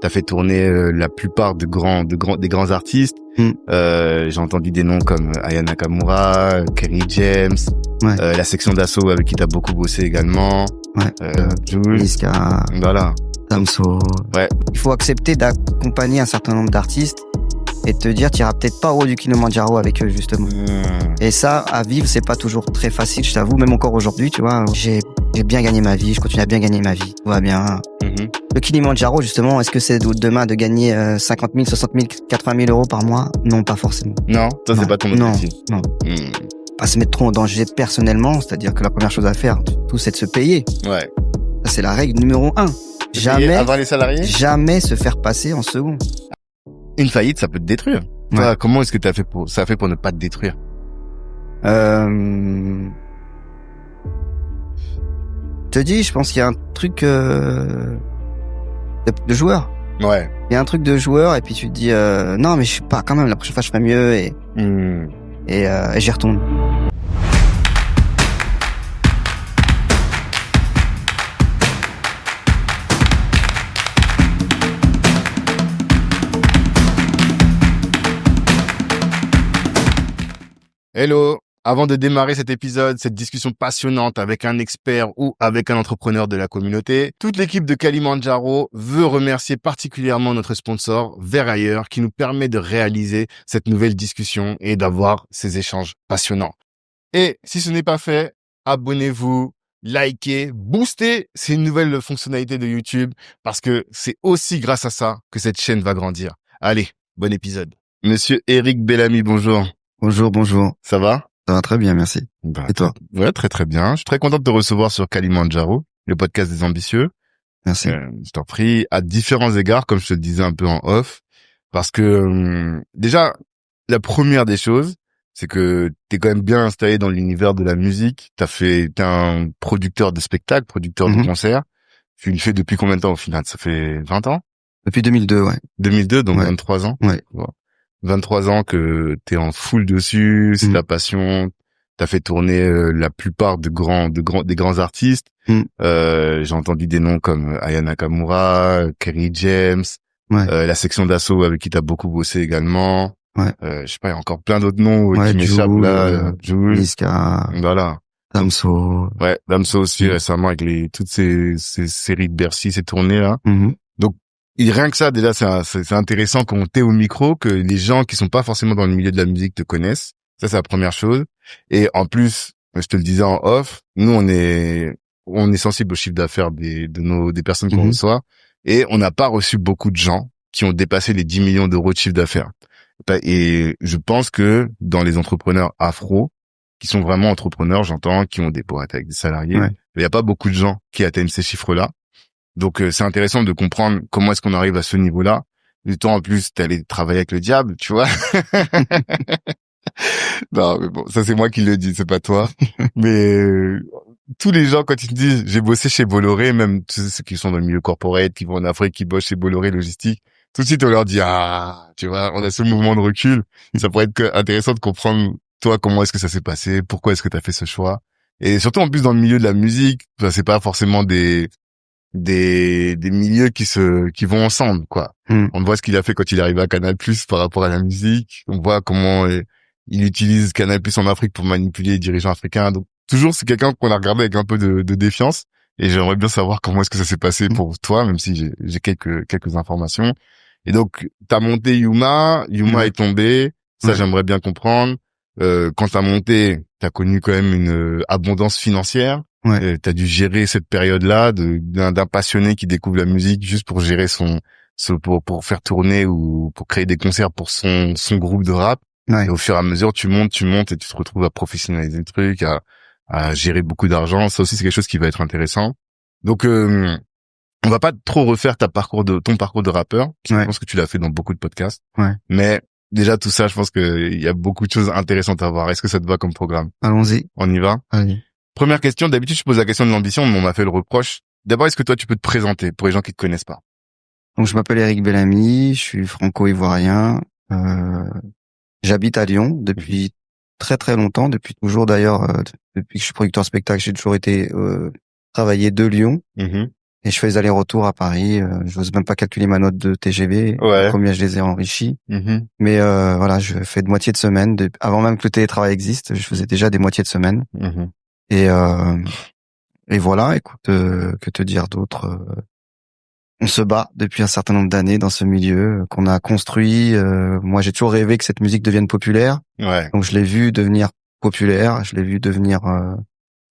T'as fait tourner la plupart des grands artistes. J'ai entendu des noms comme Aya Nakamura, Kerry James, la section d'assaut avec qui t'as beaucoup bossé également. Jules. Niska. Voilà. Damso. Ouais. Il faut accepter d'accompagner un certain nombre d'artistes et te dire t'iras peut-être pas au haut du Kilimanjaro avec eux, justement. Et ça, à vivre, c'est pas toujours très facile, je t'avoue. Même encore aujourd'hui, tu vois, j'ai bien gagné ma vie, je continue à bien gagner ma vie, tout va bien. Le Kilimanjaro, justement, est-ce que c'est demain de gagner 50 000, 60 000, 80 000 euros par mois? Non, pas forcément. Non, toi, c'est pas ton objectif. Non. Pas se mettre trop en danger personnellement, c'est-à-dire que la première chose à faire, tout, c'est de se payer. Ouais. Ça, c'est la règle numéro 1. Jamais, avant les salariés? Jamais se faire passer en second. Une faillite, ça peut te détruire. Ouais. Toi, comment est-ce que ça a fait pour ne pas te détruire? Je te dis, je pense qu'il y a un truc de joueur. Ouais. Il y a un truc de joueur et puis tu te dis non mais je sais pas, quand même la prochaine fois je ferai mieux et j'y retourne. Hello. Avant de démarrer cet épisode, cette discussion passionnante avec un expert ou avec un entrepreneur de la communauté, toute l'équipe de Kilimanjaro veut remercier particulièrement notre sponsor, Vers Ailleurs, qui nous permet de réaliser cette nouvelle discussion et d'avoir ces échanges passionnants. Et si ce n'est pas fait, abonnez-vous, likez, boostez ces nouvelles fonctionnalités de YouTube parce que c'est aussi grâce à ça que cette chaîne va grandir. Allez, bon épisode. Monsieur Eric Bellamy, bonjour. Bonjour. Ça va? Ça va très bien, merci. Et toi? Ouais, très très bien. Je suis très content de te recevoir sur Kilimanjaro, le podcast des ambitieux. Merci. Je t'en prie, à différents égards, comme je te le disais un peu en off, parce que déjà, la première des choses, c'est que t'es quand même bien installé dans l'univers de la musique. T'es un producteur de spectacles, producteur de concerts. Tu le fais depuis combien de temps au final? Ça fait 20 ans? Depuis 2002, ouais. 2002, donc 23 ans. Ouais. 23 ans que t'es en full dessus, c'est ta passion. T'as fait tourner la plupart des grands artistes. J'ai entendu des noms comme Aya Nakamura, Kerry James, la section d'assaut avec qui t'as beaucoup bossé également. Je sais pas, il y a encore plein d'autres noms qui m'échappent là. Jules. Niska. Voilà. Damso. Ouais, Damso aussi récemment avec toutes ces séries de Bercy, ces tournées là. Donc et rien que ça, déjà, c'est intéressant qu'on t'ait au micro, que les gens qui sont pas forcément dans le milieu de la musique te connaissent. Ça, c'est la première chose. Et en plus, je te le disais en off, nous, on est sensible au chiffre d'affaires des personnes qu'on reçoit. Et on n'a pas reçu beaucoup de gens qui ont dépassé les 10 millions d'euros de chiffre d'affaires. Et je pense que dans les entrepreneurs afro, qui sont vraiment entrepreneurs, j'entends, qui ont des boîtes avec des salariés, il y a pas beaucoup de gens qui atteignent ces chiffres-là. Donc c'est intéressant de comprendre comment est-ce qu'on arrive à ce niveau-là. Du temps en plus, t'es allé travailler avec le diable, tu vois. Non, mais bon, ça c'est moi qui le dis, c'est pas toi. Mais tous les gens quand ils te disent j'ai bossé chez Bolloré, même ceux qui sont dans le milieu corporate, qui vont en Afrique, qui bossent chez Bolloré Logistique, tout de suite on leur dit tu vois, on a ce mouvement de recul. Ça pourrait être intéressant de comprendre toi comment est-ce que ça s'est passé, pourquoi est-ce que t'as fait ce choix. Et surtout en plus dans le milieu de la musique, c'est pas forcément des milieux qui vont ensemble, quoi. On voit ce qu'il a fait quand il est arrivé à Canal+ par rapport à la musique. On voit comment il utilise Canal+ en Afrique pour manipuler les dirigeants africains. Donc, toujours, c'est quelqu'un qu'on a regardé avec un peu de défiance. Et j'aimerais bien savoir comment est-ce que ça s'est passé pour toi, même si j'ai quelques informations. Et donc, t'as monté Yuma est tombé. Ça, j'aimerais bien comprendre. Quand t'as monté, t'as connu quand même une abondance financière. T'as dû gérer cette période-là d'un passionné qui découvre la musique juste pour gérer pour faire tourner ou pour créer des concerts pour son groupe de rap. Et au fur et à mesure, tu montes et tu te retrouves à professionnaliser le truc, à gérer beaucoup d'argent. Ça aussi, c'est quelque chose qui va être intéressant. Donc, on va pas trop refaire ton parcours de rappeur. Je pense que tu l'as fait dans beaucoup de podcasts. Mais déjà, tout ça, je pense qu'il y a beaucoup de choses intéressantes à voir. Est-ce que ça te va comme programme? Allons-y. On y va? Allez. Première question, d'habitude je pose la question de l'ambition, mais on m'a fait le reproche. D'abord, est-ce que toi tu peux te présenter pour les gens qui te connaissent pas? Donc je m'appelle Eric Bellamy, je suis franco-ivoirien. J'habite à Lyon depuis très très longtemps, depuis toujours d'ailleurs, depuis que je suis producteur spectacle, j'ai toujours été travaillé de Lyon. Et je fais les allers-retours à Paris. J'ose même pas calculer ma note de TGV, combien je les ai enrichis. Mais voilà, je fais de moitié de semaine. Avant même que le télétravail existe, je faisais déjà des moitiés de semaine. Et voilà, écoute, que te dire d'autre on se bat depuis un certain nombre d'années dans ce milieu qu'on a construit. Moi, j'ai toujours rêvé que cette musique devienne populaire. Donc, je l'ai vu devenir populaire. Je l'ai vu devenir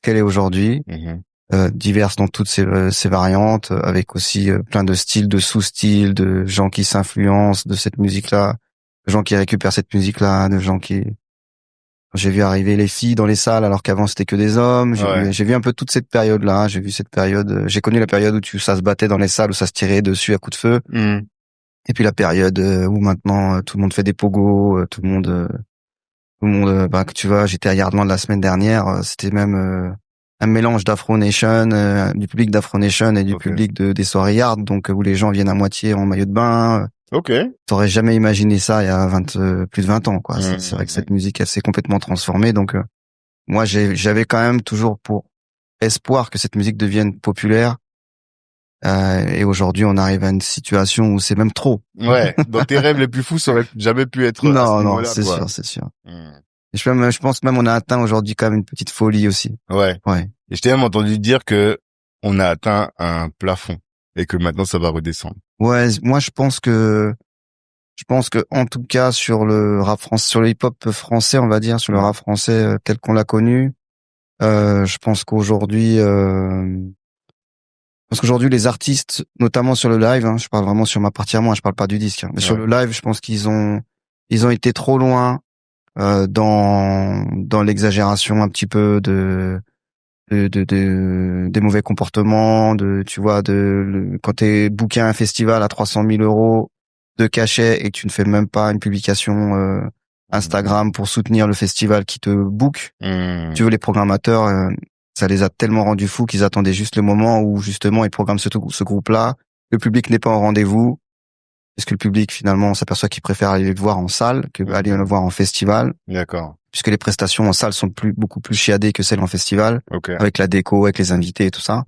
qu'elle est aujourd'hui. Diverses dans toutes ces variantes, avec aussi plein de styles, de sous-styles, de gens qui s'influencent de cette musique-là, de gens qui récupèrent cette musique-là, de gens qui... J'ai vu arriver les filles dans les salles alors qu'avant c'était que des hommes. J'ai vu un peu toute cette période-là. J'ai vu cette période. J'ai connu la période où ça se battait dans les salles, où ça se tirait dessus à coups de feu. Et puis la période où maintenant tout le monde fait des pogos, tout le monde. Bah, tu vois, j'étais à Yardman la semaine dernière. C'était même un mélange d'Afro Nation, du public d'Afro Nation et du public des soirées Yard, donc où les gens viennent à moitié en maillot de bain. T'aurais jamais imaginé ça il y a plus de 20 ans, quoi. C'est vrai que cette musique, elle s'est complètement transformée. Donc, moi, j'avais quand même toujours pour espoir que cette musique devienne populaire. Et aujourd'hui, on arrive à une situation où c'est même trop. Donc tes rêves les plus fous, ça aurait jamais pu être à ce niveau-là, c'est sûr, c'est sûr. Et je pense même on a atteint aujourd'hui quand même une petite folie aussi. Et je t'ai même entendu dire que on a atteint un plafond et que maintenant ça va redescendre. Moi je pense que en tout cas sur le rap français, sur le hip-hop français, on va dire, sur le rap français tel qu'on l'a connu, je pense qu'aujourd'hui les artistes, notamment sur le live, je parle vraiment sur ma partie à moi, je parle pas du disque, mais sur le live, je pense qu'ils ont été trop loin dans l'exagération un petit peu des mauvais comportements, tu vois, quand t'es booké à un festival à 300 000 € de cachet et que tu ne fais même pas une publication Instagram pour soutenir le festival qui te book. Tu veux, les programmateurs, ça les a tellement rendus fous qu'ils attendaient juste le moment où justement ils programment ce groupe-là. Le public n'est pas au rendez-vous. Parce que le public, finalement, on s'aperçoit qu'il préfère aller le voir en salle que aller le voir en festival. D'accord. Puisque les prestations en salle sont beaucoup plus chiadées que celles en festival. Avec la déco, avec les invités et tout ça.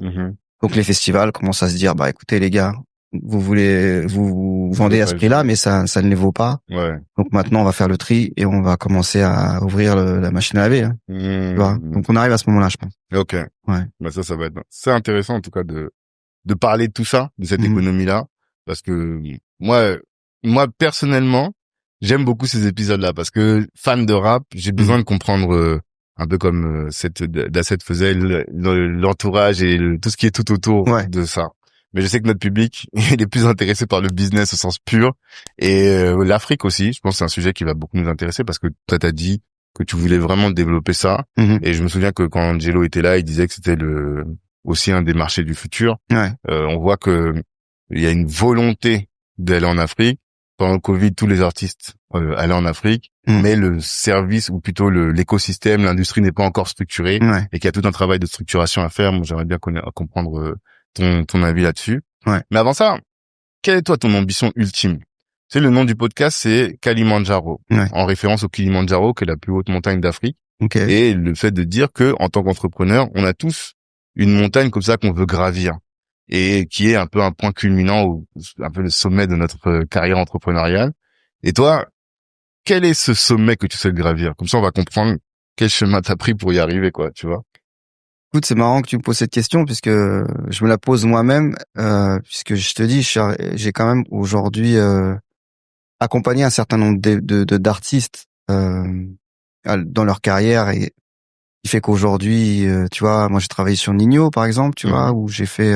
Donc les festivals commencent à se dire, bah écoutez les gars, vous vendez à ce prix-là, mais ça ne les vaut pas. Donc maintenant on va faire le tri et on va commencer à ouvrir la machine à laver. Tu vois. Donc on arrive à ce moment-là, je pense. Bah ça va être, c'est intéressant en tout cas de parler de tout ça, de cette économie-là, parce que moi personnellement, j'aime beaucoup ces épisodes-là parce que fan de rap, j'ai besoin de comprendre un peu comme Dasset faisait l'entourage et tout ce qui est tout autour de ça. Mais je sais que notre public il est plus intéressé par le business au sens pur et l'Afrique aussi. Je pense que c'est un sujet qui va beaucoup nous intéresser parce que toi t'as dit que tu voulais vraiment développer ça. Et je me souviens que quand Angelo était là, il disait que c'était aussi un des marchés du futur. On voit que il y a une volonté d'aller en Afrique. Pendant le Covid, tous les artistes allaient en Afrique, mais le service ou plutôt l'écosystème, l'industrie n'est pas encore structuré et qu'il y a tout un travail de structuration à faire. Moi, j'aimerais bien comprendre ton avis là-dessus. Mais avant ça, quelle est toi ton ambition ultime? Tu sais, le nom du podcast, c'est Kalimandjaro, en référence au Kilimandjaro, qui est la plus haute montagne d'Afrique. Et le fait de dire que, en tant qu'entrepreneur, on a tous une montagne comme ça qu'on veut gravir et qui est un peu un point culminant ou un peu le sommet de notre carrière entrepreneuriale. Et toi, quel est ce sommet que tu souhaites gravir? Comme ça, on va comprendre quel chemin t'as pris pour y arriver, quoi, tu vois. Écoute, c'est marrant que tu me poses cette question puisque je me la pose moi-même, puisque je te dis, j'ai quand même aujourd'hui accompagné un certain nombre d'artistes dans leur carrière et qui fait qu'aujourd'hui, tu vois, moi j'ai travaillé sur Nino par exemple, tu vois, où j'ai fait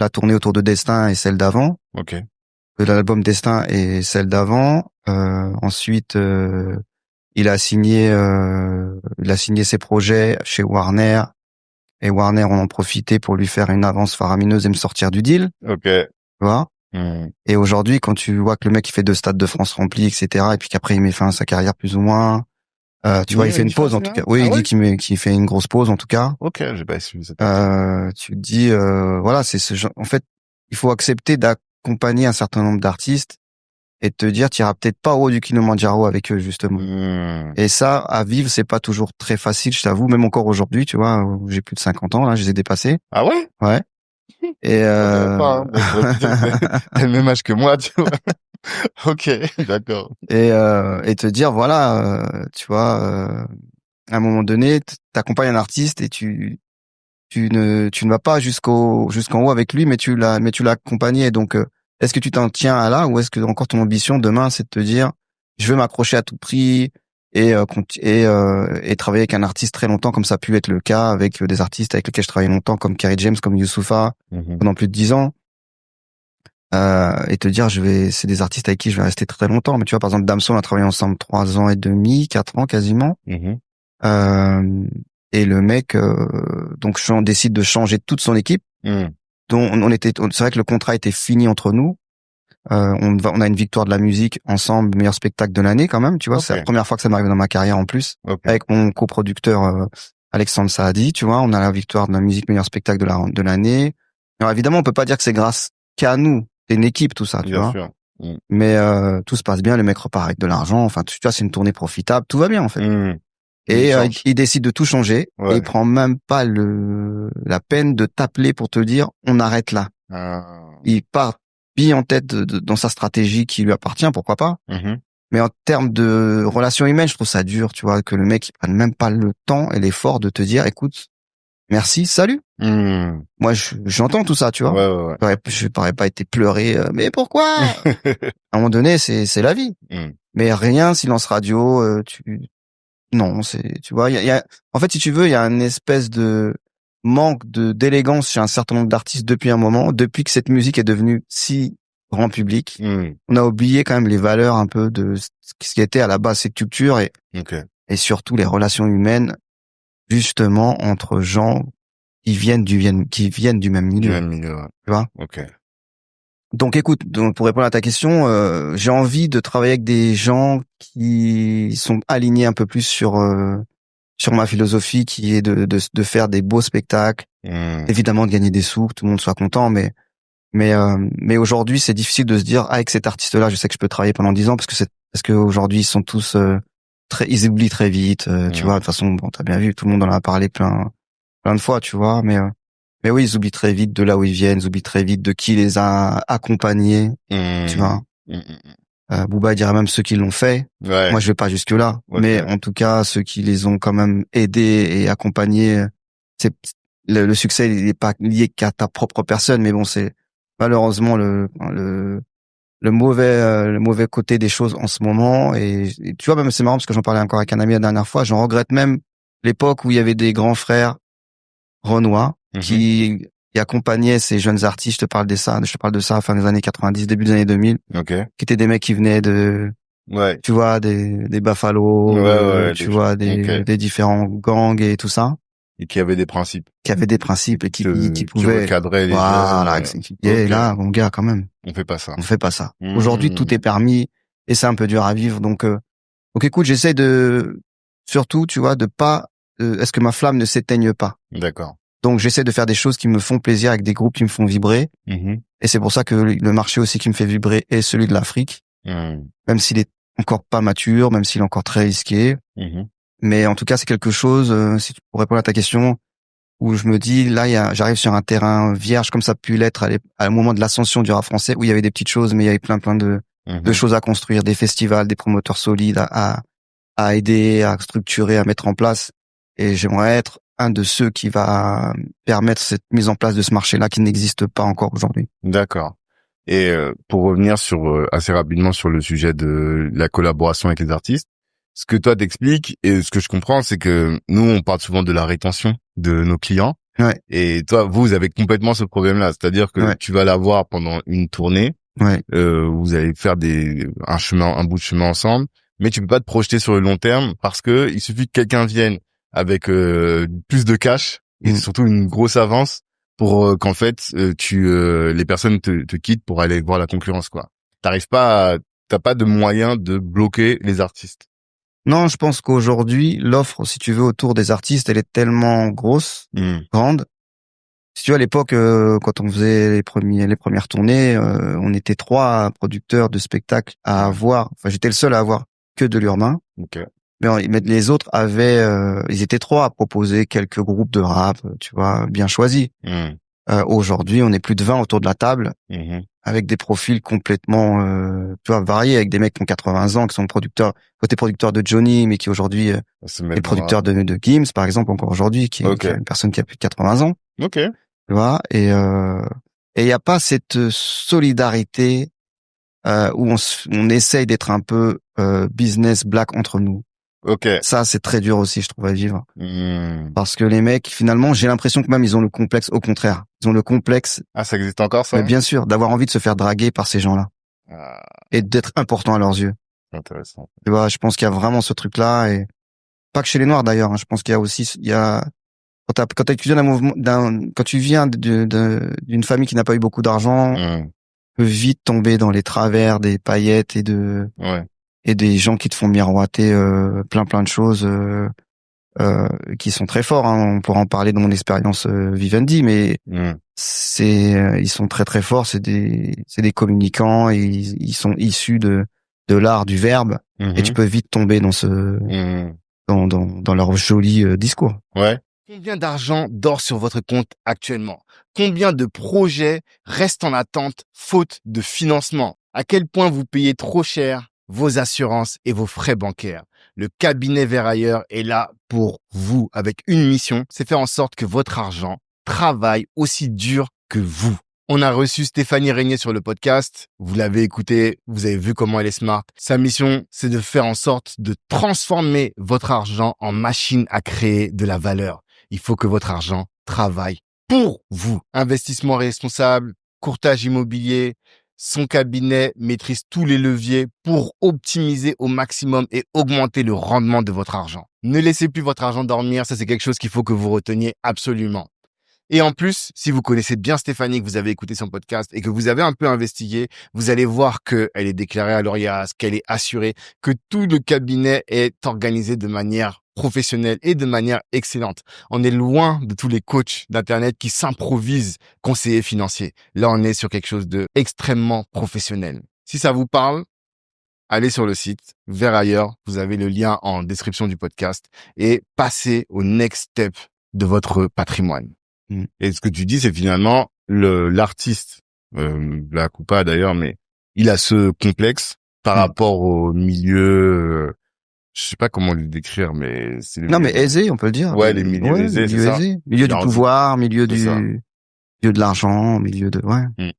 la tournée autour de Destin et celle d'avant. De l'album Destin et celle d'avant. Ensuite, il a signé ses projets chez Warner. Et Warner on en profitait pour lui faire une avance faramineuse et me sortir du deal. Tu vois. Et aujourd'hui, quand tu vois que le mec il fait 2 stades de France remplis, etc., et puis qu'après il met fin à sa carrière plus ou moins. Tu vois, il fait une pause en tout cas. Oui, il dit qu'il fait une grosse pause en tout cas. J'ai pas suivi cette tu te dis, voilà, c'est ce genre. En fait, il faut accepter d'accompagner un certain nombre d'artistes et te dire, tu iras peut-être pas au haut du Kilimandjaro avec eux justement. Et ça, à vivre, c'est pas toujours très facile, je t'avoue. Même encore aujourd'hui, tu vois, où j'ai plus de 50 ans là, je les ai dépassés. Ah ouais? Ouais. Et Pas, hein. On pourrait te dire que t'as le même âge que moi, tu vois. Ok, d'accord. et te dire voilà, tu vois, à un moment donné, t'accompagnes un artiste et tu ne vas pas jusqu'en haut avec lui, mais tu l'as accompagné. Donc, est-ce que tu t'en tiens à là, ou est-ce que encore ton ambition demain, c'est de te dire, je veux m'accrocher à tout prix et travailler avec un artiste très longtemps, comme ça a pu être le cas avec des artistes avec lesquels je travaillais longtemps, comme Kerry James, comme Youssoupha, pendant plus de 10 ans, et te dire, c'est des artistes avec qui je vais rester très longtemps. Mais tu vois, par exemple, Damso, on a travaillé ensemble 3 ans et demi, 4 ans quasiment. Euh, et le mec, donc, décide de changer toute son équipe. Dont c'est vrai que le contrat était fini entre nous. On a une victoire de la musique ensemble, meilleur spectacle de l'année quand même. Tu vois, Ok. c'est la première fois que ça m'arrive dans ma carrière en plus. Ok. Avec mon coproducteur Alexandre Saadi, tu vois, on a la victoire de la musique, meilleur spectacle de l'année. Alors évidemment, on peut pas dire que c'est grâce qu'à nous. C'est une équipe, tout ça, tu Bien vois. sûr. Mais tout se passe bien, le mec repart avec de l'argent. Enfin, tu vois, c'est une tournée profitable, tout va bien en fait. Et il décide de tout changer. Ouais. Et il prend même pas la peine de t'appeler pour te dire on arrête là. Il part bien en tête dans sa stratégie qui lui appartient, pourquoi pas. Mais en termes de relations humaines, je trouve ça dur, tu vois, que le mec il prenne même pas le temps et l'effort de te dire écoute, merci, salut. Moi, j'entends tout ça, tu vois. Ouais. Je n'aurais pas été pleurer, mais pourquoi? À un moment donné, c'est la vie. Mais rien, silence radio, non, tu vois, en fait, si tu veux, il y a une espèce de manque d'élégance chez un certain nombre d'artistes depuis un moment, depuis que cette musique est devenue si grand public. On a oublié quand même les valeurs un peu de ce qui était à la base cette culture et surtout les relations humaines, justement, entre gens qui viennent du même milieu. Du même milieu, ouais. Tu vois? Ok. Donc écoute, pour répondre à ta question, j'ai envie de travailler avec des gens qui sont alignés un peu plus sur ma philosophie, qui est de faire des beaux spectacles, évidemment de gagner des sous, que tout le monde soit content, mais aujourd'hui c'est difficile de se dire avec cet artiste-là, je sais que je peux travailler pendant 10 ans parce que aujourd'hui ils sont tous ils oublient très vite, tu vois. De toute façon, bon, t'as bien vu, tout le monde en a parlé plein de fois, tu vois, mais oui, ils oublient très vite de là où ils viennent, ils oublient très vite de qui les a accompagnés, tu vois. Booba dirait même ceux qui l'ont fait. Ouais. Moi, je vais pas jusque là, mais en tout cas, ceux qui les ont quand même aidés et accompagnés, c'est le succès, il est pas lié qu'à ta propre personne, mais bon, c'est malheureusement le mauvais côté des choses en ce moment. Et tu vois, même c'est marrant parce que j'en parlais encore avec un ami la dernière fois, j'en regrette même l'époque où il y avait des grands frères renois qui accompagnaient ces jeunes artistes. Je te parle de ça à la fin des années 90, début des années 2000. Qui étaient des mecs qui venaient tu vois, des Buffalo, tu vois, des différents gangs et tout ça. Et qui avaient des principes. Qui avaient des principes et qui pouvaient. Qui recadraient les jeunes. Et là, mon gars, quand même. On fait pas ça. Aujourd'hui, tout est permis et c'est un peu dur à vivre. Donc écoute, j'essaie surtout, tu vois, de pas, est-ce que ma flamme ne s'éteigne pas? D'accord. Donc j'essaie de faire des choses qui me font plaisir avec des groupes qui me font vibrer. Et c'est pour ça que le marché aussi qui me fait vibrer est celui de l'Afrique. Même s'il est encore pas mature, même s'il est encore très risqué. Mais en tout cas, c'est quelque chose, pour répondre à ta question, où je me dis, là, j'arrive sur un terrain vierge, comme ça a pu l'être à un moment de l'ascension du rap français, où il y avait des petites choses, mais il y avait plein de choses à construire, des festivals, des promoteurs solides à aider, à structurer, à mettre en place. Et j'aimerais être un de ceux qui va permettre cette mise en place de ce marché-là qui n'existe pas encore aujourd'hui. D'accord. Et pour revenir assez rapidement sur le sujet de la collaboration avec les artistes, ce que toi t'expliques et ce que je comprends, c'est que nous, on parle souvent de la rétention de nos clients. Ouais. Et toi, vous avez complètement ce problème-là. C'est-à-dire que tu vas l'avoir pendant une tournée. Ouais. Vous allez faire un bout de chemin ensemble, mais tu peux pas te projeter sur le long terme parce que il suffit que quelqu'un vienne avec plus de cash et surtout une grosse avance pour qu'en fait les personnes te quittent pour aller voir la concurrence, quoi. T'as pas de moyen de bloquer les artistes. Non, je pense qu'aujourd'hui, l'offre, si tu veux, autour des artistes, elle est tellement grosse, grande. Si tu vois, à l'époque, quand on faisait les premières tournées, on était 3 producteurs de spectacles à avoir. Enfin, j'étais le seul à avoir que de l'urbain. Mais les autres ils étaient 3 à proposer quelques groupes de rap, tu vois, bien choisis. Aujourd'hui, on est plus de 20 autour de la table, avec des profils complètement, tu vois, variés, avec des mecs qui ont 80 ans, qui sont côté producteur de Johnny, mais qui aujourd'hui est producteur de Gims, par exemple, encore aujourd'hui, qui est une personne qui a plus de 80 ans. Ok. Tu vois, et il y a pas cette solidarité où on essaye d'être un peu business black entre nous. Ok. Ça, c'est très dur aussi, je trouve, à vivre. Parce que les mecs, finalement, j'ai l'impression que même ils ont le complexe, au contraire. Ils ont le complexe. Ah, ça existe encore, ça? Mais bien sûr, d'avoir envie de se faire draguer par ces gens-là. Et d'être important à leurs yeux. Intéressant. Tu vois, je pense qu'il y a vraiment ce truc-là, et pas que chez les Noirs d'ailleurs, hein. Je pense qu'il y a aussi, quand tu viens d'un mouvement, quand tu viens d'une famille qui n'a pas eu beaucoup d'argent, peut vite tomber dans les travers des paillettes et des gens qui te font miroiter plein de choses qui sont très forts, hein. On pourra en parler de mon expérience Vivendi, mais ils sont très très forts. C'est des communicants, et ils sont issus de l'art du verbe, et tu peux vite tomber dans dans leur joli discours. Ouais. Combien d'argent dort sur votre compte actuellement? Combien de projets restent en attente faute de financement? À quel point vous payez trop cher vos assurances et vos frais bancaires? Le cabinet Vers Ailleurs est là pour vous, avec une mission, c'est faire en sorte que votre argent travaille aussi dur que vous. On a reçu Stéphanie Régnier sur le podcast. Vous l'avez écouté, vous avez vu comment elle est smart. Sa mission, c'est de faire en sorte de transformer votre argent en machine à créer de la valeur. Il faut que votre argent travaille pour vous. Investissement responsable, courtage immobilier, son cabinet maîtrise tous les leviers pour optimiser au maximum et augmenter le rendement de votre argent. Ne laissez plus votre argent dormir, ça c'est quelque chose qu'il faut que vous reteniez absolument. Et en plus, si vous connaissez bien Stéphanie, que vous avez écouté son podcast et que vous avez un peu investigué, vous allez voir qu'elle est déclarée à l'ORIAS, qu'elle est assurée, que tout le cabinet est organisé de manière professionnelle et de manière excellente. On est loin de tous les coachs d'internet qui s'improvisent conseillers financiers. Là, on est sur quelque chose de extrêmement professionnel. Si ça vous parle, allez sur le site Vers Ailleurs. Vous avez le lien en description du podcast et passez au next step de votre patrimoine. Et ce que tu dis, c'est finalement l'artiste, la Coupa d'ailleurs, mais il a ce complexe par rapport au milieu, je sais pas comment le décrire, mais c'est mais aisé, on peut le dire. Ouais, les milieux aisés, c'est ça. Milieu du pouvoir, milieu de l'argent, milieu de,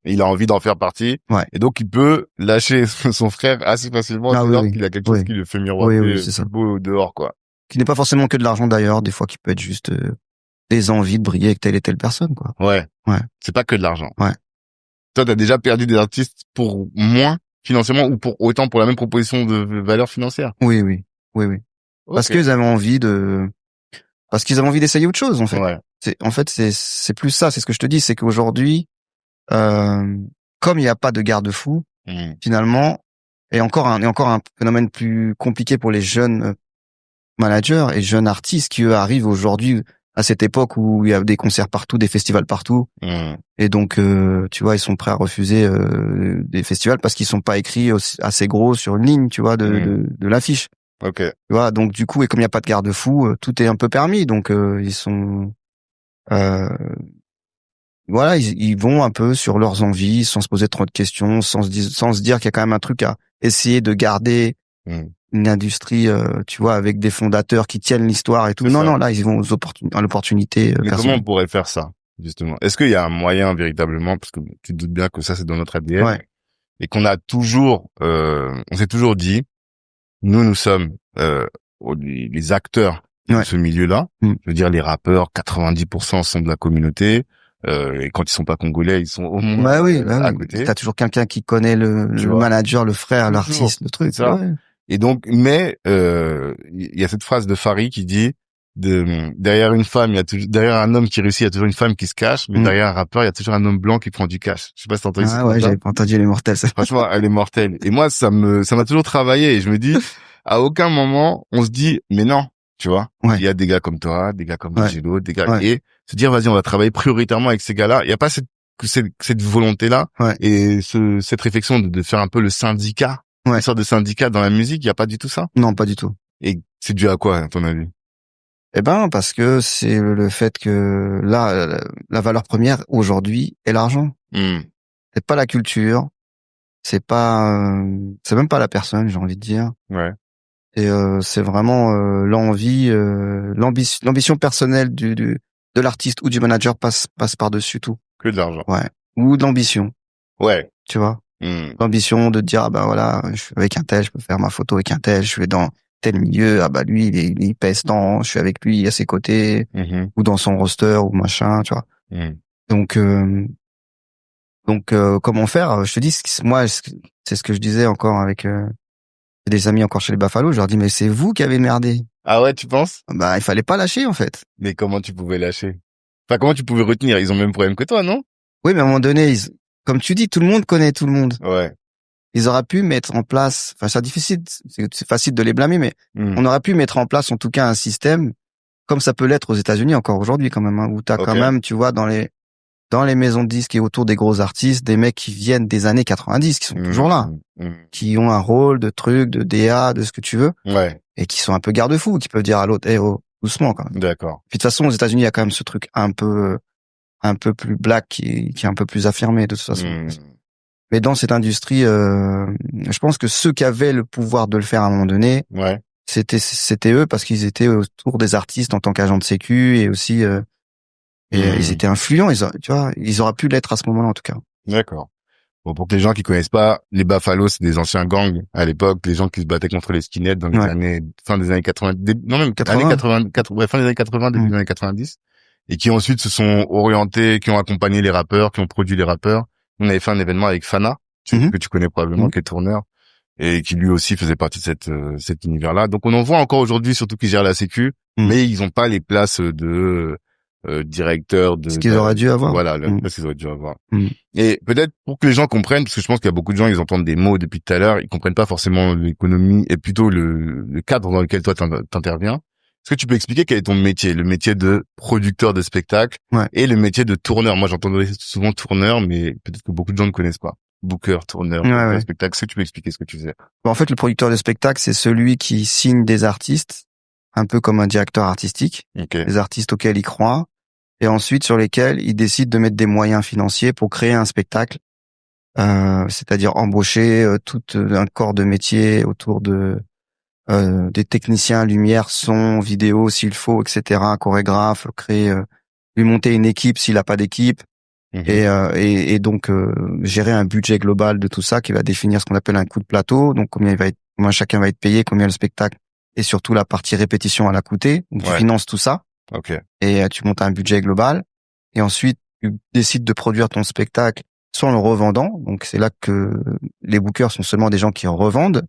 Il a envie d'en faire partie. Ouais. Et donc, il peut lâcher son frère assez facilement, qu'il a quelque chose qui le fait miroiter c'est beau dehors, quoi. Qui n'est pas forcément que de l'argent d'ailleurs, des fois qui peut être juste des envies de briller avec telle et telle personne, quoi. Ouais. C'est pas que de l'argent. Ouais. Toi, t'as déjà perdu des artistes pour moins financièrement ou pour autant pour la même proposition de valeur financière? Oui. Okay. Parce qu'ils avaient envie d'essayer autre chose, en fait. Ouais. C'est plus ça, c'est ce que je te dis, c'est qu'aujourd'hui, comme il n'y a pas de garde-fou, finalement, et encore un phénomène plus compliqué pour les jeunes managers et jeunes artistes qui eux arrivent aujourd'hui à cette époque où il y a des concerts partout, des festivals partout, et donc tu vois, ils sont prêts à refuser des festivals parce qu'ils sont pas écrits assez gros sur une ligne, tu vois, de l'affiche. Ok. Tu vois, donc du coup, et comme il n'y a pas de garde-fou, tout est un peu permis, donc ils sont voilà, ils vont un peu sur leurs envies, sans se poser trop de questions, sans se dire qu'il y a quand même un truc à essayer de garder une industrie, tu vois, avec des fondateurs qui tiennent l'histoire et tout. Non, là, ils vont à l'opportunité. Mais comment on pourrait faire ça, justement? Est-ce qu'il y a un moyen véritablement, parce que tu te doutes bien que ça, c'est dans notre ADN, et qu'on a toujours, on s'est toujours dit, nous sommes les acteurs de ce milieu-là. Je veux dire, les rappeurs, 90% sont de la communauté. Et quand ils sont pas congolais, ils sont au moins à côté. T'as toujours quelqu'un qui connaît le manager, le frère, l'artiste, le truc. Ça. Ouais. Et donc, mais il y a cette phrase de Farid qui dit derrière une femme, derrière un homme qui réussit, il y a toujours une femme qui se cache, mais derrière un rappeur, il y a toujours un homme blanc qui prend du cash. Je sais pas si t'as entendu ça. Ah ouais, j'avais pas entendu, elle est mortelle, ça. Franchement, elle est mortelle. Et moi, ça m'a toujours travaillé, et je me dis, à aucun moment, on se dit, mais non, tu vois. Il y a des gars comme toi, des gars comme Angelo, des gars, et se dire, vas-y, on va travailler prioritairement avec ces gars-là. Il y a pas cette volonté-là, et cette réflexion de faire un peu le syndicat. Une sorte de syndicat dans la musique, il y a pas du tout ça? Non, pas du tout. Et c'est dû à quoi, à ton avis? Eh ben, parce que c'est le fait que là, la valeur première aujourd'hui est l'argent. C'est pas la culture, c'est même pas la personne, j'ai envie de dire. Ouais. Et c'est vraiment l'envie, l'ambition personnelle de l'artiste ou du manager passe par-dessus tout. Que de l'argent. Ouais. Ou de l'ambition. Ouais. Tu vois. L'ambition de te dire, ah ben voilà, je suis avec un tel, je peux faire ma photo avec un tel, je vais dans tel milieu, ah bah lui, il pèse tant, je suis avec lui à ses côtés, ou dans son roster, ou machin, tu vois. Donc, comment faire? Je te dis, moi, c'est ce que je disais encore avec des amis encore chez les Buffalo, je leur dis, mais c'est vous qui avez merdé. Ah ouais, tu penses? Bah, il fallait pas lâcher, en fait. Mais comment tu pouvais lâcher? Enfin, comment tu pouvais retenir? Ils ont le même problème que toi, non? Oui, mais à un moment donné, comme tu dis, tout le monde connaît tout le monde. Ouais. Ils auraient pu mettre en place, enfin, c'est difficile, c'est facile de les blâmer, mais on aurait pu mettre en place, en tout cas, un système, comme ça peut l'être aux États-Unis encore aujourd'hui, quand même, hein, où t'as quand même, tu vois, dans les maisons de disques et autour des gros artistes, des mecs qui viennent des années 90, qui sont toujours là, qui ont un rôle de truc, de DA, de ce que tu veux. Ouais. Et qui sont un peu garde-fous, qui peuvent dire à l'autre, oh, doucement, quand même. D'accord. Puis de toute façon, aux États-Unis, il y a quand même ce truc un peu plus black qui est un peu plus affirmé, de toute façon. Mais dans cette industrie, je pense que ceux qui avaient le pouvoir de le faire à un moment donné, c'était eux parce qu'ils étaient autour des artistes en tant qu'agents de sécu et aussi ils étaient influents. Tu vois, ils auraient pu l'être à ce moment-là en tout cas. D'accord. Bon, pour que les gens qui connaissent pas, les Buffalo, c'est des anciens gangs à l'époque, les gens qui se battaient contre les skinheads dans les années fin des années 80, non même 80. Années 80, fin des années 80, début des années 90, et qui ensuite se sont orientés, qui ont accompagné les rappeurs, qui ont produit les rappeurs. On avait fait un événement avec Fana, que tu connais probablement, qui est tourneur, et qui lui aussi faisait partie de cet univers-là. Donc on en voit encore aujourd'hui, surtout qu'ils gèrent la sécu, mais ils ont pas les places de directeur de... Ce qu'ils auraient dû avoir. Voilà, ce qu'ils auraient dû avoir. Et peut-être pour que les gens comprennent, parce que je pense qu'il y a beaucoup de gens, ils entendent des mots depuis tout à l'heure, ils comprennent pas forcément l'économie et plutôt le cadre dans lequel toi t'interviens. Est-ce que tu peux expliquer quel est ton métier, le métier de producteur de spectacle et le métier de tourneur? Moi, j'entendais souvent tourneur, mais peut-être que beaucoup de gens ne connaissent pas. Booker, tourneur, de spectacle. Est-ce que tu peux expliquer ce que tu faisais? En fait, le producteur de spectacle, c'est celui qui signe des artistes, un peu comme un directeur artistique, des artistes auxquels il croit, et ensuite sur lesquels il décide de mettre des moyens financiers pour créer un spectacle, c'est-à-dire embaucher tout un corps de métier autour des techniciens, lumière, son, vidéo s'il faut, etc., chorégraphe, créer, lui monter une équipe s'il n'a pas d'équipe, et donc gérer un budget global de tout ça qui va définir ce qu'on appelle un coût de plateau, donc combien chacun va être payé, combien le spectacle et surtout la partie répétition va la coûter. Donc tu finances tout ça. Et tu montes un budget global et ensuite tu décides de produire ton spectacle soit en le revendant, donc c'est là que les bookers sont seulement des gens qui revendent.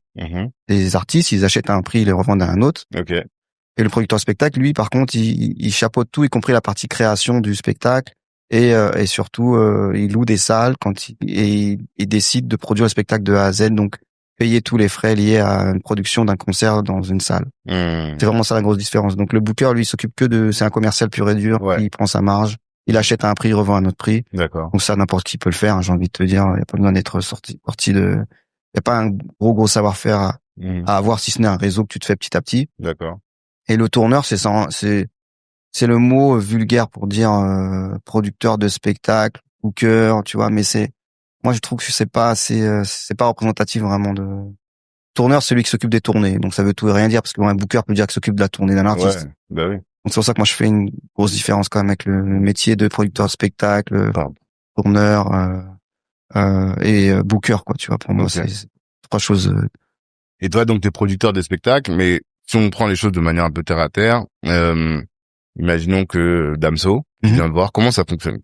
Les artistes, ils achètent à un prix, ils les revendent à un autre. Et le producteur de spectacle, lui, par contre, il chapeaute tout, y compris la partie création du spectacle et surtout il loue des salles il décide de produire le spectacle de A à Z, donc payer tous les frais liés à une production d'un concert dans une salle. C'est vraiment ça la grosse différence. Donc le booker, lui, il s'occupe c'est un commercial pur et dur, il prend sa marge. Il achète à un prix, il revend à un autre prix. Donc ça, n'importe qui peut le faire, hein, j'ai envie de te dire. Il n'y a pas besoin d'être sorti il n'y a pas un gros savoir-faire à avoir, si ce n'est un réseau que tu te fais petit à petit. Et le tourneur, c'est ça, c'est le mot vulgaire pour dire producteur de spectacle, booker, tu vois, mais moi je trouve que c'est pas représentatif vraiment de... Tourneur, c'est celui qui s'occupe des tournées. Donc ça veut tout et rien dire, parce que un booker peut dire qu'il s'occupe de la tournée d'un artiste. Donc c'est pour ça que moi je fais une grosse différence quand même avec le métier de producteur de spectacle, tourneur et booker, quoi, tu vois. Pour moi, c'est trois choses. Et toi, donc, t'es producteur de spectacles, mais si on prend les choses de manière un peu terre à terre, imaginons que Damso vient de voir, comment ça fonctionne?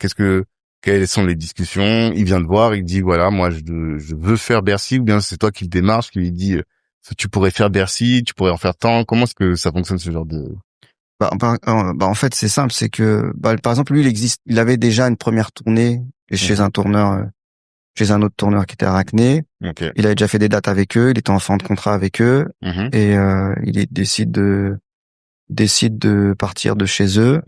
Quelles sont les discussions? Il vient de voir, il dit voilà, moi je veux faire Bercy, ou bien c'est toi qui le démarche, qui lui dit tu pourrais faire Bercy, tu pourrais en faire tant. Comment est-ce que ça fonctionne, ce genre de... en fait, c'est simple, c'est que par exemple lui, il avait déjà une première tournée chez un tourneur, chez un autre tourneur qui était à Arachné. Il avait déjà fait des dates avec eux, il était en fin de contrat avec eux, et il décide de partir de chez eux.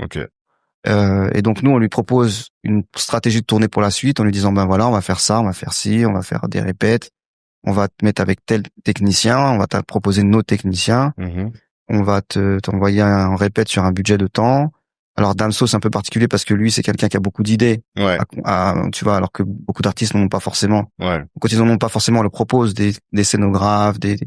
Et donc nous, on lui propose une stratégie de tournée pour la suite, en lui disant ben voilà, on va faire ça, on va faire ci, on va faire des répètes, on va te mettre avec tel technicien, on va te proposer nos techniciens. on va t'envoyer un répète sur un budget de temps. Alors Damso c'est un peu particulier parce que lui c'est quelqu'un qui a beaucoup d'idées. Ouais. Tu vois, alors que beaucoup d'artistes n'en ont pas forcément. Ouais. Quand ils n'en ont pas forcément, on leur propose des scénographes, des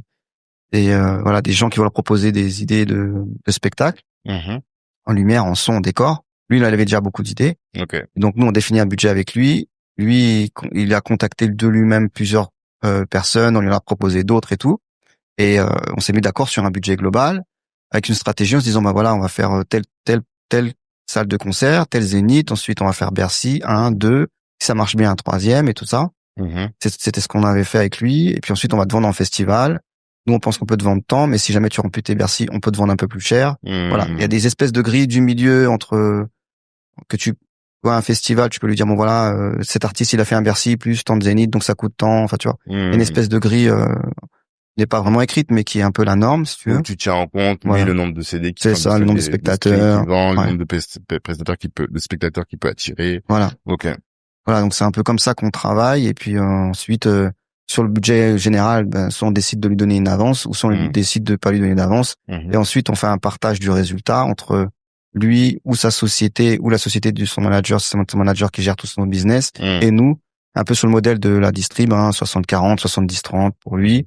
gens qui vont leur proposer des idées de spectacle, en lumière, en son, en décor. Lui, il avait déjà beaucoup d'idées. Okay. Donc nous, on définit un budget avec lui. Lui, il a contacté de lui-même plusieurs personnes, on lui en a proposé d'autres et tout. Et on s'est mis d'accord sur un budget global avec une stratégie en se disant, bah voilà, on va faire telle salle de concert, tel zénith, ensuite on va faire Bercy, 1, 2, si ça marche bien, un 3e et tout ça. C'était ce qu'on avait fait avec lui. Et puis ensuite, on va te vendre en festival. Nous, on pense qu'on peut te vendre tant, mais si jamais tu remplis tes Bercy, on peut te vendre un peu plus cher. Voilà. Il y a des espèces de grilles du milieu entre que tu vois un festival, tu peux lui dire bon voilà, cet artiste il a fait un Bercy plus tant de zénith, donc ça coûte tant. Enfin tu vois, une espèce de grille n'est pas vraiment écrite, mais qui est un peu la norme si tu veux. Où tu tiens en compte Voilà. le nombre de CD qui c'est ça, le nombre de spectateurs, le nombre de spectateurs qui peut attirer. Voilà. Ok. Voilà, donc c'est un peu comme ça qu'on travaille. Et puis ensuite, sur le budget général, soit on décide de lui donner une avance, ou soit on décide de pas lui donner d'avance. Et ensuite, on fait un partage du résultat entre lui ou sa société, ou la société de son manager, c'est son manager qui gère tout son business, et nous, un peu sur le modèle de la distrib, 60-40, 70-30 pour lui,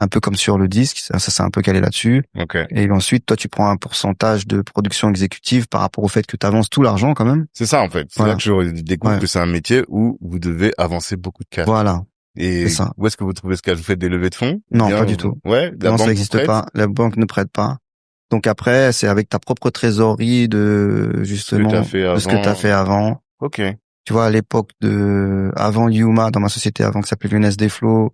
un peu comme sur le disque, ça c'est un peu calé là-dessus. Okay. Et ensuite, toi, tu prends un pourcentage de production exécutive par rapport au fait que tu avances tout l'argent quand même. C'est ça, en fait. C'est là que je découvre que c'est un métier où vous devez avancer beaucoup de cash. Voilà. Et ça. Où est-ce que vous trouvez ce cash? Vous faites des levées de fonds? Non, pas du tout. Ouais, non, ça n'existe pas. La banque ne prête pas. Donc après, c'est avec ta propre trésorerie de justement de ce que tu as fait avant. Ok. Tu vois, à l'époque avant Yuma, dans ma société avant qui s'appelait Lunes Desflots,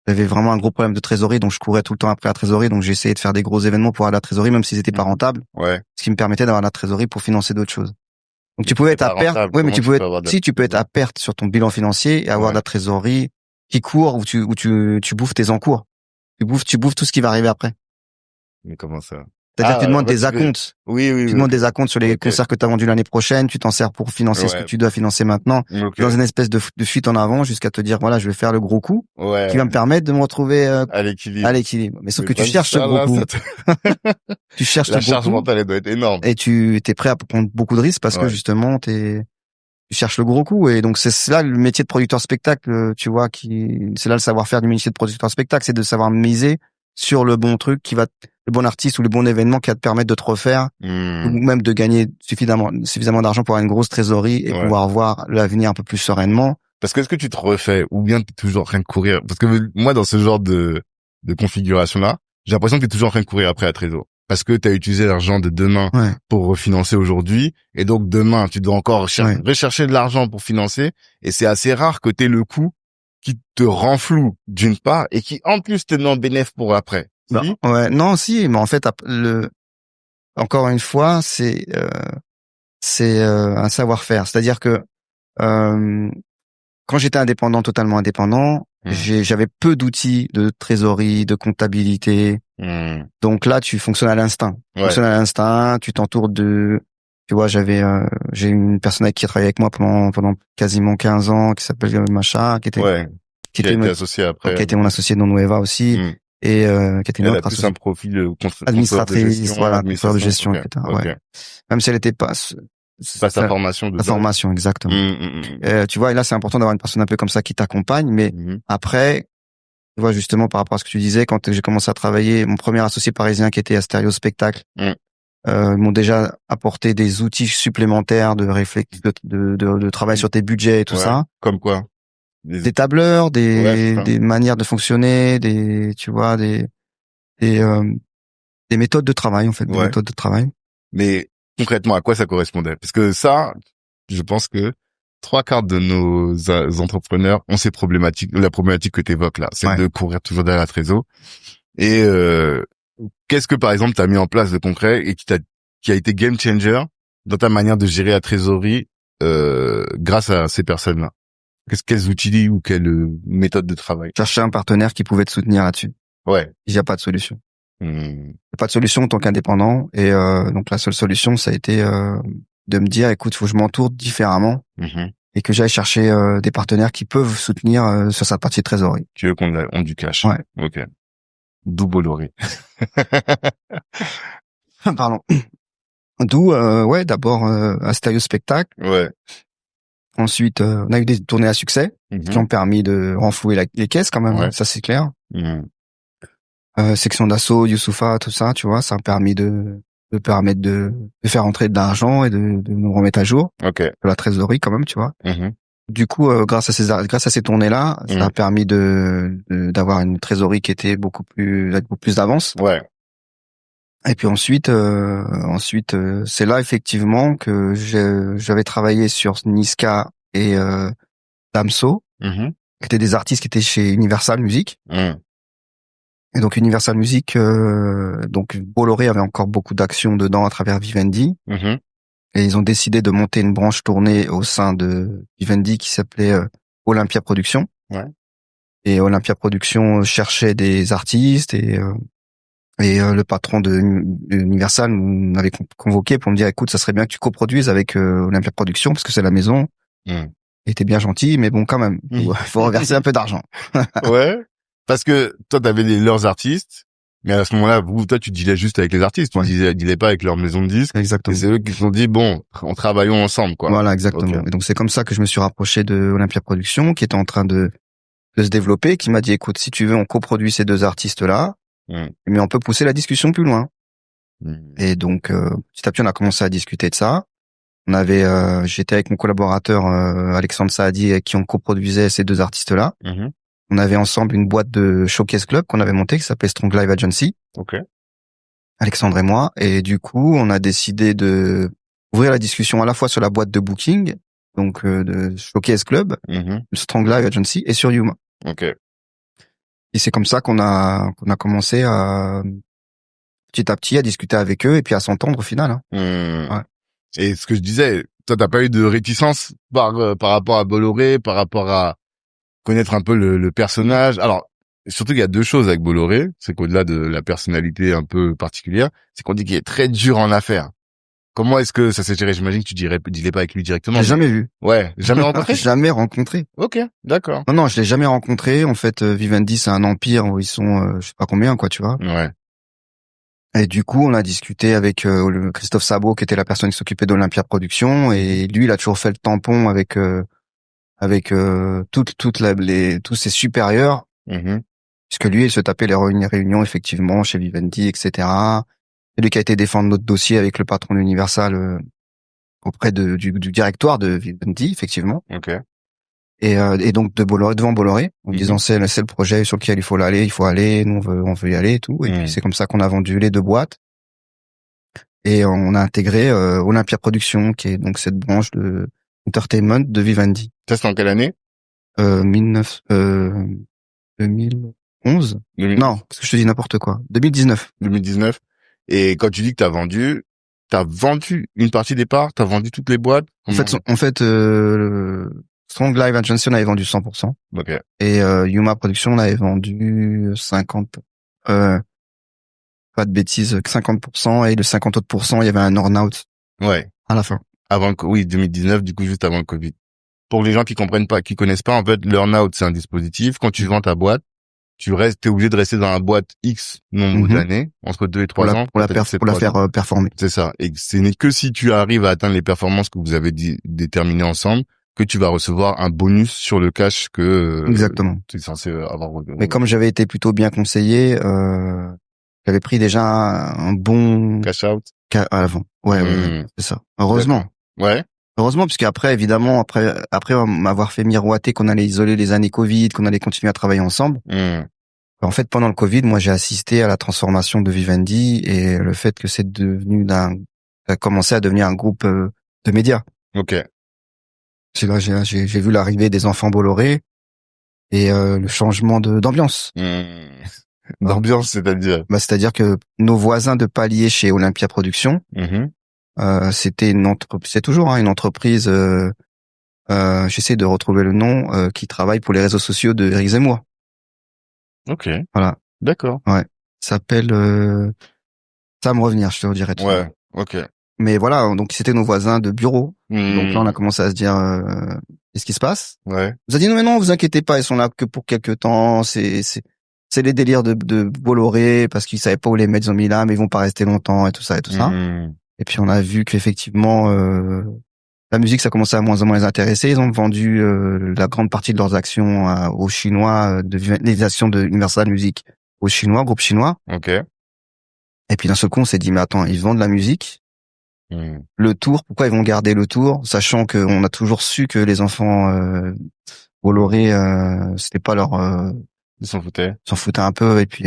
j'avais vraiment un gros problème de trésorerie, donc je courais tout le temps après la trésorerie, donc j'ai essayé de faire des gros événements pour avoir la trésorerie, même s'ils étaient pas rentables. Ouais. Ce qui me permettait d'avoir la trésorerie pour financer d'autres choses. Donc tu pouvais être à perte. Oui, mais tu peux être à perte sur ton bilan financier et avoir de la trésorerie qui court où tu bouffes tes encours. Tu bouffes tout ce qui va arriver après. Mais comment ça? C'est-à-dire que tu demandes des acomptes. Oui. Tu demandes des acomptes sur les concerts que tu as vendus l'année prochaine, tu t'en sers pour financer ce que tu dois financer maintenant, dans une espèce de fuite en avant jusqu'à te dire voilà, je vais faire le gros coup qui va me permettre de me retrouver à l'équilibre. Mais sauf que tu cherches ce gros coup. Tu cherches la charge mentale elle doit être énorme. Et tu t'es prêt à prendre beaucoup de risques parce que justement tu cherches le gros coup. Et donc c'est là le métier de producteur spectacle, tu vois, c'est là le savoir-faire du métier de producteur spectacle, c'est de savoir miser sur le bon truc le bon artiste ou le bon événement qui va te permettre de te refaire ou même de gagner suffisamment d'argent pour avoir une grosse trésorerie et pouvoir voir l'avenir un peu plus sereinement. Parce que est-ce que tu te refais ou bien t'es toujours en train de courir? Parce que moi, dans ce genre de configuration-là, j'ai l'impression que t'es toujours en train de courir après la trésor. Parce que t'as utilisé l'argent de demain pour refinancer aujourd'hui. Et donc, demain, tu dois encore rechercher de l'argent pour financer. Et c'est assez rare que t'aies le coup qui te rend flou d'une part et qui, en plus, te donne bénéfice pour après. Si? Mais en fait, encore une fois, c'est un savoir-faire. C'est-à-dire que quand j'étais totalement indépendant, j'avais peu d'outils de trésorerie, de comptabilité. Donc là, tu fonctionnes à l'instinct. Tu t'entoures tu vois, j'ai une personne qui a travaillé avec moi pendant quasiment 15 ans, qui s'appelle Macha, qui était associé après. Qui a été mon associé dans Nueva aussi. Et qui était elle a plus un profil administratrice, contrôleur de gestion, etc. Okay. Même si elle était pas sa formation de formation, exactement. Tu vois, et là c'est important d'avoir une personne un peu comme ça qui t'accompagne, mais après, tu vois, justement par rapport à ce que tu disais, quand j'ai commencé à travailler, mon premier associé parisien qui était à Stéréo Spectacle, m'ont déjà apporté des outils supplémentaires de réflexion, de travail sur tes budgets et tout ça. Comme quoi? Des tableurs, des manières de fonctionner, des méthodes de travail, en fait, des méthodes de travail. Mais concrètement, à quoi ça correspondait? Parce que ça, je pense que 3/4 de nos entrepreneurs ont ces problématiques, la problématique que tu évoques là, c'est de courir toujours derrière la trésor. Et qu'est-ce que par exemple tu as mis en place de concret et qui a été game changer dans ta manière de gérer la trésorerie grâce à ces personnes-là? Quels outils ou quelle méthode de travail? Chercher un partenaire qui pouvait te soutenir là-dessus. Ouais. Il n'y a pas de solution. Il n'y a pas de solution en tant qu'indépendant. Et donc la seule solution, ça a été de me dire, écoute, faut que je m'entoure différemment et que j'aille chercher des partenaires qui peuvent soutenir sur sa partie de trésorerie. Tu veux qu'on ait du cash. Ouais. Ok. D'où Bolloré. Pardon. D'où, ouais, d'abord Asterios Spectacle. Ouais. Ensuite, on a eu des tournées à succès qui ont permis de renflouer les caisses quand même. Ouais. Hein, ça c'est clair. Mhm. Section d'assaut, Youssoufa, tout ça, tu vois, ça a permis de permettre de faire entrer de l'argent et de nous remettre à jour. Ok. De la trésorerie quand même, tu vois. Mhm. Du coup, grâce à ces tournées-là, ça a permis d'avoir une trésorerie qui était beaucoup plus d'avance. Ouais. Et puis ensuite, c'est là effectivement que j'avais travaillé sur Niska et Damso, Mhm. qui étaient des artistes qui étaient chez Universal Music. Mhm. Et donc Universal Music, donc Bolloré avait encore beaucoup d'actions dedans à travers Vivendi. Mhm. Et ils ont décidé de monter une branche tournée au sein de Vivendi qui s'appelait Olympia Productions. Ouais. Et Olympia Productions cherchait des artistes et le patron de Universal m'avait convoqué pour me dire écoute, ça serait bien que tu coproduises avec Olympia Productions parce que c'est la maison. Et t'es bien gentil, mais bon quand même, il faut reverser un peu d'argent. Ouais. Parce que toi t'avais leurs artistes, mais à ce moment-là, toi tu dealais juste avec les artistes, tu dealais pas avec leur maison de disques. Exactement. Et c'est eux qui se sont dit bon, on travaillons ensemble quoi. Voilà, exactement. Okay. Et donc c'est comme ça que je me suis rapproché de Olympia Productions qui était en train de se développer, qui m'a dit écoute, si tu veux, on coproduit ces deux artistes-là, mais on peut pousser la discussion plus loin. Et donc petit à petit on a commencé à discuter de ça. On avait j'étais avec mon collaborateur Alexandre Saadi avec qui on coproduisait ces deux artistes-là. On avait ensemble une boîte de showcase club qu'on avait montée qui s'appelait Strong Live Agency. Okay. Alexandre et moi. Et du coup, on a décidé de ouvrir la discussion à la fois sur la boîte de booking, donc de showcase club, Strong Live Agency et sur Yuma. Okay. Et c'est comme ça qu'on a commencé à petit à petit à discuter avec eux et puis à s'entendre au final. Hein. Ouais. Et ce que je disais, toi t'as pas eu de réticence par rapport à Bolloré, par rapport à connaître un peu le personnage. Alors, surtout qu'il y a deux choses avec Bolloré, c'est qu'au-delà de la personnalité un peu particulière, c'est qu'on dit qu'il est très dur en affaires. Comment est-ce que ça s'est géré? J'imagine que tu dealais pas avec lui directement. J'ai jamais vu. Ouais, jamais rencontré? Jamais rencontré. Ok, d'accord. Non, je l'ai jamais rencontré. En fait, Vivendi, c'est un empire où ils sont, je sais pas combien, quoi, tu vois. Ouais. Et du coup, on a discuté avec Christophe Sabot, qui était la personne qui s'occupait d'Olympia Productions, et lui, il a toujours fait le tampon avec tous ses supérieurs, puisque lui, il se tapait les réunions effectivement chez Vivendi, etc. C'est lui qui a été défendre notre dossier avec le patron d'Universal auprès du directoire de Vivendi, effectivement. Okay. Et donc de Bolloré, devant Bolloré, en disant c'est le projet sur lequel il faut aller, nous on veut y aller et tout. Et puis c'est comme ça qu'on a vendu les deux boîtes. Et on a intégré Olympia Productions, qui est donc cette branche de entertainment de Vivendi. Ça c'est en quelle année? 2011. Non, parce que je te dis n'importe quoi. 2019. 2019. Et quand tu dis que t'as vendu une partie des parts, t'as vendu toutes les boîtes? En fait, Strong Live Agency, on avait vendu 100%. Okay. Et Yuma Productions, on avait vendu 50. Pas de bêtises, 50%, et le 50 autres %, il y avait un earn-out. Ouais. À la fin. Oui, 2019, du coup, juste avant le Covid. Pour les gens qui connaissent pas, en fait, l'earn-out, c'est un dispositif. Quand tu vends ta boîte, t'es obligé de rester dans la boîte X nombre d'années, entre 2 et 3 ans. Pour la faire performer. C'est ça. Et ce n'est que si tu arrives à atteindre les performances que vous avez déterminées ensemble, que tu vas recevoir un bonus sur le cash que exactement. tu es censé avoir. Mais comme j'avais été plutôt bien conseillé, j'avais pris déjà un bon cash out à l'avant. Ouais, c'est ça. Heureusement. Ouais. Heureusement, puisque après m'avoir fait miroiter qu'on allait isoler les années Covid, qu'on allait continuer à travailler ensemble. En fait, pendant le Covid, moi, j'ai assisté à la transformation de Vivendi et le fait que ça a commencé à devenir un groupe de médias. Ok. C'est là j'ai vu l'arrivée des enfants Bolloré et le changement d'ambiance. D'ambiance, c'est-à-dire? C'est-à-dire que nos voisins de palier chez Olympia Productions, c'était c'est toujours une entreprise. J'essaie de retrouver le nom qui travaille pour les réseaux sociaux de Éric Zemmour. Ok. Voilà. D'accord. Ouais. S'appelle. Ça va me revenir, je te redirai tout. Ouais. Ok. Mais voilà, donc c'était nos voisins de bureau. Donc là, on a commencé à se dire, qu'est-ce qui se passe? Ouais. Vous a dit non, mais non, vous inquiétez pas, ils sont là que pour quelques temps. C'est c'est les délires de Bolloré parce qu'ils savaient pas où les mettre, ils ont mis là, mais ils vont pas rester longtemps et tout ça et tout ça. Et puis on a vu qu'effectivement la musique ça commençait à moins en moins les intéresser. Ils ont vendu la grande partie de leurs actions aux Chinois, les actions de Universal Music aux Chinois, groupe chinois. Ok. Et puis d'un seul coup on s'est dit mais attends, ils vendent de la musique. Le tour, pourquoi ils vont garder le tour, sachant qu'on a toujours su que les enfants Bolloré, c'était pas leur, ils s'en foutaient un peu et puis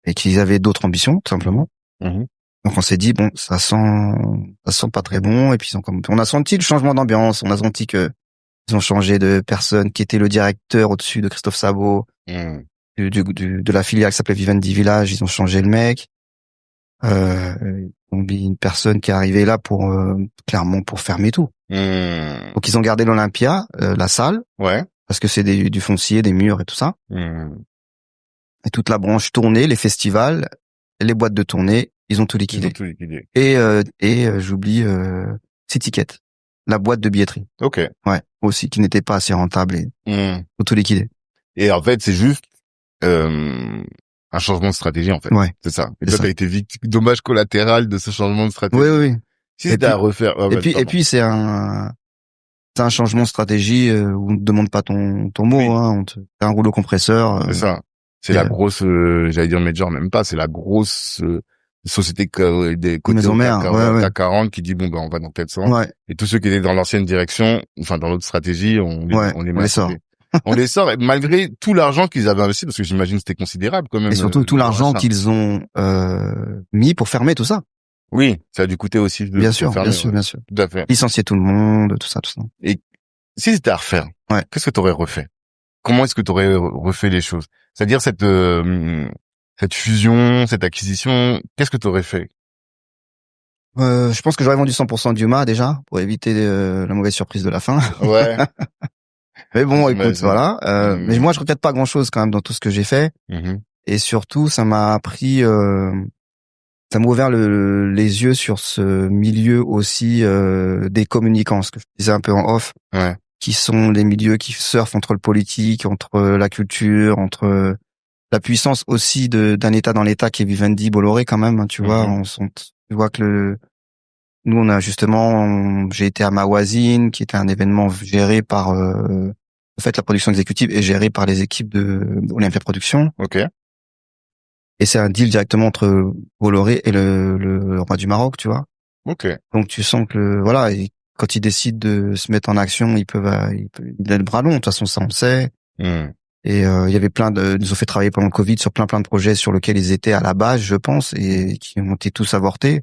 et qu'ils avaient d'autres ambitions tout simplement. Donc on s'est dit bon, ça sent pas très bon et puis on a senti le changement d'ambiance, on a senti que ils ont changé de personne qui était le directeur au-dessus de Christophe Sabot, de la filiale qui s'appelait Vivendi Village, ils ont changé le mec. On dit une personne qui est arrivée là pour clairement pour fermer tout. Donc ils ont gardé l'Olympia, la salle, parce que c'est du foncier, des murs et tout ça. Et toute la branche tournée, les festivals, les boîtes de tournée, ils ont tout liquidé. Et j'oublie Citicket, la boîte de billetterie. Ok. Ouais, aussi qui n'était pas assez rentable et ont tout liquidé. Et en fait, c'est juste un changement de stratégie en fait. Ouais. C'est ça. Et toi, t'as été victime, dommage collatéral de ce changement de stratégie. Oui. Si c'était à refaire. Et puis c'est un changement de stratégie où on ne te demande pas ton mot, hein. C'est un rouleau compresseur. C'est ça. C'est la grosse, j'allais dire major, même pas. C'est la grosse société des côtés CAC 40 qui dit bon ben on va dans tel sens. Ouais. Et tous ceux qui étaient dans l'ancienne direction, enfin dans l'autre stratégie, on les sort. On les sort, et malgré tout l'argent qu'ils avaient investi, parce que j'imagine que c'était considérable quand même. Et surtout tout l'argent qu'ils ont mis pour fermer tout ça. Oui, ça a dû coûter aussi. Bien sûr. Tout à fait. Licencier tout le monde, tout ça. Et si c'était à refaire, qu'est-ce que t'aurais refait? Comment est-ce que t'aurais refait les choses? C'est-à-dire cette fusion, cette acquisition, qu'est-ce que t'aurais fait? Je pense que j'aurais vendu 100% d'Yuma déjà pour éviter la mauvaise surprise de la fin. Ouais. Mais bon, écoute, voilà. Mais moi, je regrette pas grand-chose quand même dans tout ce que j'ai fait. Et surtout, ça m'a appris, ça m'a ouvert les yeux sur ce milieu aussi des communicants, ce que je disais un peu en off, qui sont les milieux qui surfent entre le politique, entre la culture, entre la puissance aussi d'un État dans l'État qui est Vivendi, Bolloré quand même. Hein, tu vois, tu vois que nous, on a justement, j'ai été à Mawazine, qui était un événement géré par, en fait, la production exécutive est gérée par les équipes de Olympia Productions. Ok. Et c'est un deal directement entre Bolloré et le roi du Maroc, tu vois. Ok. Donc tu sens que voilà, et quand ils décident de se mettre en action, il a le bras long. De toute façon, ça on le sait. Et il y avait ils nous ont fait travailler pendant le Covid sur plein de projets sur lesquels ils étaient à la base, je pense, et qui ont été tous avortés.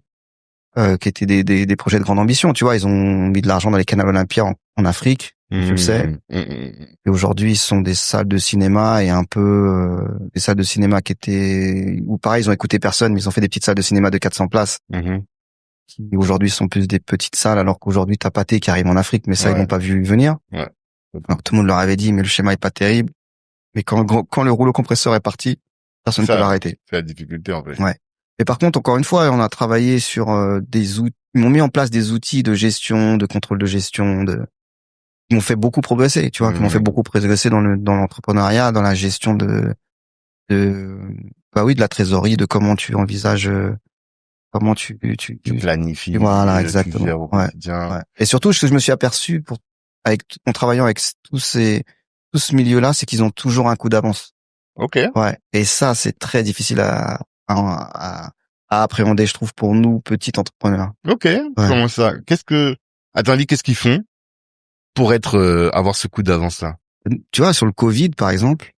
Qui étaient des projets de grande ambition, tu vois, ils ont mis de l'argent dans les canals Olympia en Afrique, je le sais. Et aujourd'hui, ce sont des salles de cinéma et un peu des salles de cinéma qui étaient où pareil, ils ont écouté personne, mais ils ont fait des petites salles de cinéma de 400 places. Qui aujourd'hui sont plus des petites salles, alors qu'aujourd'hui t'as Pathé qui arrive en Afrique, mais ça ils n'ont pas vu venir. Alors tout le monde leur avait dit, mais le schéma est pas terrible. Mais quand le rouleau compresseur est parti, personne ne peut l'arrêter. C'est la difficulté en fait. Ouais. Et par contre, encore une fois, on a travaillé sur des outils. Ils m'ont mis en place des outils de gestion, de contrôle de gestion, qui m'ont fait beaucoup progresser. Tu vois, qui m'ont fait beaucoup progresser dans l'entrepreneuriat, dans la gestion de la trésorerie, de comment tu envisages, comment tu planifies. Voilà, exactement. Ouais. Et surtout, ce que je me suis aperçu en travaillant avec tout ce milieu-là, c'est qu'ils ont toujours un coup d'avance. Ok. Ouais. Et ça, c'est très difficile à appréhender, je trouve, pour nous, petits entrepreneurs. Ok. Comment ça? À ton avis, qu'est-ce qu'ils font pour avoir ce coup d'avance-là? Tu vois, sur le Covid, par exemple,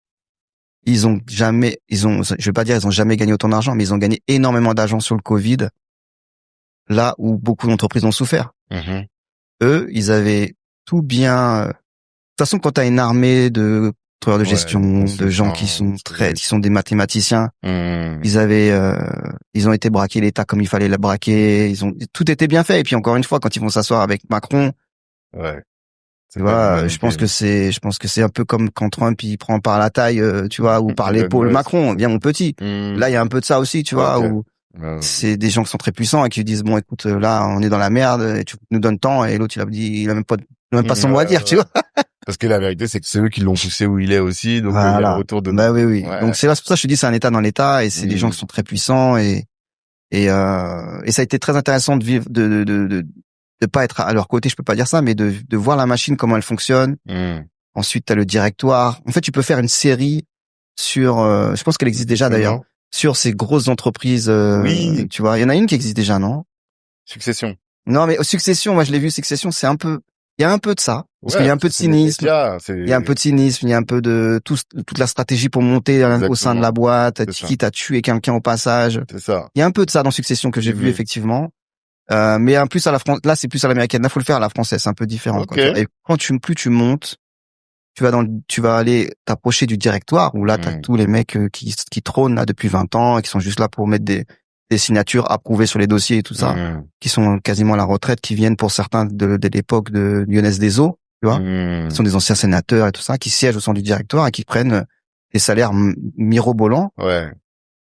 je vais pas dire ils ont jamais gagné autant d'argent, mais ils ont gagné énormément d'argent sur le Covid, là où beaucoup d'entreprises ont souffert. Eux, ils avaient tout bien, de toute façon, quand t'as une armée de de gestion, de gens qui sont des mathématiciens. Ils ont été braquer l'État comme il fallait la braquer. Tout était bien fait. Et puis encore une fois, quand ils vont s'asseoir avec Macron, tu vois, je pense que c'est un peu comme quand Trump il prend par la taille, tu vois, ou par l'épaule Macron. Viens mon petit. Là, il y a un peu de ça aussi, tu vois, où c'est des gens qui sont très puissants et qui disent bon, écoute, là, on est dans la merde et tu nous donnes tant. Et l'autre, il a même pas son mot à dire, tu vois. Parce que la vérité, c'est que c'est eux qui l'ont poussé où il est aussi, donc il y a le Voilà. retour de... Bah oui, oui. Ouais. Donc c'est pour ça que je te dis, c'est un état dans l'état, et c'est des gens qui sont très puissants, et ça a été très intéressant de vivre, de pas être à leur côté, je peux pas dire ça, mais de voir la machine, comment elle fonctionne. Ensuite, t'as le directoire. En fait, tu peux faire une série sur, je pense qu'elle existe déjà d'ailleurs, sur ces grosses entreprises. Oui. Tu vois, il y en a une qui existe déjà, non? Succession. Non, mais Succession, moi je l'ai vu. Succession, il y a un peu de ça, parce qu'il y a un peu de cynisme. Il y a un peu de cynisme, il y a un peu de toute la stratégie pour monter au sein de la boîte, quitte à tuer quelqu'un au passage. C'est ça. Il y a un peu de ça dans Succession que j'ai vu effectivement. Mais en plus là c'est plus à l'américaine. Là, faut le faire à la française, c'est un peu différent. Quoi, et quand plus tu montes, tu vas aller t'approcher du directoire, où là t'as tous les mecs qui trônent là depuis 20 ans et qui sont juste là pour mettre des signatures approuvées sur les dossiers et tout ça, qui sont quasiment à la retraite, qui viennent pour certains de l'époque de Lionel Deso, tu vois, qui sont des anciens sénateurs et tout ça, qui siègent au sein du directoire et qui prennent des salaires mirobolants. Ouais.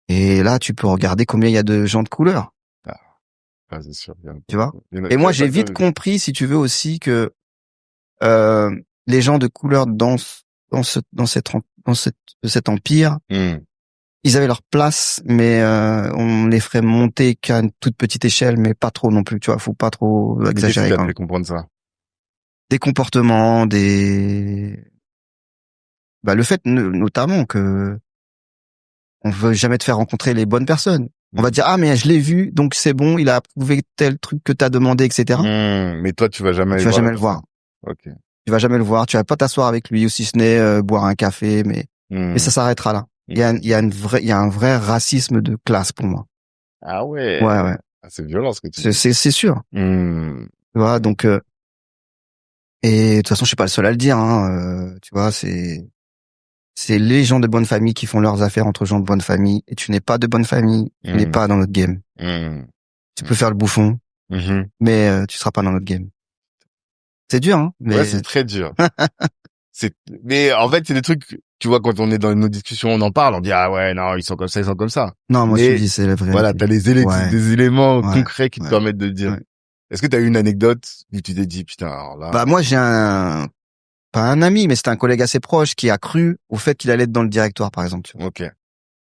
Et là, tu peux regarder combien il y a de gens de couleur. Ah, c'est sûr. Tu vois. Et moi, j'ai vite compris, si tu veux aussi, que les gens de couleur dans cet empire, ils avaient leur place, mais on les ferait monter qu'à une toute petite échelle, mais pas trop non plus. Tu vois, faut pas trop exagérer. Qu'est-ce qui t'a fait comprendre ça? Des comportements, le fait notamment que on veut jamais te faire rencontrer les bonnes personnes. On va dire, ah, mais je l'ai vu, donc c'est bon, il a approuvé tel truc que t'as demandé, etc. Mais toi, tu vas jamais le voir. Ok. Tu vas jamais le voir, tu vas pas t'asseoir avec lui, ou si ce n'est boire un café, mais ça s'arrêtera là. Il y a un vrai racisme de classe pour moi. Ah ouais. Ouais. Ah, c'est violent ce que tu dis. C'est sûr. Tu vois, donc et de toute façon, je suis pas le seul à le dire, hein. Tu vois, c'est les gens de bonne famille qui font leurs affaires entre gens de bonne famille, et tu n'es pas de bonne famille, tu n'es pas dans notre game. Tu peux faire le bouffon, mais tu seras pas dans notre game. C'est dur, hein. Mais... Ouais, c'est très dur. Mais en fait, c'est des trucs, tu vois, quand on est dans nos discussions, on en parle, on dit, ah ouais, non, ils sont comme ça, ils sont comme ça. Non, moi, je te dis, c'est la vraie. Voilà, t'as des éléments concrets qui te permettent de dire. Ouais. Est-ce que t'as eu une anecdote où tu t'es dit, putain, alors là. Bah, moi, j'ai pas un ami, mais c'était un collègue assez proche qui a cru au fait qu'il allait être dans le directoire, par exemple. Ok.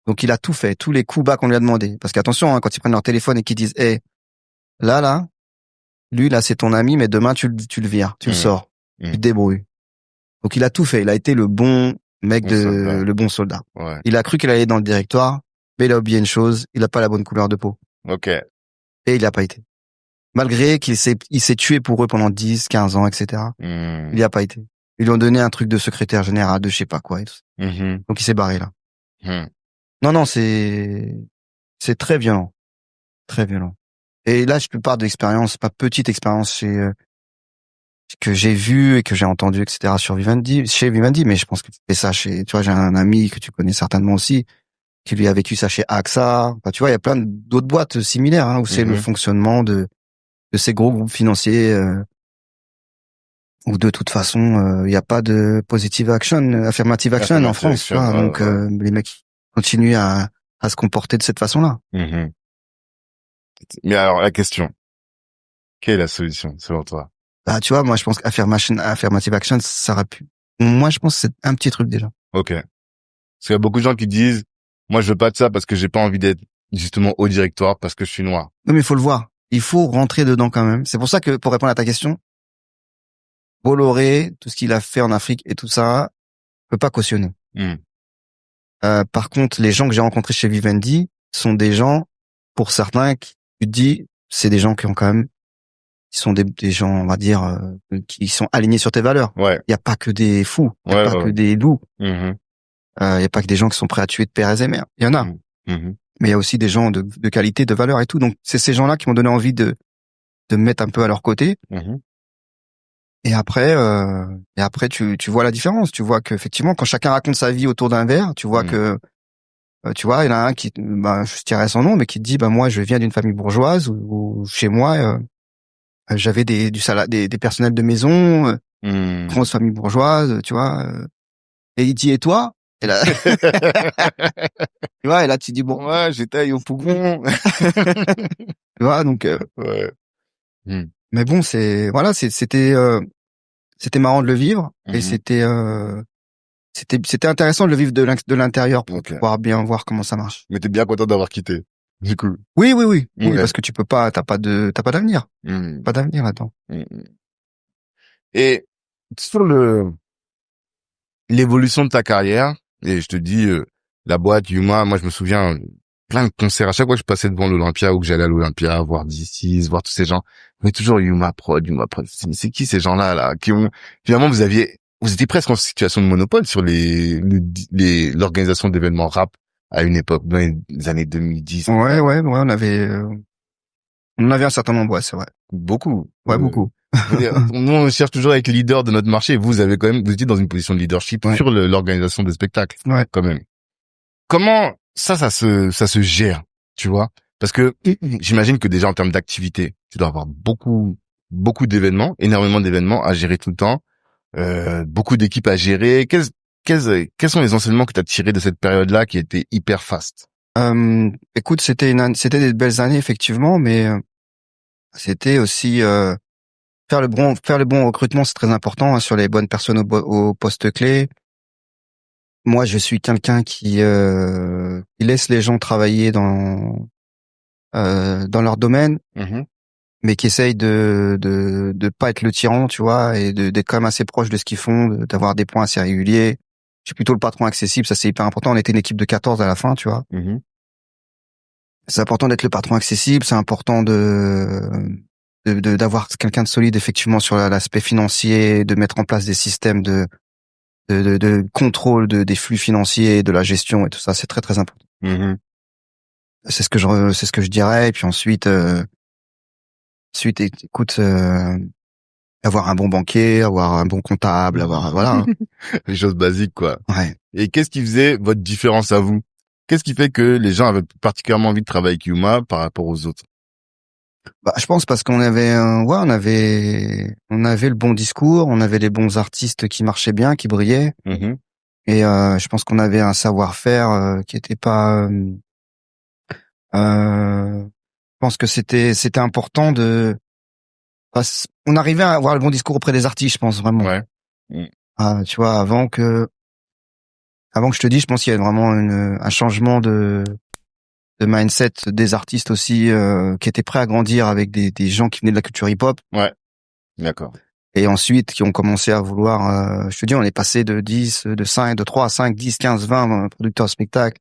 Donc, il a tout fait, tous les coups bas qu'on lui a demandé. Parce qu'attention, hein, quand ils prennent leur téléphone et qu'ils disent, là, lui, là, c'est ton ami, mais demain, tu le vires, tu le sors, tu te débrouilles. Donc, il a tout fait. Il a été le bon mec le bon soldat. Ouais. Il a cru qu'il allait dans le directoire, mais il a oublié une chose, il a pas la bonne couleur de peau. Ok. Et il a pas été. Malgré qu'il s'est tué pour eux pendant 10, 15 ans, etc. Il y a pas été. Ils lui ont donné un truc de secrétaire général, de je sais pas quoi et tout ça. Donc il s'est barré là. Non, c'est très violent. Très violent. Et là, je peux parler d'expérience, pas petite expérience que j'ai vu et que j'ai entendu, etc. chez Vivendi, mais je pense que tu fais ça tu vois, j'ai un ami que tu connais certainement aussi, qui lui a vécu ça chez AXA. Enfin, tu vois, il y a plein d'autres boîtes similaires, hein, où c'est le fonctionnement de ces gros groupes financiers, où de toute façon, il n'y a pas de affirmative action en France, tu vois. Donc, les mecs continuent à se comporter de cette façon-là. Mais alors, la question. Quelle est la solution, selon toi? Bah, tu vois, moi, je pense qu'affirmative action, ça aurait pu. Moi, je pense que c'est un petit truc déjà. Ok. Parce qu'il y a beaucoup de gens qui disent, moi, je veux pas de ça parce que j'ai pas envie d'être justement au directoire parce que je suis noir. Non, mais il faut le voir. Il faut rentrer dedans quand même. C'est pour ça que, pour répondre à ta question, Bolloré, tout ce qu'il a fait en Afrique et tout ça, peut pas cautionner. Par contre, les gens que j'ai rencontrés chez Vivendi sont des gens, pour certains, qui tu te dis, c'est des gens qui ont quand même, qui sont des gens, on va dire, qui sont alignés sur tes valeurs. Ouais. Il y a pas que des fous, il y a pas que des loups. Il y a pas que des gens qui sont prêts à tuer de pères et mères. Il y en a. Mais il y a aussi des gens de qualité, de valeur et tout. Donc, c'est ces gens-là qui m'ont donné envie de me mettre un peu à leur côté. Et après, tu vois la différence. Tu vois qu'effectivement, quand chacun raconte sa vie autour d'un verre, tu vois que, tu vois, il y en a un qui, je dirais son nom, mais qui te dit, moi, je viens d'une famille bourgeoise où chez moi, j'avais des personnels de maison, grosse famille bourgeoise, tu vois. Et il dit, et toi? Et là, tu vois, et là, tu dis, bon. Ouais, j'étais au Pougon. Tu vois, donc, ouais. Mais bon, c'était c'était marrant de le vivre et c'était intéressant de le vivre de l'intérieur pour pouvoir bien voir comment ça marche. Mais t'es bien content d'avoir quitté, du coup. Oui, parce que tu peux pas, t'as pas d'avenir. Pas d'avenir là-dedans. Et sur l'évolution de ta carrière, et je te dis, la boîte, Yuma, moi je me souviens, plein de concerts, à chaque fois que je passais devant l'Olympia ou que j'allais à l'Olympia, voir D6, voir tous ces gens, mais toujours Yuma Prod. C'est qui ces gens-là, là, qui ont, finalement vous étiez presque en situation de monopole sur l'organisation d'événements rap à une époque, dans les années 2010. Ouais, on avait un certain nombre, ouais, c'est vrai. Beaucoup. Ouais, beaucoup. Nous, on cherche toujours à être leader de notre marché. Vous étiez dans une position de leadership sur l'organisation des spectacles. Ouais. Quand même. Comment ça se gère, tu vois? Parce que j'imagine que déjà en termes d'activité, tu dois avoir beaucoup d'événements, énormément d'événements à gérer tout le temps, beaucoup d'équipes à gérer. Quels sont les enseignements que tu as tirés de cette période-là qui était hyper fast? Écoute, c'était des belles années effectivement, mais c'était aussi faire le bon recrutement, c'est très important, hein, sur les bonnes personnes au poste clé. Moi, je suis quelqu'un qui laisse les gens travailler dans leur domaine, mais qui essaye de pas être le tyran, tu vois, et d'être quand même assez proche de ce qu'ils font, d'avoir des points assez réguliers. Je suis plutôt le patron accessible, ça c'est hyper important. On était une équipe de 14 à la fin, tu vois. C'est important d'être le patron accessible, c'est important d'avoir quelqu'un de solide effectivement sur l'aspect financier, de mettre en place des systèmes de contrôle des flux financiers, de la gestion et tout ça, c'est très très important. C'est ce que je dirais. Et puis ensuite écoute, avoir un bon banquier, avoir un bon comptable, voilà. Hein. Les choses basiques, quoi. Ouais. Et qu'est-ce qui faisait votre différence à vous? Qu'est-ce qui fait que les gens avaient particulièrement envie de travailler avec Yuma par rapport aux autres? Bah, je pense parce qu'on avait on avait le bon discours, on avait les bons artistes qui marchaient bien, qui brillaient. Et je pense qu'on avait un savoir-faire qui était pas je pense que c'était important on arrivait à avoir le bon discours auprès des artistes, je pense vraiment. Ouais. Tu vois, avant que je te dise, je pense qu'il y a vraiment un changement de mindset des artistes aussi, qui étaient prêts à grandir avec des gens qui venaient de la culture hip-hop. Ouais. D'accord. Et ensuite, qui ont commencé à vouloir, je te dis, on est passé de 3 à 5, 10, 15, 20 producteurs de spectacles.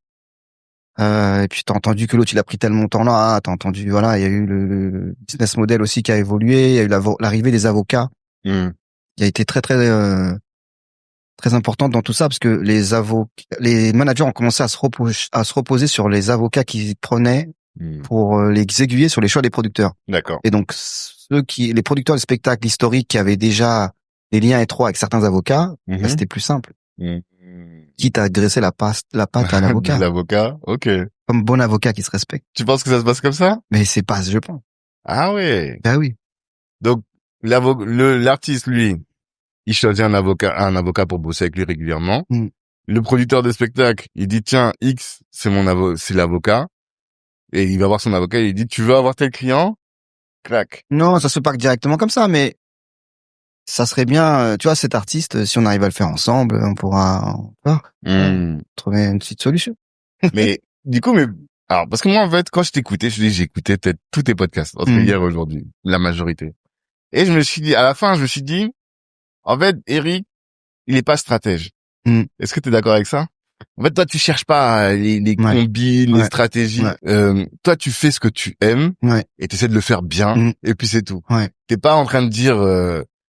Et puis t'as entendu que l'autre il a pris tel montant là, t'as entendu, voilà, il y a eu le business model aussi qui a évolué, il y a eu l'arrivée des avocats, qui a été très très très importante dans tout ça, parce que les managers ont commencé à se reposer sur les avocats qu'ils prenaient pour les aiguiller sur les choix des producteurs. D'accord. Et donc les producteurs de spectacles historiques qui avaient déjà des liens étroits avec certains avocats, bah, c'était plus simple. Quitte à graisser la pâte à l'avocat. L'avocat, ok. Comme bon avocat qui se respecte. Tu penses que ça se passe comme ça? Mais c'est pas, je pense. Ah ouais. Bah oui. Donc, l'artiste, lui, il choisit un avocat pour bosser avec lui régulièrement. Le producteur de spectacle, il dit, tiens, X, c'est l'avocat. Et il va voir son avocat, il dit, tu veux avoir tel client? Clac. Non, ça se passe directement comme ça, mais ça serait bien, tu vois, cet artiste, si on arrive à le faire ensemble, on pourra trouver une petite solution. Mais, du coup, alors, parce que moi, en fait, quand je t'écoutais, j'ai écouté peut-être tous tes podcasts, entre hier et aujourd'hui, la majorité. Et à la fin, je me suis dit, en fait, Eric, il est pas stratège. Est-ce que tu es d'accord avec ça? En fait, toi, tu cherches pas les combis, les stratégies. Toi, tu fais ce que tu aimes et tu essaies de le faire bien et puis c'est tout. T'es pas en train de dire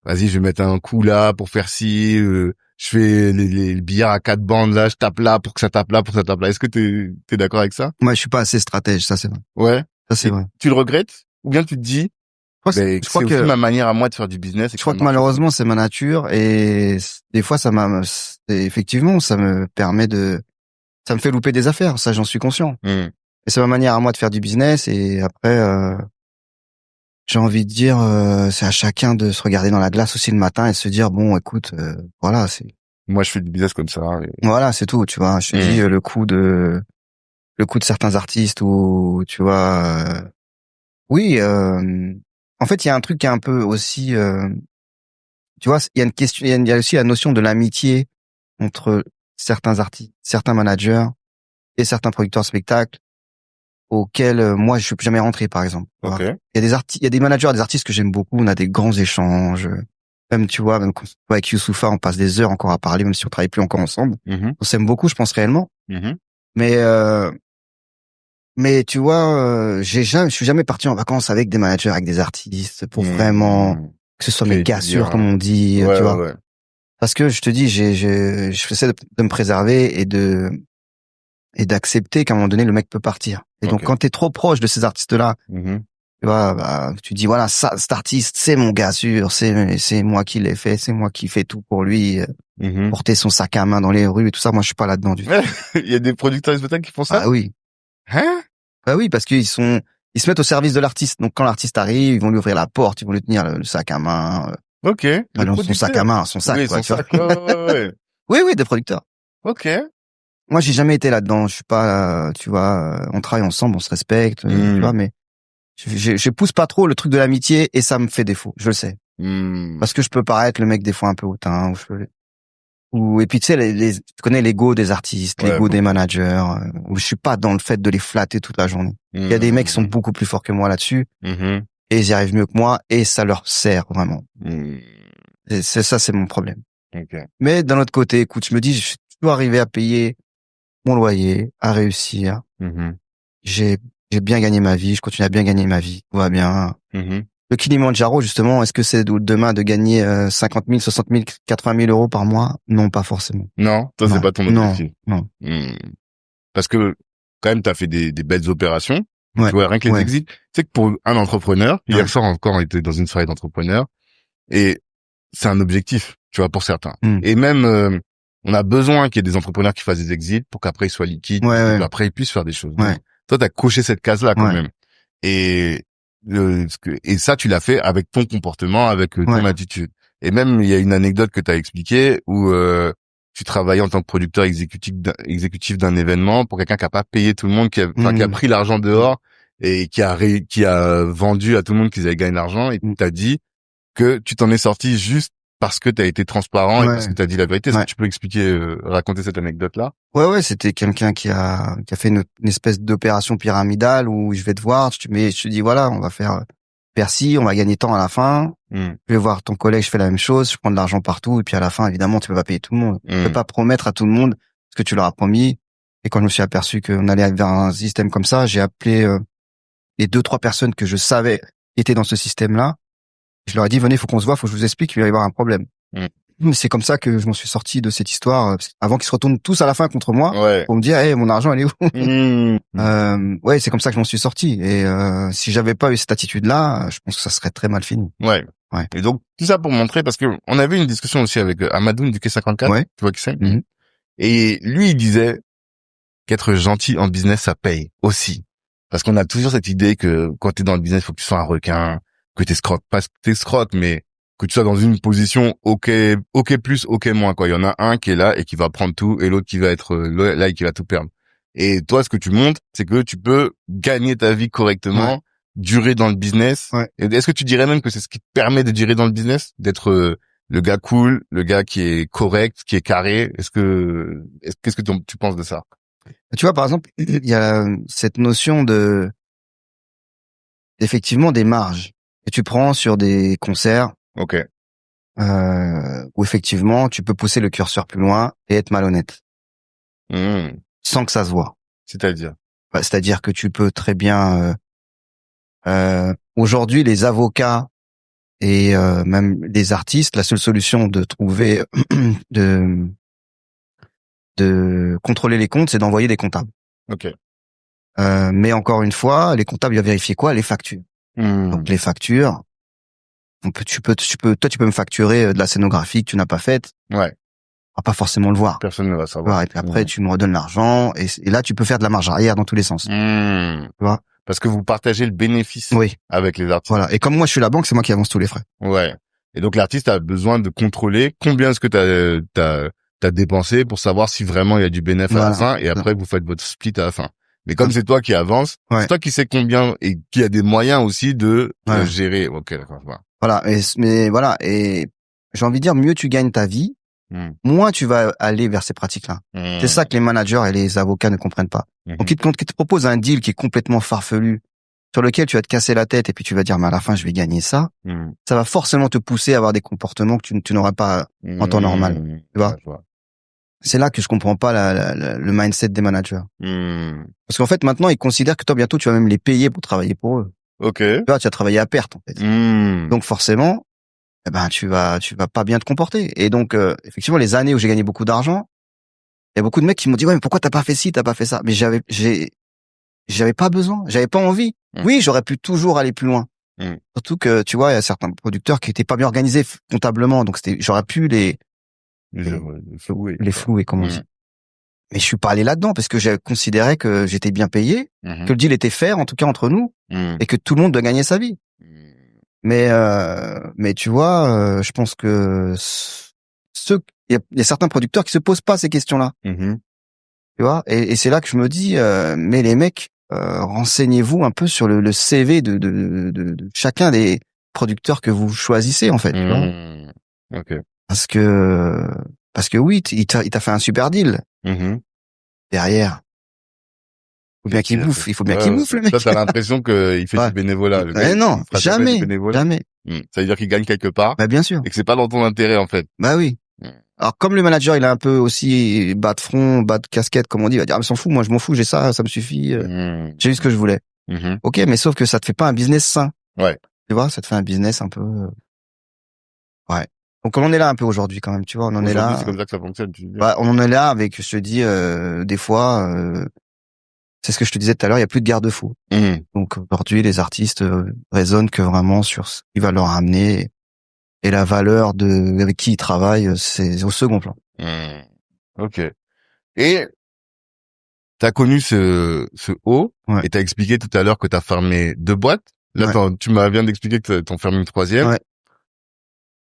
vas-y, je vais mettre un coup là pour faire ci, je fais les billards à 4 bandes là, je tape là pour que ça tape là, pour que ça tape là. Est-ce que t'es d'accord avec ça? Moi, je suis pas assez stratège, ça c'est vrai. Ouais. Ça c'est vrai. Tu le regrettes ou bien tu te dis je crois que c'est aussi ma manière à moi de faire du business. Je crois que malheureusement c'est ma nature et des fois ça effectivement ça me fait louper des affaires, ça j'en suis conscient. Et c'est ma manière à moi de faire du business et après j'ai envie de dire c'est à chacun de se regarder dans la glace aussi le matin et de se dire bon écoute voilà c'est. Moi je fais du business comme ça. Voilà c'est tout tu vois. Je te dis le coup de certains artistes où tu vois oui. En fait, il y a un truc qui est un peu aussi, tu vois, il y a une question, il y a aussi la notion de l'amitié entre certains artistes, certains managers et certains producteurs de spectacles auxquels moi je suis jamais rentré, par exemple. Ok. Il y a des managers, des artistes que j'aime beaucoup, on a des grands échanges. Même, tu vois, même quand avec Youssoupha, on passe des heures encore à parler, même si on travaille plus encore ensemble. On s'aime beaucoup, je pense réellement. Mais tu vois, je suis jamais parti en vacances avec des managers, avec des artistes pour vraiment que ce soit mes gars sûrs, comme on dit, tu vois. Ouais. Parce que je te dis, j'essaie de me préserver et d'accepter qu'à un moment donné, le mec peut partir. Et donc, quand t'es trop proche de ces artistes-là, tu vois, bah, tu dis, voilà, ça, cet artiste, c'est mon gars sûr, c'est moi qui l'ai fait, c'est moi qui fais tout pour lui, porter son sac à main dans les rues et tout ça. Moi, je suis pas là-dedans du tout. Il y a des producteurs de spectacles qui font ça? Ah oui. Hein? Bah oui, parce qu'ils se mettent au service de l'artiste. Donc, quand l'artiste arrive, ils vont lui ouvrir la porte, ils vont lui tenir le sac à main. Ok. Son sac à main, son sac, oui, quoi. Son sac, ouais. Oui, des producteurs. Ok. Moi, j'ai jamais été là-dedans. Je suis pas, tu vois, on travaille ensemble, on se respecte, tu vois, mais je pousse pas trop le truc de l'amitié et ça me fait défaut. Je le sais. Parce que je peux paraître le mec des fois un peu hautain, et puis tu sais, tu connais l'ego des artistes, l'ego des managers, où je suis pas dans le fait de les flatter toute la journée. Il y a des mecs qui sont beaucoup plus forts que moi là-dessus, et ils y arrivent mieux que moi, et ça leur sert vraiment. Et c'est mon problème. Mais d'un autre côté, écoute, je me dis, je suis toujours arrivé à payer mon loyer, à réussir. J'ai bien gagné ma vie, je continue à bien gagner ma vie, tout va bien. Le Kilimandjaro, justement, est-ce que c'est demain de gagner 50 000, 60 000, 80 000 euros par mois? Non, pas forcément. Non, toi, c'est pas ton objectif. Non. Parce que, quand même, t'as fait des belles opérations. Tu vois, rien que les exits. Tu sais que pour un entrepreneur, hier soir encore, on était dans une soirée d'entrepreneurs, et c'est un objectif, tu vois, pour certains. Et même, on a besoin qu'il y ait des entrepreneurs qui fassent des exits pour qu'après ils soient liquides, après ils puissent faire des choses. Donc, toi, t'as coché cette case-là quand même. Et ça, tu l'as fait avec ton comportement, avec ton attitude. Et même, il y a une anecdote que tu as expliquée où tu travaillais en tant que producteur exécutif d'un événement pour quelqu'un qui a pas payé tout le monde, qui a pris l'argent dehors et qui a vendu à tout le monde qu'ils avaient gagné de l'argent, et tu t'as dit que tu t'en es sorti juste parce que tu as été transparent et parce que tu as dit la vérité. Est-ce que tu peux expliquer, raconter cette anecdote-là? Ouais, c'était quelqu'un qui a fait une espèce d'opération pyramidale où je vais te voir, je te dis voilà, on va faire Percy, on va gagner tant à la fin. Je vais voir ton collègue, je fais la même chose, je prends de l'argent partout et puis à la fin, évidemment, tu peux pas payer tout le monde. Tu peux pas promettre à tout le monde ce que tu leur as promis. Et quand je me suis aperçu qu'on allait vers un système comme ça, j'ai appelé les 2-3 personnes que je savais étaient dans ce système-là. Je leur ai dit, venez, faut qu'on se voit, faut que je vous explique, il va y avoir un problème. C'est comme ça que je m'en suis sorti de cette histoire, avant qu'ils se retournent tous à la fin contre moi, pour me dire, hey, mon argent, elle est où? C'est comme ça que je m'en suis sorti. Et si j'avais pas eu cette attitude-là, je pense que ça serait très mal fini. Ouais. Et donc, tout ça pour montrer, parce que on avait une discussion aussi avec Amadoun du K54, tu vois qui c'est? Et lui, il disait qu'être gentil en business, ça paye aussi. Parce qu'on a toujours cette idée que quand t'es dans le business, faut que tu sois un requin, que t'escroques, pas que t'escroques, mais que tu sois dans une position ok plus, ok moins, quoi. Il y en a un qui est là et qui va prendre tout, et l'autre qui va être là et qui va tout perdre. Et toi, ce que tu montres, c'est que tu peux gagner ta vie correctement, durer dans le business. Et est-ce que tu dirais même que c'est ce qui te permet de durer dans le business? D'être le gars cool, le gars qui est correct, qui est carré? Qu'est-ce que tu penses de ça? Tu vois, par exemple, il y a cette notion effectivement des marges que tu prends sur des concerts. Où effectivement tu peux pousser le curseur plus loin et être malhonnête. Sans que ça se voit. C'est-à-dire? C'est-à-dire que tu peux très bien aujourd'hui les avocats et même les artistes, la seule solution de trouver de contrôler les comptes, c'est d'envoyer des comptables. Mais encore une fois, les comptables, ils vont vérifier quoi? Les factures. Donc les factures, tu peux me facturer de la scénographie que tu n'as pas faite. On va pas forcément le voir. Personne ne va savoir. Et puis après, tu me redonnes l'argent et là, tu peux faire de la marge arrière dans tous les sens. Tu vois? Parce que vous partagez le bénéfice avec les artistes. Voilà. Et comme moi, je suis la banque, c'est moi qui avance tous les frais. Et donc, l'artiste a besoin de contrôler combien est-ce que t'as dépensé pour savoir si vraiment il y a du bénéfice à la fin, et après, vous faites votre split à la fin. Mais comme c'est toi qui avance, c'est toi qui sais combien et qui a des moyens aussi de gérer. D'accord. Voilà. Mais voilà. Et j'ai envie de dire, mieux tu gagnes ta vie, moins tu vas aller vers ces pratiques-là. C'est ça que les managers et les avocats ne comprennent pas. Donc, ils te proposent un deal qui est complètement farfelu, sur lequel tu vas te casser la tête et puis tu vas dire, mais à la fin, je vais gagner ça. Ça va forcément te pousser à avoir des comportements que tu n'auras pas en temps normal. Tu vois? C'est là que je comprends pas le mindset des managers. Parce qu'en fait, maintenant, ils considèrent que toi, bientôt, tu vas même les payer pour travailler pour eux. Ok. Tu vois, tu vas travailler à perte, en fait. Donc, forcément, eh ben, tu vas pas bien te comporter. Et donc, effectivement, les années où j'ai gagné beaucoup d'argent, il y a beaucoup de mecs qui m'ont dit, ouais, mais pourquoi t'as pas fait ci, t'as pas fait ça? Mais j'avais pas besoin, j'avais pas envie. Oui, j'aurais pu toujours aller plus loin. Surtout que, tu vois, il y a certains producteurs qui étaient pas bien organisés comptablement, donc j'aurais pu les flouer, comme on dit. Mais je suis pas allé là-dedans parce que j'ai considéré que j'étais bien payé, que le deal était fair, en tout cas entre nous, et que tout le monde doit gagner sa vie. Mais tu vois, je pense que il y a certains producteurs qui se posent pas ces questions-là. Tu vois, et c'est là que je me dis, mais les mecs, renseignez-vous un peu sur le CV de chacun des producteurs que vous choisissez, en fait. Tu vois. Ok. Parce que oui, il t'a fait un super deal. Derrière. Il faut bien qu'il bouffe, le mec. Toi, t'as l'impression qu'il fait du bénévolat, le gars. Non, jamais. Ça veut dire qu'il gagne quelque part. Bah, bien sûr. Et que c'est pas dans ton intérêt, en fait. Bah oui. Alors, comme le manager, il a un peu aussi bas de front, bas de casquette, comme on dit, il va dire, ah, mais s'en fout, moi, je m'en fous, j'ai ça me suffit, j'ai eu ce que je voulais. Ok, mais sauf que ça te fait pas un business sain. Ouais. Tu vois, ça te fait un business un peu, ouais. Donc, on en est là un peu aujourd'hui, quand même, tu vois, on en est là. C'est comme ça que ça fonctionne, tu dis. Bah, on en est là avec, je te dis, des fois, c'est ce que je te disais tout à l'heure, il y a plus de garde-fous. Donc, aujourd'hui, les artistes raisonnent que vraiment sur ce qui va leur amener. Et la valeur avec qui ils travaillent, c'est au second plan. Ok. Et t'as connu ce haut, et t'as expliqué tout à l'heure que t'as fermé 2 boîtes. Là, tu m'as bien d'expliquer que t'en fermes une 3e. Ouais.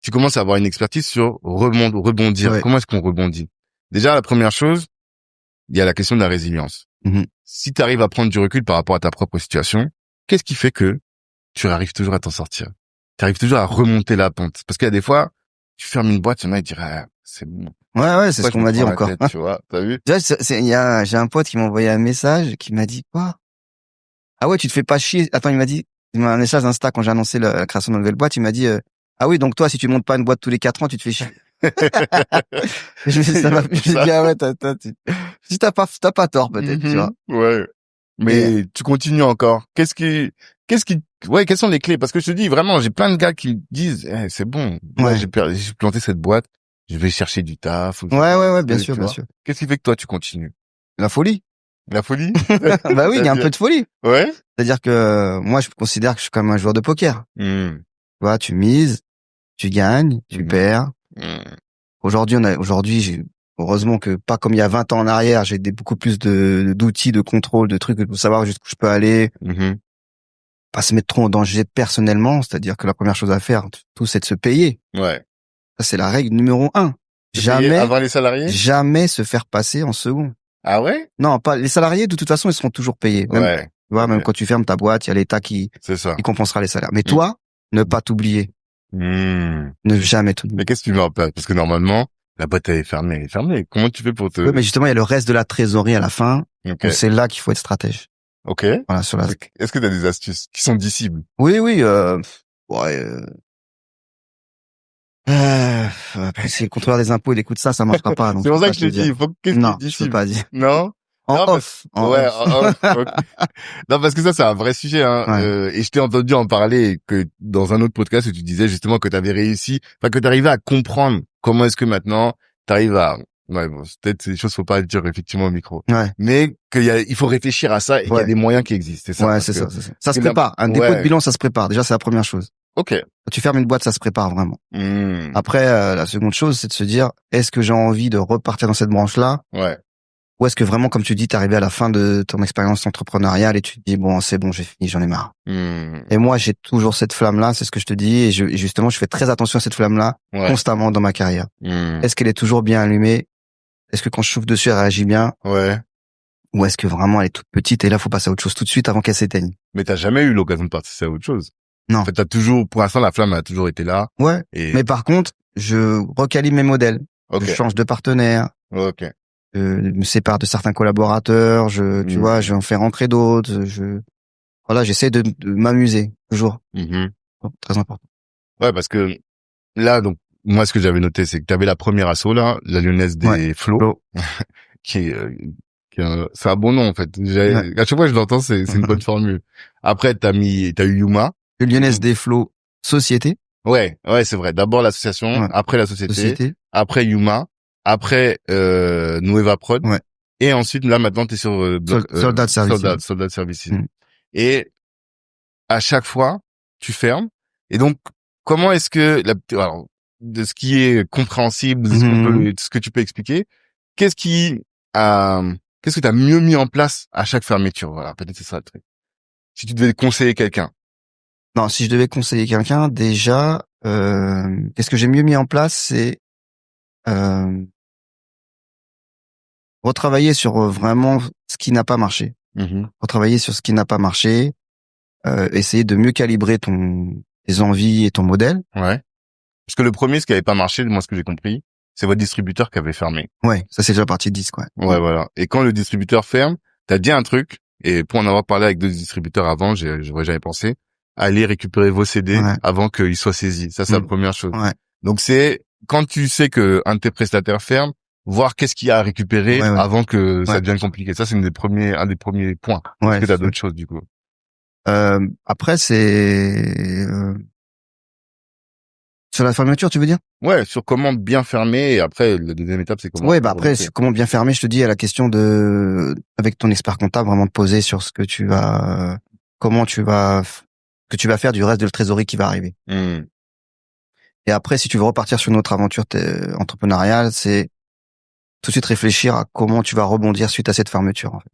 Tu commences à avoir une expertise sur rebondir. Ouais. Comment est-ce qu'on rebondit? Déjà, la première chose, il y a la question de la résilience. Si tu arrives à prendre du recul par rapport à ta propre situation, qu'est-ce qui fait que tu arrives toujours à t'en sortir? Tu arrives toujours à remonter la pente. Parce qu'il y a des fois, tu fermes une boîte, il y en a qui diraient, ah, c'est bon. Ouais, c'est ce qu'on m'a dit encore. Tête, tu vois, t'as vu? J'ai un pote qui m'a envoyé un message qui m'a dit, quoi? Ah ouais, tu te fais pas chier. Attends, il m'a un message Insta quand j'ai annoncé la création de la nouvelle boîte, il m'a dit, ah oui, donc toi, si tu montes pas une boîte tous les 4 ans, tu te fais chier. Je me suis dit, ah ouais, t'as pas tort, peut-être, tu vois. Ouais. Mais tu continues encore. Quelles sont les clés? Parce que je te dis, vraiment, j'ai plein de gars qui me disent, c'est bon. Ouais, j'ai planté cette boîte. Je vais chercher du taf. Ouais, bien sûr. Qu'est-ce qui fait que toi, tu continues? La folie. La folie? Bah oui, il y a un peu de folie. Ouais. C'est-à-dire que moi, je considère que je suis comme un joueur de poker. Tu vois, tu mises, tu gagnes, tu perds. Aujourd'hui, heureusement que pas comme il y a 20 ans en arrière, j'ai beaucoup plus d'outils, de contrôle, de trucs pour savoir jusqu'où je peux aller. Pas se mettre trop en danger personnellement, c'est-à-dire que la première chose à faire, tout, c'est de se payer. Ouais. Ça, c'est la règle numéro 1. Jamais, avant les salariés? Jamais se faire passer en second. Ah ouais? Non, pas, les salariés, de toute façon, ils seront toujours payés. Même, tu vois, même quand tu fermes ta boîte, il y a l'État qui compensera les salaires. Mais toi, ne pas t'oublier. Ne jamais t'oublier. Mais qu'est-ce que tu me rappelles? Parce que normalement, la boîte elle est fermée. Comment tu fais pour te... Oui, mais justement, il y a le reste de la trésorerie à la fin. C'est là qu'il faut être stratège. Ok. Voilà, Est-ce que tu as des astuces qui sont dissibles? Oui, c'est le contrôleur des impôts, il écoute ça marchera pas. C'est pour ça que je te dis, il faut que non, je peux pas dire. Non? En off. Okay. Non, parce que ça, c'est un vrai sujet, hein. Et je t'ai entendu en parler que dans un autre podcast où tu disais justement que t'avais réussi, que t'arrivais à comprendre comment est-ce que maintenant t'arrives à, peut-être ces choses faut pas dire effectivement au micro. Mais il faut réfléchir à ça et qu'il y a des moyens qui existent, c'est ça. Ouais, c'est ça. Ça se prépare. Un dépôt de bilan, ça se prépare. Déjà, c'est la première chose. Ok. Quand tu fermes une boîte, ça se prépare vraiment. Après, la seconde chose, c'est de se dire, est-ce que j'ai envie de repartir dans cette branche-là? Ouais. Ou est-ce que vraiment, comme tu dis, t'es arrivé à la fin de ton expérience entrepreneuriale et tu te dis, bon, c'est bon, j'ai fini, j'en ai marre. Et moi, j'ai toujours cette flamme-là, c'est ce que je te dis, et justement, je fais très attention à cette flamme-là constamment dans ma carrière. Est-ce qu'elle est toujours bien allumée? Est-ce que quand je souffle dessus, elle réagit bien? Ouais. Ou est-ce que vraiment elle est toute petite et là, faut passer à autre chose tout de suite avant qu'elle s'éteigne? Mais t'as jamais eu l'occasion de participer à autre chose? Non. En fait, pour l'instant, la flamme a toujours été là. Ouais. Mais par contre, je recalibre mes modèles. Okay. Je change de partenaire. Okay. Je me sépare de certains collaborateurs. Tu vois, je vais en faire rentrer d'autres. Voilà, j'essaie de m'amuser toujours. Très important. Ouais, parce que là, donc moi, ce que j'avais noté, c'est que tu avais la première asso là, la Lyonnaise des Flots, qui est c'est un bon nom en fait. À chaque fois que je l'entends, c'est une bonne formule. Après, t'as eu Yuma. Lyonnaise des Flots Société. Ouais, c'est vrai. D'abord l'association, après la société, après Yuma, après Nueva Prod, et ensuite là maintenant t'es sur Soldat de Service. Et à chaque fois, tu fermes. Et donc, comment est-ce que alors, de ce qui est compréhensible, de ce que tu peux expliquer, qu'est-ce que t'as mieux mis en place à chaque fermeture? Voilà, peut-être c'est ça le truc. Si tu devais conseiller quelqu'un. Non, si je devais conseiller quelqu'un, déjà, qu'est-ce que j'ai mieux mis en place, c'est retravailler sur vraiment ce qui n'a pas marché. Retravailler sur ce qui n'a pas marché, essayer de mieux calibrer tes envies et ton modèle. Ouais. Parce que le premier, ce qui avait pas marché, moi, ce que j'ai compris, c'est votre distributeur qui avait fermé. Ouais, ça c'est déjà partie de 10, quoi. Ouais, voilà. Et quand le distributeur ferme, t'as dit un truc, et pour en avoir parlé avec d'autres distributeurs avant, j'aurais jamais pensé, aller récupérer vos CD avant qu'ils soient saisis. Ça, c'est la première chose. Ouais. Donc c'est, quand tu sais que un de tes prestataires ferme, voir qu'est-ce qu'il y a à récupérer avant que ça devienne compliqué. Ça, c'est un des premiers points. Est-ce que t'as d'autres choses, du coup? Après, c'est, sur la fermeture, tu veux dire? Ouais, sur comment bien fermer, et après, la deuxième étape, c'est comment. Ouais, après, comment bien fermer, je te dis, à la question avec ton expert comptable, vraiment te poser sur ce que tu vas faire du reste de la trésorerie qui va arriver. Et après, si tu veux repartir sur une autre aventure entrepreneuriale, c'est tout de suite réfléchir à comment tu vas rebondir suite à cette fermeture, en fait.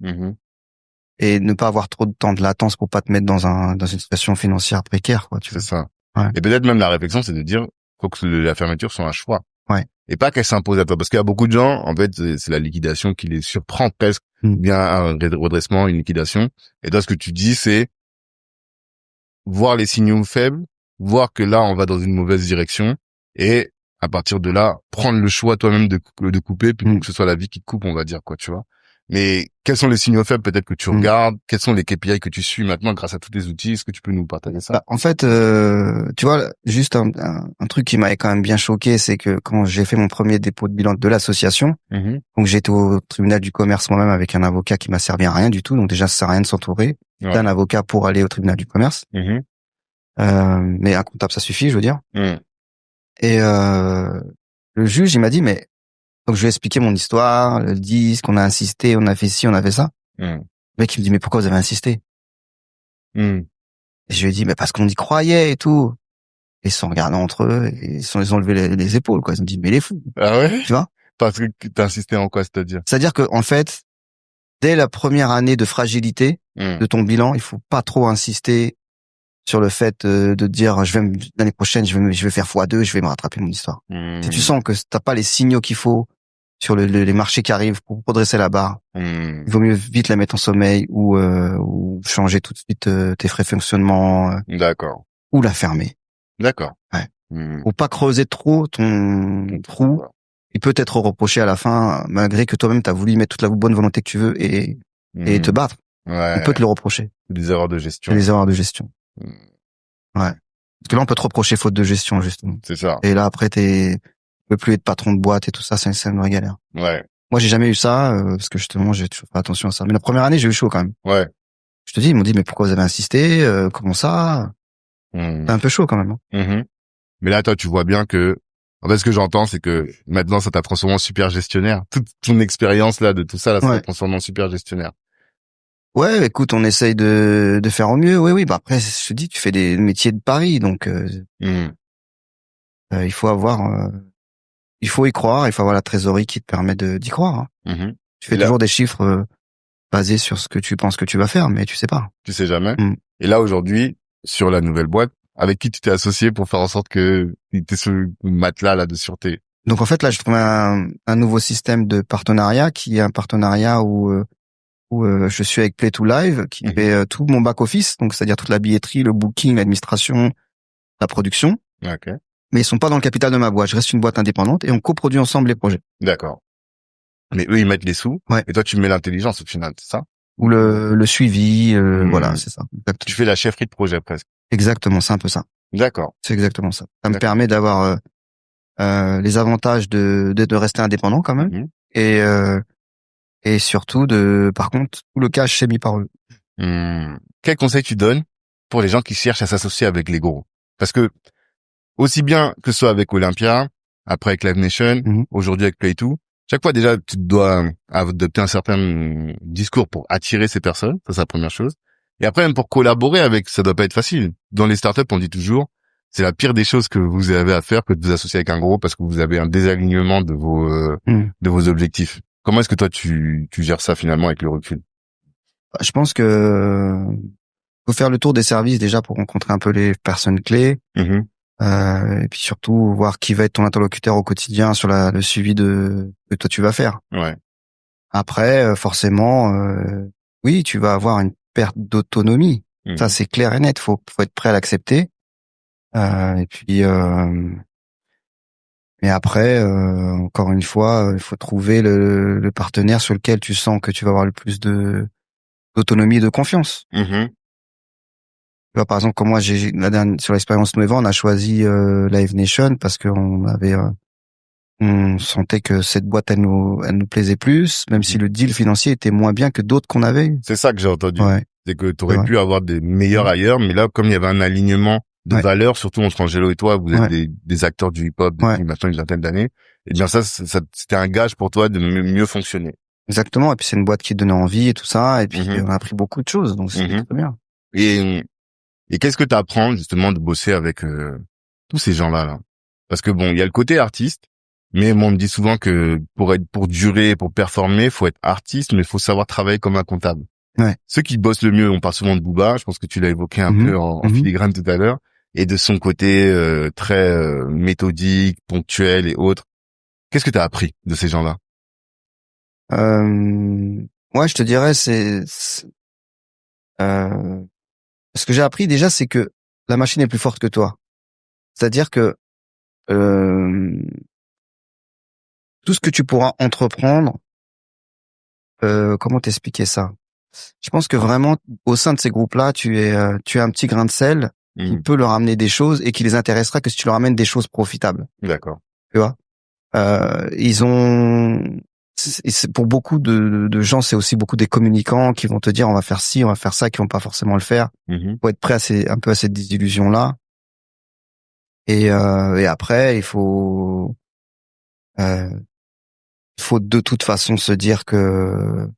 Et ne pas avoir trop de temps de latence pour pas te mettre dans une situation financière précaire, quoi. C'est ça. Ouais. Et peut-être même la réflexion, c'est de dire, faut que la fermeture soit un choix. Ouais. Et pas qu'elle s'impose à toi. Parce qu'il y a beaucoup de gens, en fait, c'est la liquidation qui les surprend presque. Bien un redressement, une liquidation. Et toi, ce que tu dis, c'est voir les signaux faibles, voir que là, on va dans une mauvaise direction, et à partir de là, prendre le choix toi-même de couper, plutôt que ce soit la vie qui te coupe, on va dire, quoi, tu vois. Mais quels sont les signaux faibles peut-être que tu regardes? Quels sont les KPI que tu suis maintenant grâce à tous les outils? Est-ce que tu peux nous partager ça? En fait, tu vois, juste un truc qui m'avait quand même bien choqué, c'est que quand j'ai fait mon premier dépôt de bilan de l'association, donc j'étais au tribunal du commerce moi-même avec un avocat qui m'a servi à rien du tout, donc déjà ça sert à rien de s'entourer d'un avocat pour aller au tribunal du commerce. Mais un comptable ça suffit, je veux dire. Et le juge il m'a dit mais donc je lui ai expliqué mon histoire, le disque, on a insisté, on a fait ci, on a fait ça. Le mec il me dit mais pourquoi vous avez insisté? Et je lui ai dit mais parce qu'on y croyait et tout. Et ils se sont regardés entre eux et ils ont levé les épaules, quoi. Ils ont dit mais il est fou. Ah ouais? Tu vois? Parce que t'as insisté en quoi, c'est-à-dire? C'est-à-dire que en fait, dès la première année de fragilité de ton bilan, il faut pas trop insister sur le fait de dire l'année prochaine je vais faire x2, je vais me rattraper mon histoire. Si tu sens que t'as pas les signaux qu'il faut sur les marchés qui arrivent pour redresser la barre, il vaut mieux vite la mettre en sommeil ou changer tout de suite tes frais de fonctionnement. D'accord. Ou la fermer. D'accord. Ouais. Ou pas creuser trop ton trou. Il peut être reproché à la fin, malgré que toi-même t'as voulu y mettre toute la bonne volonté que tu veux et te battre. Ouais. On peut te le reprocher. Des erreurs de gestion. Des erreurs de gestion. Ouais. Parce que là, on peut te reprocher faute de gestion, justement. C'est ça. Et là, après, tu peux plus être patron de boîte et tout ça, c'est une vraie galère. Ouais. Moi, j'ai jamais eu ça, parce que justement, j'ai toujours fait attention à ça. Mais la première année, j'ai eu chaud quand même. Ouais. Je te dis, ils m'ont dit, mais pourquoi vous avez insisté? Comment ça? C'est un peu chaud quand même. Mais là, toi, tu vois bien que, en fait, ce que j'entends, c'est que maintenant, ça t'a transformé en super gestionnaire. Toute ton expérience là, de tout ça, là, ça t'a transformé en super gestionnaire. Ouais, écoute, on essaye de faire au mieux. Oui. Bah après, je te dis, tu fais des métiers de Paris, donc il faut il faut y croire. Il faut avoir la trésorerie qui te permet d'y croire. Tu fais toujours des chiffres basés sur ce que tu penses que tu vas faire, mais tu sais pas. Tu sais jamais. Et là, aujourd'hui, sur la nouvelle boîte, avec qui tu t'es associé pour faire en sorte que t'es ce matelas là de sûreté? Donc en fait, là, je trouve un nouveau système de partenariat qui est un partenariat où je suis avec Play2Live qui fait tout mon back office, donc c'est-à-dire toute la billetterie, le booking, l'administration, la production. Okay. mais ils sont pas dans le capital de ma boîte. Je reste une boîte indépendante et on coproduit ensemble les projets. D'accord. Mais eux, ils mettent les sous. Ouais. Et toi, tu mets l'intelligence au final, c'est ça? Ou le suivi, voilà, c'est ça. Exactement. Tu fais la chefferie de projet presque. Exactement, c'est un peu ça. D'accord. C'est exactement ça. Ça me permet d'avoir les avantages de rester indépendant quand même, et surtout par contre, tout le cash c'est mis par eux. Quel conseil tu donnes pour les gens qui cherchent à s'associer avec les gros? Parce que aussi bien que ce soit avec Olympia, après avec Live Nation, aujourd'hui avec Play2, chaque fois déjà tu dois adopter un certain discours pour attirer ces personnes, ça c'est la première chose. Et après même pour collaborer avec, ça doit pas être facile. Dans les startups, on dit toujours, c'est la pire des choses que vous avez à faire que de vous associer avec un gros parce que vous avez un désalignement de vos objectifs. Comment est-ce que toi tu gères ça finalement avec le recul? Je pense que faut faire le tour des services déjà pour rencontrer un peu les personnes clés. Et puis surtout voir qui va être ton interlocuteur au quotidien sur le suivi que toi tu vas faire. Ouais. Après, forcément, oui, tu vas avoir une perte d'autonomie. Ça c'est clair et net. Faut être prêt à l'accepter. Et puis, mais après, encore une fois, il faut trouver le partenaire sur lequel tu sens que tu vas avoir le plus d'autonomie et de confiance. Tu vois, par exemple, comme moi, sur l'expérience Nueva, on a choisi Live Nation parce qu'on avait, on sentait que cette boîte, elle nous plaisait plus, même si le deal financier était moins bien que d'autres qu'on avait. C'est ça que j'ai entendu. Ouais. C'est que tu aurais pu avoir des meilleurs ailleurs, mais là, comme il y avait un alignement de valeurs, surtout entre Angelo et toi, vous êtes des acteurs du hip-hop depuis maintenant une vingtaine d'années, et bien ça c'était un gage pour toi de mieux fonctionner. Exactement. Et puis c'est une boîte qui donnait envie et tout ça, et puis on a appris beaucoup de choses, donc c'est très bien. Et qu'est-ce que tu apprends justement de bosser avec tous ces gens-là là? Parce que bon, il y a le côté artiste, mais on me dit souvent que pour durer, pour performer, faut être artiste, mais faut savoir travailler comme un comptable. Ouais. Ceux qui bossent le mieux, on parle souvent de Booba, je pense que tu l'as évoqué un peu en filigrane tout à l'heure, et de son côté très méthodique, ponctuel et autres. Qu'est-ce que tu as appris de ces gens-là? Moi, je te dirais, ce que j'ai appris déjà, c'est que la machine est plus forte que toi. C'est-à-dire que tout ce que tu pourras entreprendre, comment t'expliquer ça? Je pense que vraiment, au sein de ces groupes-là, tu es un petit grain de sel qui peut leur amener des choses et qui les intéressera que si tu leur amènes des choses profitables. D'accord. Tu vois? Pour beaucoup de gens, c'est aussi beaucoup des communicants qui vont te dire on va faire ci, on va faire ça, qui vont pas forcément le faire. Faut être prêt un peu à cette désillusion-là. Et après, il faut de toute façon se dire que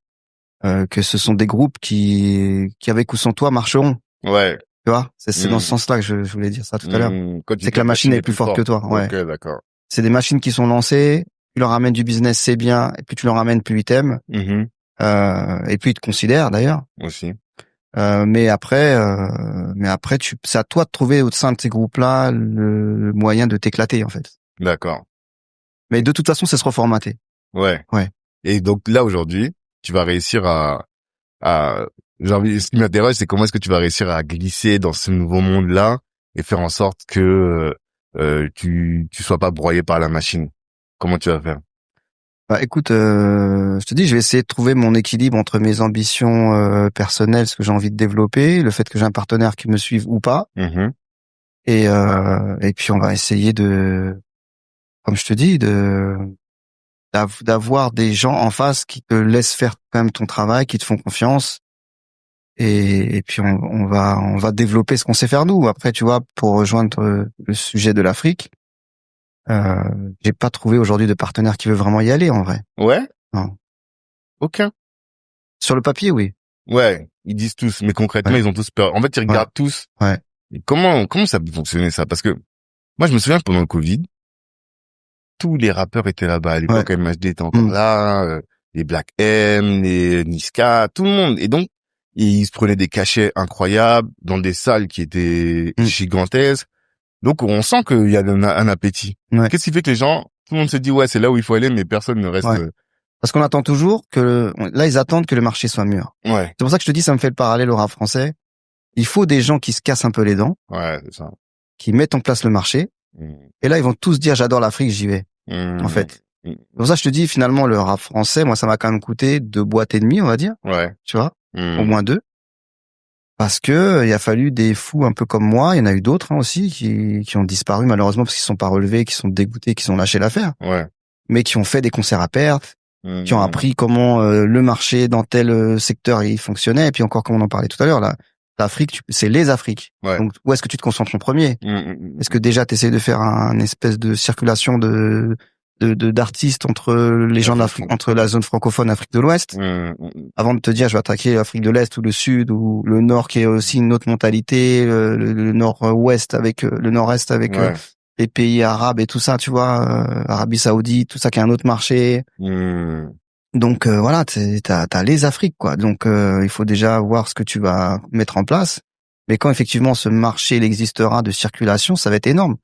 ce sont des groupes qui avec ou sans toi marcheront. Ouais. Tu vois, c'est dans ce sens-là que je voulais dire ça tout à l'heure. C'est que la machine est plus forte que toi. Ouais. Ok, d'accord. C'est des machines qui sont lancées. Tu leur amènes du business, c'est bien. Et puis tu leur amènes, plus ils t'aiment. Et puis ils te considèrent d'ailleurs. Aussi. Mais après, c'est à toi de trouver au sein de ces groupes-là le moyen de t'éclater en fait. D'accord. Mais de toute façon, c'est se reformater. Ouais. Ouais. Et donc là aujourd'hui, tu vas réussir ce qui m'intéresse, c'est comment est-ce que tu vas réussir à glisser dans ce nouveau monde-là et faire en sorte que tu sois pas broyé par la machine. Comment tu vas faire? Bah écoute, je te dis, je vais essayer de trouver mon équilibre entre mes ambitions personnelles, ce que j'ai envie de développer, le fait que j'ai un partenaire qui me suive ou pas. Et puis on va essayer comme je te dis, d'avoir des gens en face qui te laissent faire quand même ton travail, qui te font confiance. Et puis on va développer ce qu'on sait faire nous. Après, tu vois, pour rejoindre le sujet de l'Afrique, j'ai pas trouvé aujourd'hui de partenaire qui veut vraiment y aller en vrai. Ouais? Non. Aucun. Sur le papier, oui. Ouais, ils disent tous, mais concrètement, ils ont tous peur. En fait, ils regardent tous. Ouais. Et comment ça peut fonctionner ça? Parce que moi, je me souviens que pendant le Covid, tous les rappeurs étaient là-bas. À l'époque, MHD était encore là, les Black M, les Niska, tout le monde. Et donc, ils se prenaient des cachets incroyables dans des salles qui étaient gigantesques. Donc, on sent qu'il y a un appétit. Ouais. Qu'est-ce qui fait que les gens, tout le monde se dit, ouais, c'est là où il faut aller, mais personne ne reste... Parce qu'on attend toujours là, ils attendent que le marché soit mûr. Ouais. C'est pour ça que je te dis, ça me fait le parallèle au rap français. Il faut des gens qui se cassent un peu les dents. Ouais, c'est ça. Qui mettent en place le marché. Et là, ils vont tous dire j'adore l'Afrique, j'y vais. En fait. C'est pour ça que je te dis, finalement, le rap français, moi, ça m'a quand même coûté 2 boîtes et demie, on va dire. Ouais. Tu vois? Au moins 2. Parce que il a fallu des fous un peu comme moi. Il y en a eu d'autres, hein, aussi, qui ont disparu, malheureusement, parce qu'ils sont pas relevés, qui sont dégoûtés, qui sont lâchés l'affaire. Ouais. Mais qui ont fait des concerts à perte, qui ont appris comment le marché dans tel secteur il fonctionnait. Et puis encore, comme on en parlait tout à l'heure, là, l'Afrique, c'est les Afriques. Ouais. Donc, où est-ce que tu te concentres en premier? Est-ce que déjà tu essaies de faire un espèce de circulation d'artistes entre les gens d'Afrique, entre la zone francophone Afrique de l'Ouest, avant de te dire je vais attaquer l'Afrique de l'Est ou le Sud ou le Nord qui est aussi une autre mentalité, le Nord-Ouest avec le Nord-Est avec les pays arabes et tout ça, tu vois, Arabie Saoudite, tout ça qui est un autre marché. Donc voilà, t'as les Afriques, quoi. Donc il faut déjà voir ce que tu vas mettre en place. Mais quand effectivement ce marché il existera de circulation, ça va être énorme.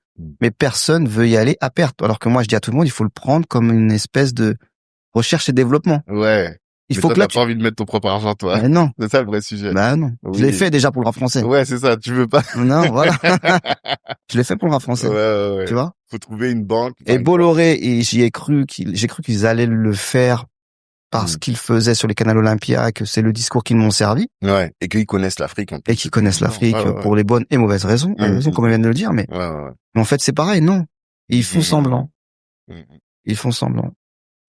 Mais personne veut y aller à perte. Alors que moi je dis à tout le monde, il faut le prendre comme une espèce de recherche et développement. Ouais. Il mais faut toi, que là t'as pas envie de mettre ton propre argent, toi. Mais non. C'est ça le vrai sujet. Bah non. Oui. Je l'ai fait déjà pour le rap français. Ouais, c'est ça. Tu veux pas. Non, voilà. Je l'ai fait pour le rap français. Ouais. Tu vois. Faut trouver une banque. Et Bolloré, et j'ai cru qu'ils allaient le faire parce qu'ils faisaient sur les canaux Olympia, que c'est le discours qu'ils m'ont servi. Ouais. Et qu'ils connaissent l'Afrique. Et qu'ils connaissent l'Afrique pour les bonnes et mauvaises raisons. Raisons, comme ils viennent de le dire, mais en fait, c'est pareil, non. Ils font semblant. Ils font semblant.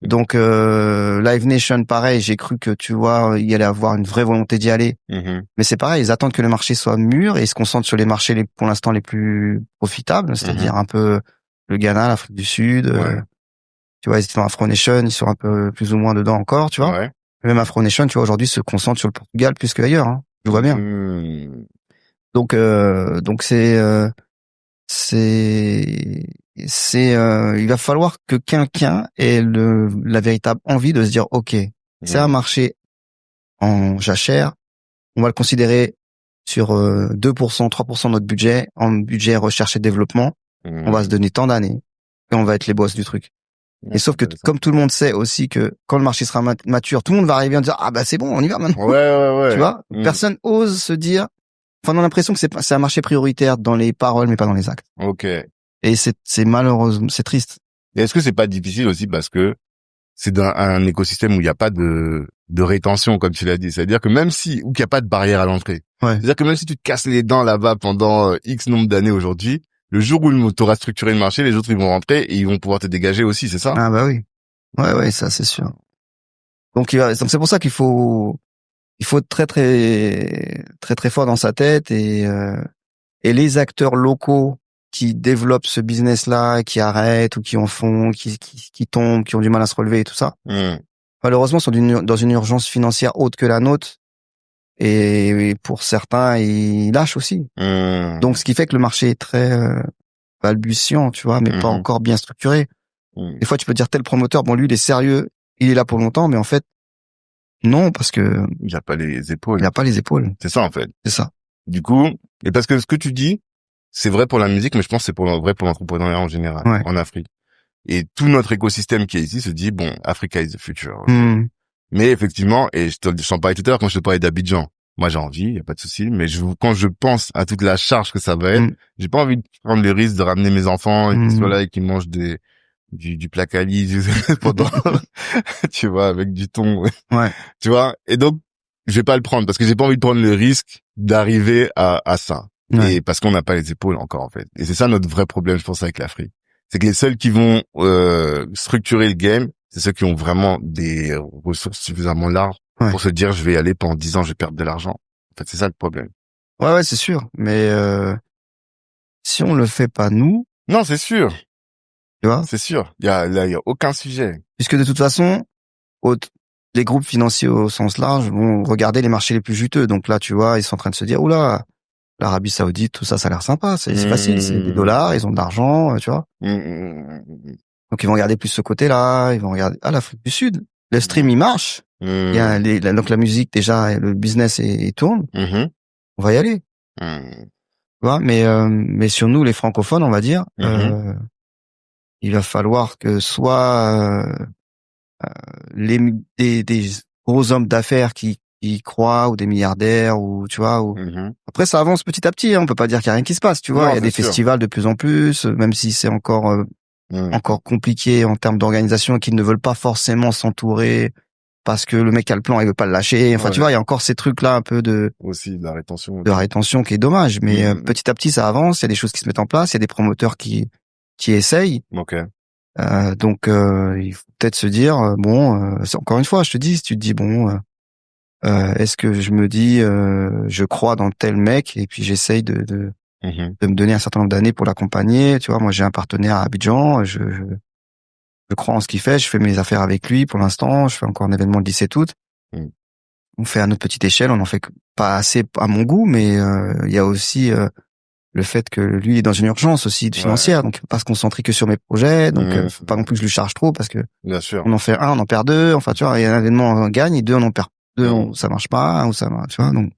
Donc Live Nation, pareil, j'ai cru que tu vois, il y allait avoir une vraie volonté d'y aller. Mais c'est pareil, ils attendent que le marché soit mûr et ils se concentrent sur les marchés pour l'instant les plus profitables, c'est-à-dire un peu le Ghana, l'Afrique du Sud. Tu vois, ils étaient dans Afro Nation, ils sont un peu plus ou moins dedans encore, tu vois. Même Afro Nation, tu vois, aujourd'hui se concentre sur le Portugal plus qu'ailleurs, hein. Je vois bien. Donc il va falloir que quelqu'un ait la véritable envie de se dire OK, c'est un marché en jachère, on va le considérer sur 2%, 3% de notre budget, en budget recherche et développement, on va se donner tant d'années et on va être les boss du truc. Et sauf que comme tout le monde sait aussi que quand le marché sera mature, tout le monde va arriver en disant ah bah c'est bon, on y va maintenant. Ouais. Tu vois, personne ose se dire. Enfin, on a l'impression que c'est un marché prioritaire dans les paroles, mais pas dans les actes. OK. Et c'est malheureux, c'est triste. Et est-ce que c'est pas difficile aussi parce que c'est dans un écosystème où il n'y a pas de rétention, comme tu l'as dit. C'est-à-dire que même si, ou qu'il n'y a pas de barrière à l'entrée. C'est-à-dire que même si tu te casses les dents là-bas pendant X nombre d'années aujourd'hui, le jour où tu auras structuré le marché, les autres, ils vont rentrer et ils vont pouvoir te dégager aussi, c'est ça? Ah, bah oui. Ouais, ça, c'est sûr. Donc c'est pour ça qu'il faut être très, très, très, très fort dans sa tête et les acteurs locaux qui développent ce business-là, qui arrêtent ou qui en font, qui tombent, qui ont du mal à se relever et tout ça, malheureusement, sont dans une urgence financière haute que la nôtre. Et pour certains, ils lâchent aussi. Donc, ce qui fait que le marché est très balbutiant, tu vois, mais pas encore bien structuré. Des fois, tu peux dire tel promoteur, bon, lui, il est sérieux, il est là pour longtemps, mais en fait, non, parce que il n'y a pas les épaules. Il n'y a pas les épaules. C'est ça, en fait. C'est ça. Du coup, et parce que ce que tu dis, c'est vrai pour la musique, mais je pense que c'est vrai pour l'entrepreneuriat en général, en Afrique. Et tout notre écosystème qui est ici se dit, bon, Africa is the future. Okay. Mais effectivement, et je t'en parlais tout à l'heure quand je te parlais d'Abidjan, moi j'ai envie, y a pas de souci, mais quand je pense à toute la charge que ça va être, j'ai pas envie de prendre le risque de ramener mes enfants et qu'ils soient là et qu'ils mangent du placali pendant, tu vois, avec du thon. Tu vois. Et donc, je vais pas le prendre parce que j'ai pas envie de prendre le risque d'arriver à ça. Et parce qu'on n'a pas les épaules encore, en fait. Et c'est ça notre vrai problème, je pense, avec l'Afrique. C'est que les seuls qui vont structurer le game, c'est ceux qui ont vraiment des ressources suffisamment larges pour se dire je vais y aller pendant 10 ans, je vais perdre de l'argent. En fait, c'est ça le problème. Ouais, c'est sûr. Mais si on le fait pas nous, non, c'est sûr. Tu vois, c'est sûr. Il y a aucun sujet. Puisque de toute façon, les groupes financiers au sens large vont regarder les marchés les plus juteux. Donc là, tu vois, ils sont en train de se dire oula, l'Arabie Saoudite, tout ça, ça a l'air sympa. C'est facile, c'est des dollars, ils ont de l'argent, tu vois. Donc ils vont regarder plus ce côté-là. Ils vont regarder l'Afrique du Sud. Le stream, il marche. Il y a donc la musique déjà, le business il tourne. On va y aller. Tu vois, mais sur nous, les francophones, on va dire, il va falloir que soit des gros hommes d'affaires qui y croient ou des milliardaires ou tu vois. Ou... Après, ça avance petit à petit. Hein, on peut pas dire qu'il y a rien qui se passe. Tu vois, il y a des festivals de plus en plus, même si c'est encore compliqué en termes d'organisation, qu'ils ne veulent pas forcément s'entourer parce que le mec a le plan, il veut pas le lâcher. Enfin, tu vois, il y a encore ces trucs-là un peu de aussi de la rétention, qui est dommage. Mais petit à petit, ça avance. Il y a des choses qui se mettent en place. Il y a des promoteurs qui essayent. Donc, il faut peut-être se dire c'est encore une fois, je te dis, si tu te dis est-ce que je me dis je crois dans tel mec et puis j'essaye de me donner un certain nombre d'années pour l'accompagner. Tu vois, moi j'ai un partenaire à Abidjan, je crois en ce qu'il fait, je fais mes affaires avec lui pour l'instant, je fais encore un événement le 17 août. On fait à notre petite échelle, on en fait pas assez à mon goût, mais il y a aussi le fait que lui est dans une urgence aussi financière, donc il peut pas se concentrer que sur mes projets, donc faut pas non plus que je lui charge trop parce que bien sûr. On en fait un, on en perd deux, enfin tu vois, il y a un événement on gagne et deux on en perd deux, ça marche pas, ou ça marche, tu vois, donc.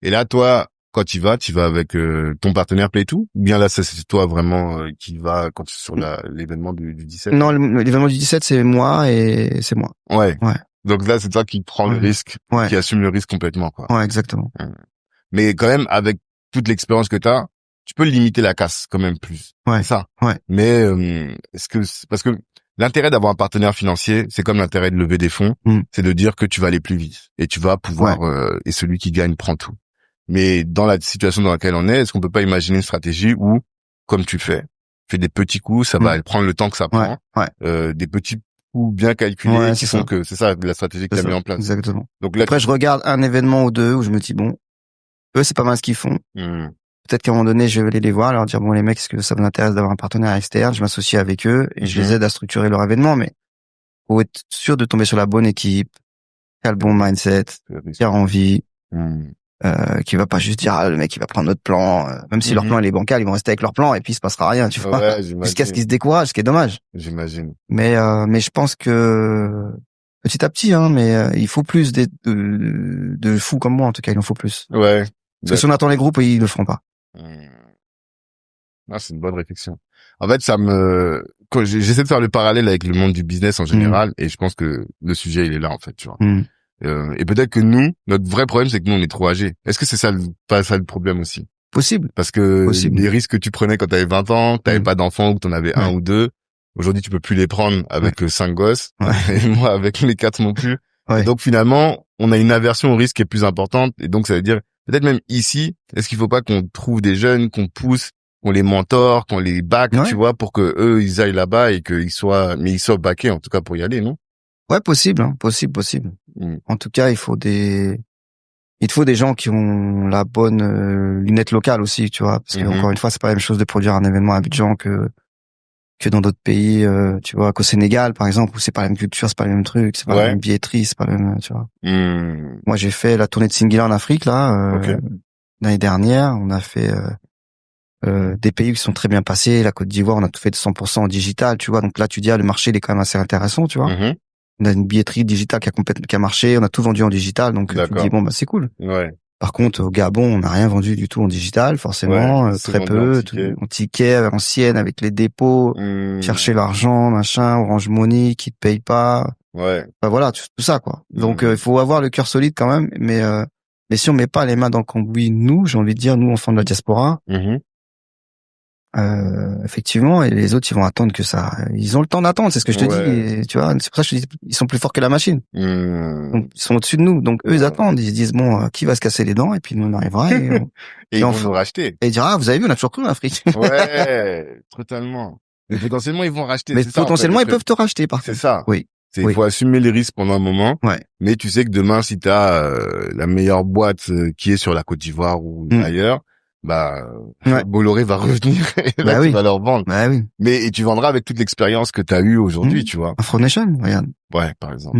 Et là toi, quand tu vas avec ton partenaire Play2 ou bien là c'est toi vraiment qui va quand tu es sur l'événement du 17? Non, l'événement du 17 c'est moi et c'est moi. Ouais. Donc là c'est toi qui prends le risque, qui assume le risque complètement quoi. Ouais, exactement. Mais quand même avec toute l'expérience que t'as, tu peux limiter la casse quand même plus. Ouais. C'est ça. Ouais. Mais parce que l'intérêt d'avoir un partenaire financier, c'est comme l'intérêt de lever des fonds, c'est de dire que tu vas aller plus vite et tu vas pouvoir et celui qui gagne prend tout. Mais dans la situation dans laquelle on est ce qu'on peut pas imaginer une stratégie où, comme tu fais des petits coups, ça va prendre le temps que ça prend, des petits coups bien calculés qui font que c'est ça la stratégie que tu as mis en place. Exactement. Donc là, après je regarde un événement ou deux où je me dis eux c'est pas mal ce qu'ils font. Peut-être qu'à un moment donné je vais aller les voir, leur dire les mecs, est-ce que ça vous intéresse d'avoir un partenaire externe, je m'associe avec eux et je les aide à structurer leur événement, mais faut être sûr de tomber sur la bonne équipe, qui a le bon mindset, qui a envie, qui va pas juste dire le mec il va prendre notre plan, même si leur plan il est bancal, ils vont rester avec leur plan et puis il se passera rien, tu vois, jusqu'à ce qu'ils se découragent, ce qui est dommage. J'imagine. Mais je pense que petit à petit, mais il faut plus de fous comme moi en tout cas, il en faut plus. Ouais. Parce que si on attend les groupes, ils le feront pas. Ah, c'est une bonne réflexion. En fait, quand j'essaie de faire le parallèle avec le monde du business en général, et je pense que le sujet il est là en fait, tu vois. Et peut-être que nous, notre vrai problème, c'est que nous on est trop âgés. Est-ce que c'est ça pas ça le problème aussi? Possible. Parce que les risques que tu prenais quand t'avais 20 ans, que t'avais pas d'enfants ou que t'en avais un ou deux, aujourd'hui tu peux plus les prendre avec 5 gosses, et moi avec les 4 non plus. Et donc finalement, on a une aversion au risque qui est plus importante, et donc ça veut dire peut-être même ici, est-ce qu'il faut pas qu'on trouve des jeunes, qu'on pousse, qu'on les mentore, qu'on les back, tu vois, pour que eux ils aillent là-bas et qu'ils soient backés en tout cas pour y aller, non? Ouais, possible, possible. En tout cas, il faut des gens qui ont la bonne lunette locale aussi, tu vois, parce que encore une fois, c'est pas la même chose de produire un événement à Abidjan que dans d'autres pays, tu vois, qu'au Sénégal par exemple, où c'est pas la même culture, c'est pas le même truc, c'est pas la même billetterie, c'est pas le même, tu vois. Moi, j'ai fait la tournée de Singila en Afrique là l'année dernière, on a fait des pays qui sont très bien passés, la Côte d'Ivoire, on a tout fait de 100% en digital, tu vois. Donc là, tu dis le marché il est quand même assez intéressant, tu vois. On a une billetterie digitale qui a marché, on a tout vendu en digital, donc tu te dis c'est cool. Par contre, au Gabon, on n'a rien vendu du tout en digital, forcément, très peu, en ticket ancienne avec les dépôts, chercher l'argent, machin, Orange Money qui te paye pas. Enfin, voilà, tout ça quoi. Donc il faut avoir le cœur solide quand même, mais si on met pas les mains dans le cambouis, j'ai envie de dire, nous enfants de la diaspora, effectivement, et les autres ils vont attendre que ça, ils ont le temps d'attendre, c'est ce que je te dis, et, tu vois, c'est pour ça que je te dis ils sont plus forts que la machine. Donc ils sont au-dessus de nous, donc eux ils attendent, ils se disent qui va se casser les dents, et puis nous on arrivera et ils vont nous racheter et ils diront vous avez vu, on a toujours cru en Afrique. Ouais, totalement. Mais potentiellement ils vont racheter, mais potentiellement ils peuvent te racheter par contre. C'est ça. Oui. Il faut assumer les risques pendant un moment. Mais tu sais que demain si t'as la meilleure boîte qui est sur la Côte d'Ivoire ou ailleurs, Bolloré va revenir et là tu vas leur vendre. Mais et tu vendras avec toute l'expérience que tu as eue aujourd'hui, tu vois. Afro Nation, regarde. Ouais, par exemple.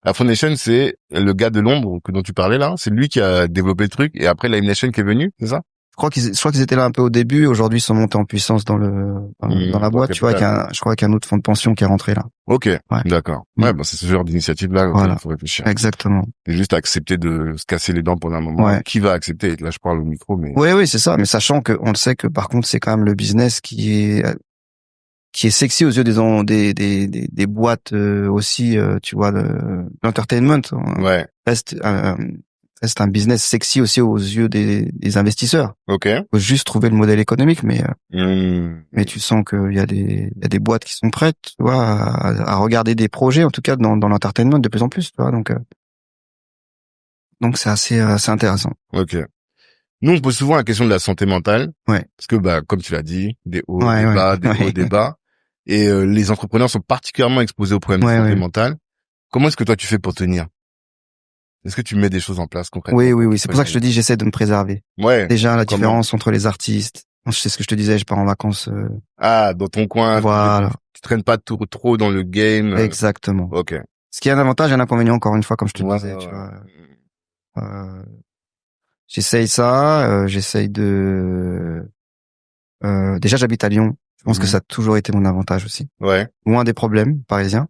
Afro Nation, c'est le gars de l'ombre dont tu parlais là, c'est lui qui a développé le truc et après Live Nation qui est venu, c'est ça? Je crois qu'ils étaient là un peu au début, aujourd'hui ils sont montés en puissance dans la boîte, tu vois, je crois qu'il y a un autre fonds de pension qui est rentré là. Ok, d'accord. Ouais, c'est ce genre d'initiative là auquel il faut réfléchir. Exactement. Et juste accepter de se casser les dents pendant un moment. Qui va accepter? Là, je parle au micro, mais. Oui, c'est ça. Mais sachant que on le sait que par contre, c'est quand même le business qui est sexy aux yeux des boîtes aussi, tu vois, l'entertainment. Reste c'est un business sexy aussi aux yeux des investisseurs. Ok. Faut juste trouver le modèle économique, mais tu sens qu'il y a des boîtes qui sont prêtes, tu vois, à regarder des projets, en tout cas dans l'entertainment de plus en plus, tu vois. Donc c'est assez intéressant. Ok. Nous, on pose souvent la question de la santé mentale. Ouais. Parce que, comme tu l'as dit, des hauts, Ouais, des ouais. bas, des hauts, des bas. Et les entrepreneurs sont particulièrement exposés aux problèmes de santé mentale. Comment est-ce que toi, tu fais pour tenir? Est-ce que tu mets des choses en place concrètement? Oui. C'est pour ça que je te dis, j'essaie de me préserver. Ouais. Déjà, la différence entre les artistes. C'est ce que je te disais, je pars en vacances. Dans ton coin. Voilà. Tu traînes pas trop dans le game. Exactement. Ok. Ce qui est un avantage et un inconvénient, encore une fois, comme je te disais, tu vois. J'essaye ça, j'essaye de... déjà, j'habite à Lyon. Je pense que ça a toujours été mon avantage aussi. Ouais. Loin des problèmes parisiens.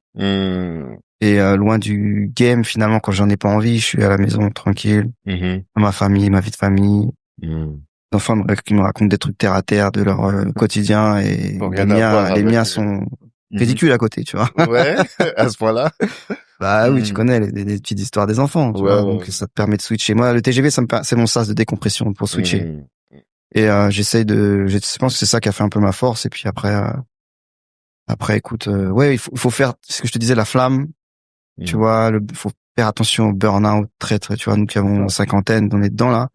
Et loin du game, finalement, quand j'en ai pas envie, je suis à la maison, tranquille. Dans ma famille, ma vie de famille. Les enfants qui me racontent des trucs terre à terre de leur quotidien, et les miens sont ridicules à côté, tu vois. Ouais, à ce point-là. Bah oui, tu connais les petites histoires des enfants, tu vois. Donc ça te permet de switcher. Moi, le TGV, c'est mon sas de décompression pour switcher. Et je pense que c'est ça qui a fait un peu ma force. Et puis après, écoute, il faut faire ce que je te disais, la flamme. Tu vois, faut faire attention au burn-out, très, tu vois, nous qui avons cinquantaine, on est dedans là.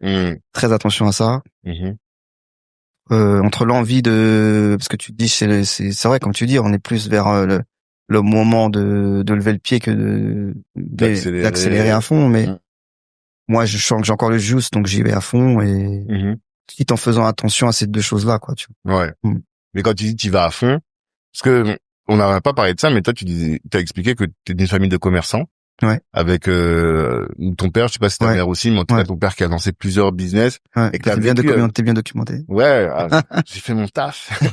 Très attention à ça. Entre l'envie parce que tu dis, c'est vrai, comme tu dis, on est plus vers le moment de lever le pied que d'accélérer à fond. Mais moi, je sens que j'ai encore le juice, donc j'y vais à fond, et tout en faisant attention à ces deux choses-là, quoi. Tu vois. Ouais. Mais quand tu dis tu vas à fond, parce que on n'a pas parlé de ça, mais toi, t'as expliqué que t'es d'une famille de commerçants. Ouais. Avec ton père, je sais pas si ta mère aussi, mais en tout cas ton père qui a lancé plusieurs business. Ouais. Et que t'es bien documenté. Ouais, j'ai fait mon taf.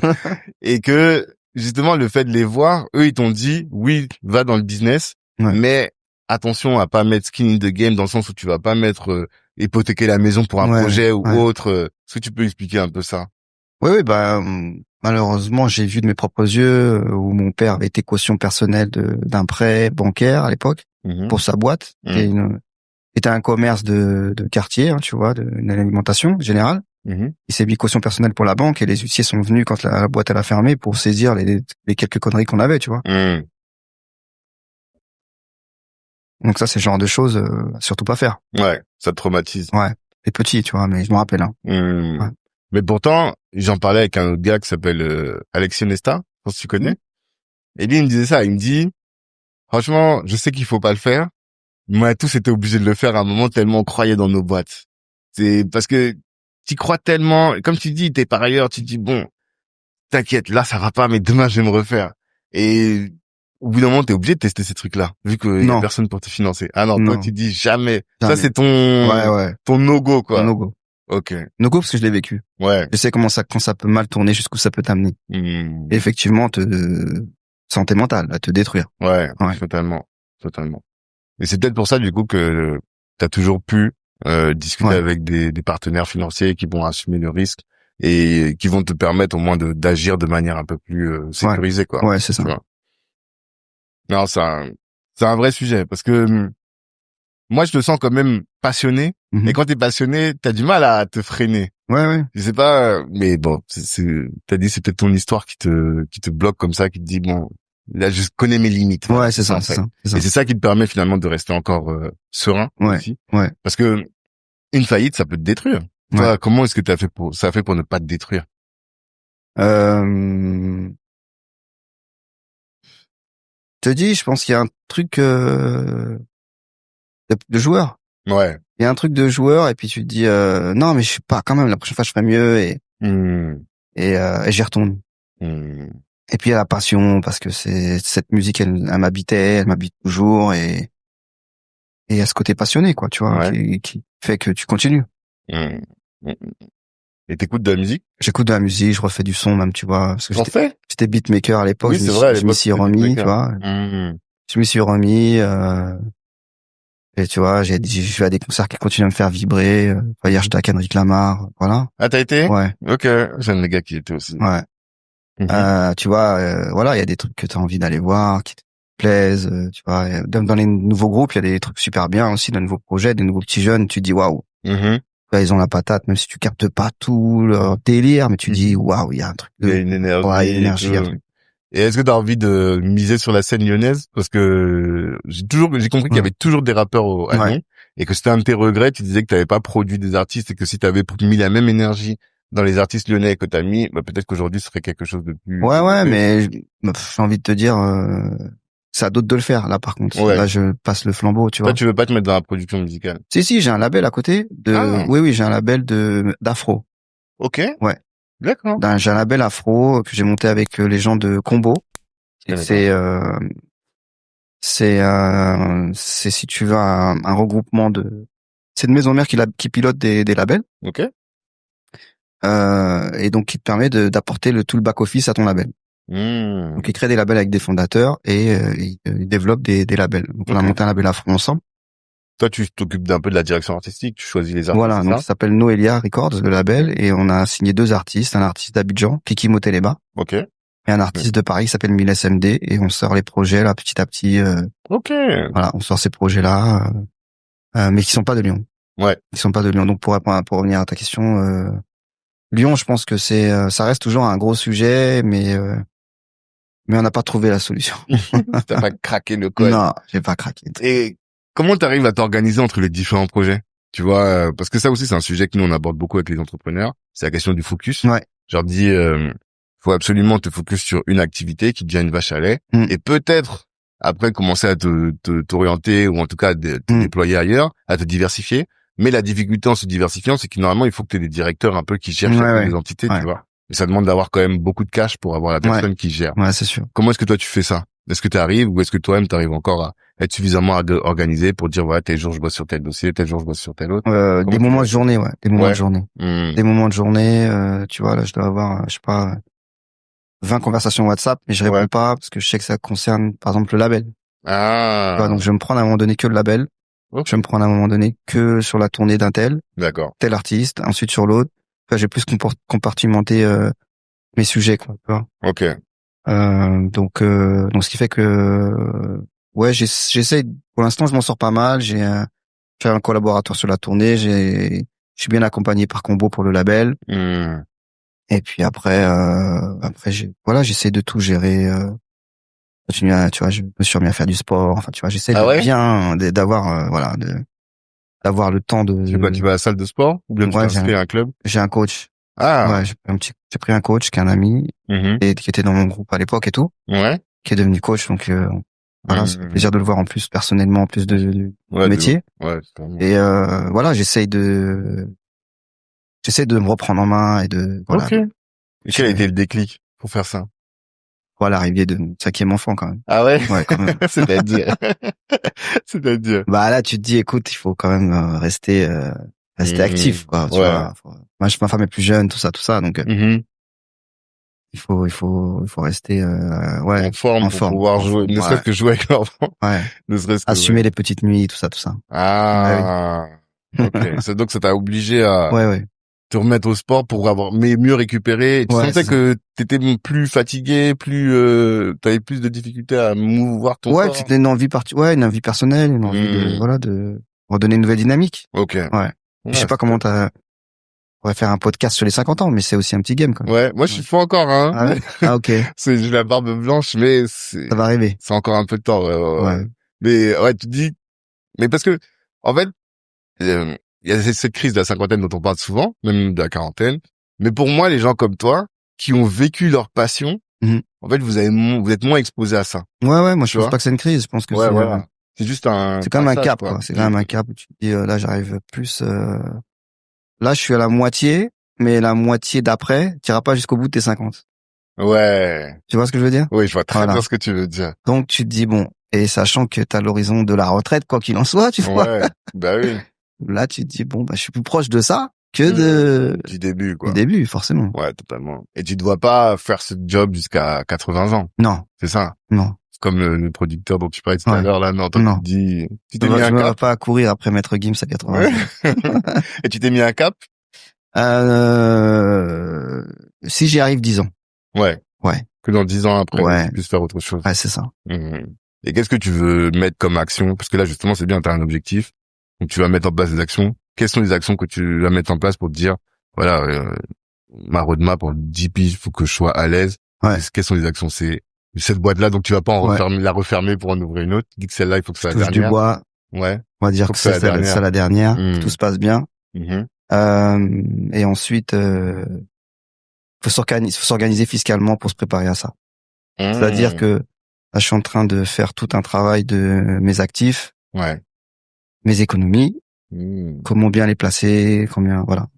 Et que justement le fait de les voir, eux ils t'ont dit oui, va dans le business, mais attention à pas mettre skin in the game, dans le sens où tu vas pas mettre hypothéquer la maison pour un projet ou autre. Est-ce que tu peux expliquer un peu ça? Oui, malheureusement, j'ai vu de mes propres yeux où mon père avait été caution personnelle d'un prêt bancaire à l'époque pour sa boîte, qui était un commerce de quartier, hein, tu vois, une alimentation générale. Il s'est mis caution personnelle pour la banque, et les huissiers sont venus quand la boîte elle a fermé pour saisir les quelques conneries qu'on avait, tu vois. Donc ça, c'est le genre de choses à surtout pas faire. Ouais, ça te traumatise. Ouais, c'est petit, tu vois, mais je me rappelle. Hein. Ouais. Mais pourtant, j'en parlais avec un autre gars qui s'appelle Alexis Nesta, je pense que tu connais. Et lui, il me disait ça, il me dit, franchement, je sais qu'il faut pas le faire, mais on a tous été obligés de le faire à un moment tellement on croyait dans nos boîtes. C'est parce que tu crois tellement, comme tu dis, t'es par ailleurs, tu te dis, bon, t'inquiète, là ça va pas, mais demain je vais me refaire. Et au bout d'un moment, t'es obligé de tester ces trucs-là, vu qu'il y a personne pour te financer. Ah non, toi tu dis jamais. Ça c'est ton no-go, quoi. Ton no-go. Ok. No-go parce que je l'ai vécu. Ouais. Je sais quand ça peut mal tourner, jusqu'où ça peut t'amener. Et effectivement, santé mentale, à te détruire. Ouais. Totalement. Et c'est peut-être pour ça, du coup, que t'as toujours pu discuter avec des partenaires financiers qui vont assumer le risque et qui vont te permettre au moins d'agir de manière un peu plus sécurisée, quoi. Ouais, c'est ça. Non, c'est un vrai sujet, parce que moi, je te sens quand même passionné. Et quand t'es passionné, t'as du mal à te freiner. Ouais. Je sais pas, mais bon, t'as dit, c'est peut-être ton histoire qui te bloque comme ça, qui te dit, bon, là, je connais mes limites. Ouais, c'est ça. Et c'est ça qui te permet finalement de rester encore serein aussi. Ouais. Parce que une faillite, ça peut te détruire. Toi, comment est-ce que ça a fait pour ne pas te détruire? Je te dis, je pense qu'il y a un truc de joueur. Ouais. Il y a un truc de joueur, et puis tu te dis non, mais je sais pas, quand même la prochaine fois je ferai mieux, et j'y retourne. Et puis il y a la passion, parce que cette musique elle m'habite toujours, et il y a ce côté passionné, quoi, tu vois, qui fait que tu continues. Et t'écoutes de la musique? J'écoute de la musique, je refais du son même, tu vois, parce que j'étais beatmaker à l'époque. Oui, c'est vrai, je m'y suis remis, tu vois. Je m'y suis remis, et tu vois, je vais à des concerts qui continuent à me faire vibrer. Hier, j'étais à Kendrick Lamar, voilà. Ah, t'as été? Ouais. Ok, j'ai un gars qui était aussi. Ouais. Tu vois, voilà, il y a des trucs que t'as envie d'aller voir, plaisent, tu vois. Et dans les nouveaux groupes, il y a des trucs super bien aussi, des nouveaux projets, des nouveaux petits jeunes. Tu te dis waouh, là, ils ont la patate, même si tu captes pas tout leur délire, mais tu dis waouh, il y a un truc. Il y a une énergie. Ouais, il y a une énergie, un truc. Et est-ce que tu as envie de miser sur la scène lyonnaise? Parce que j'ai compris qu'il y avait toujours des rappeurs à Lyon, et que c'était un de tes regrets. Tu disais que tu n'avais pas produit des artistes et que si tu avais mis la même énergie dans les artistes lyonnais que tu as mis, bah, peut-être qu'aujourd'hui ce serait quelque chose de plus... Ouais, mais j'ai envie de te dire, c'est à d'autres de le faire, là, par contre. Ouais. Là, je passe le flambeau, tu vois. Toi, tu veux pas te mettre dans la production musicale? Si, j'ai un label à côté oui, j'ai un label d'afro. Ok. Ouais. D'accord. J'ai un label afro que j'ai monté avec les gens de Combo. C'est si tu veux un regroupement c'est une maison mère qui pilote des labels. Ok. Et donc qui te permet d'apporter tout le back office à ton label. Donc ils créent des labels avec des fondateurs et ils développent des labels. Donc on a monté un label afro ensemble. Toi, tu t'occupes d'un peu de la direction artistique, tu choisis les artistes. Voilà, donc ça s'appelle Noelia Records, le label, et on a signé 2 artistes, un artiste d'Abidjan, Kiki Moteleba. Ok. Et un artiste de Paris qui s'appelle Miles MD, et on sort les projets là petit à petit. Ok. Voilà, on sort ces projets là, mais qui sont pas de Lyon. Ouais. Qui sont pas de Lyon. Donc pour revenir à ta question, Lyon, je pense que ça reste toujours un gros sujet, mais on n'a pas trouvé la solution. T'as pas craqué le code. Non, j'ai pas craqué. Et comment t'arrives à t'organiser entre les différents projets? Tu vois, parce que ça aussi c'est un sujet que nous on aborde beaucoup avec les entrepreneurs. C'est la question du focus. Ouais. Je leur dis, faut absolument te focus sur une activité qui devient une vache à lait, et peut-être après commencer à t'orienter ou en tout cas à te déployer ailleurs, à te diversifier. Mais la difficulté en se diversifiant, c'est que normalement il faut que tu aies des directeurs un peu qui gèrent chacune des entités, tu vois. Et ça demande d'avoir quand même beaucoup de cash pour avoir la personne qui gère. Ouais, c'est sûr. Comment est-ce que toi tu fais ça? Est-ce que tu arrives ou est-ce que toi-même tu arrives encore à être suffisamment organisé pour dire voilà, tel jour je bosse sur tel dossier, tel jour je bosse sur tel autre? Des moments de journée, ouais. Des moments de journée. Des moments de journée, tu vois, là je dois avoir, je sais pas, 20 conversations WhatsApp, mais je réponds pas parce que je sais que ça concerne, par exemple, le label. Ah. Tu vois, donc je vais me prendre à un moment donné que le label. Je vais me prendre à un moment donné que sur la tournée d'un tel. D'accord. Tel artiste, ensuite sur l'autre. Enfin, j'ai plus compartimenté mes sujets, quoi. Tu vois. Ok. Donc ce qui fait que ouais, j'essaie. Pour l'instant, je m'en sors pas mal. J'ai un collaborateur sur la tournée. Je suis bien accompagné par Combo pour le label. Et puis après j'essaie de tout gérer. Tu vois, je me suis remis à faire du sport. Enfin, tu vois, j'essaie d'avoir d'avoir le temps de. Tu vas à la salle de sport ou bien tu t'inscris à un club? J'ai un coach. Ah. Ouais, j'ai pris un coach qui est un ami et qui était dans mon groupe à l'époque et tout. Ouais. Qui est devenu coach, donc voilà, c'est un plaisir de le voir en plus personnellement, en plus de métier. Ouais. Et voilà, j'essaie de me reprendre en main et de voilà. Ok. Et quel a été le déclic pour faire ça? Voilà, l'arrivée de mon 5e enfant quand même. Ah ouais? Ouais, quand même. C'est-à-dire. Bah là, tu te dis, écoute, il faut quand même rester actif, quoi. Tu vois. Ma femme est plus jeune, tout ça, donc. Il faut rester en forme pour pouvoir jouer, ne serait-ce que jouer avec l'enfant. Ouais. Ne serait-ce que assumer les petites nuits, tout ça. Ah. Ok. Donc ça t'a obligé à te remettre au sport pour mieux récupérer. Tu sentais que t'étais plus fatigué, t'avais plus de difficultés à mouvoir ton corps. Ouais, c'était une envie une envie personnelle, une envie de redonner une nouvelle dynamique. Ok. Ouais. Je sais pas comment on va faire un podcast sur les 50 ans, mais c'est aussi un petit game, quoi. Ouais, moi je suis pas encore, hein. Ah, ouais ah ok. J'ai la barbe blanche, mais ça va arriver. C'est encore un peu de temps. Ouais. Mais ouais, tu dis, mais parce que en fait, il y a cette crise de la cinquantaine dont on parle souvent, même de la quarantaine. Mais pour moi, les gens comme toi, qui ont vécu leur passion, en fait, vous êtes moins exposés à ça. Ouais, moi je pense pas que c'est une crise. Je pense que c'est juste c'est quand même un cap, quoi. C'est quand même un cap où tu te dis là, j'arrive plus. Là, je suis à la moitié, mais la moitié d'après, tu iras pas jusqu'au bout de tes 50. Ouais. Tu vois ce que je veux dire? Oui, je vois très bien ce que tu veux dire. Donc, tu te dis, bon, et sachant que t'as l'horizon de la retraite, quoi qu'il en soit, tu vois. Ouais, bah oui. Là, tu te dis, bon, je suis plus proche de ça que du début, quoi. Du début, forcément. Ouais, totalement. Et tu ne dois pas faire ce job jusqu'à 80 ans. Non. C'est ça? Non. Comme le producteur dont tu parlais tout à l'heure, là, non, toi, tu dis, tu t'es mis un cap. Je ne vais pas courir après Maître Gims à 80 ans. Et tu t'es mis un cap? Si j'y arrive 10 ans. Ouais. Ouais. Que dans 10 ans après, tu puisses faire autre chose. Ouais, c'est ça. Et qu'est-ce que tu veux mettre comme action? Parce que là, justement, c'est bien, t'as un objectif. Donc, tu vas mettre en place des actions. Quelles sont les actions que tu vas mettre en place pour te dire, voilà, ma roadmap pour 10 piges, faut que je sois à l'aise. Ouais. Quelles sont les actions? C'est cette boîte-là, donc tu vas pas en refermer, la refermer pour en ouvrir une autre. Tu dis que celle-là, il faut que ce soit la Touche du dernière. bois. Ouais. On va dire que c'est ça la dernière. Que tout se passe bien. Et ensuite, faut s'organiser fiscalement pour se préparer à ça. C'est-à-dire que là, je suis en train de faire tout un travail de mes actifs, mes économies, comment bien les placer, combien, voilà.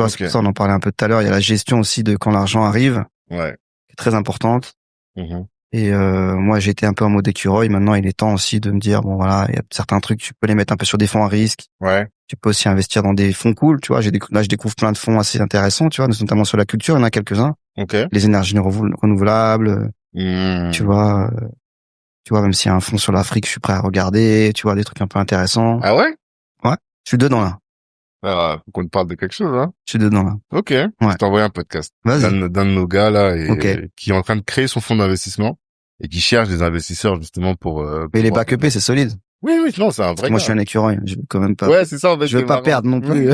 C'est pour ça, on en parlait un peu tout à l'heure. Il y a la gestion aussi de quand l'argent arrive, qui est très importante. Et moi, j'ai été un peu en mode écureuil. Maintenant, il est temps aussi de me dire, bon voilà, il y a certains trucs, tu peux les mettre un peu sur des fonds à risque. Tu peux aussi investir dans des fonds cool, tu vois. Là, je découvre plein de fonds assez intéressants, tu vois, notamment sur la culture, il y en a quelques-uns. Les énergies renouvelables, tu vois, même s'il y a un fonds sur l'Afrique, je suis prêt à regarder, tu vois, des trucs un peu intéressants. Ah ouais? Ouais. Je suis dedans, là. Alors, faut qu'on te parle de quelque chose, hein. Je suis dedans, là. Ok. Je t'envoie un podcast. D'un de nos gars, là, qui est en train de créer son fonds d'investissement et qui cherche des investisseurs, justement, pour mais les back-upés, c'est solide. Oui, non, c'est un vrai gars. Moi, je suis un écureuil. Je veux quand même pas. Ouais, c'est ça, en fait. Je veux pas perdre non plus.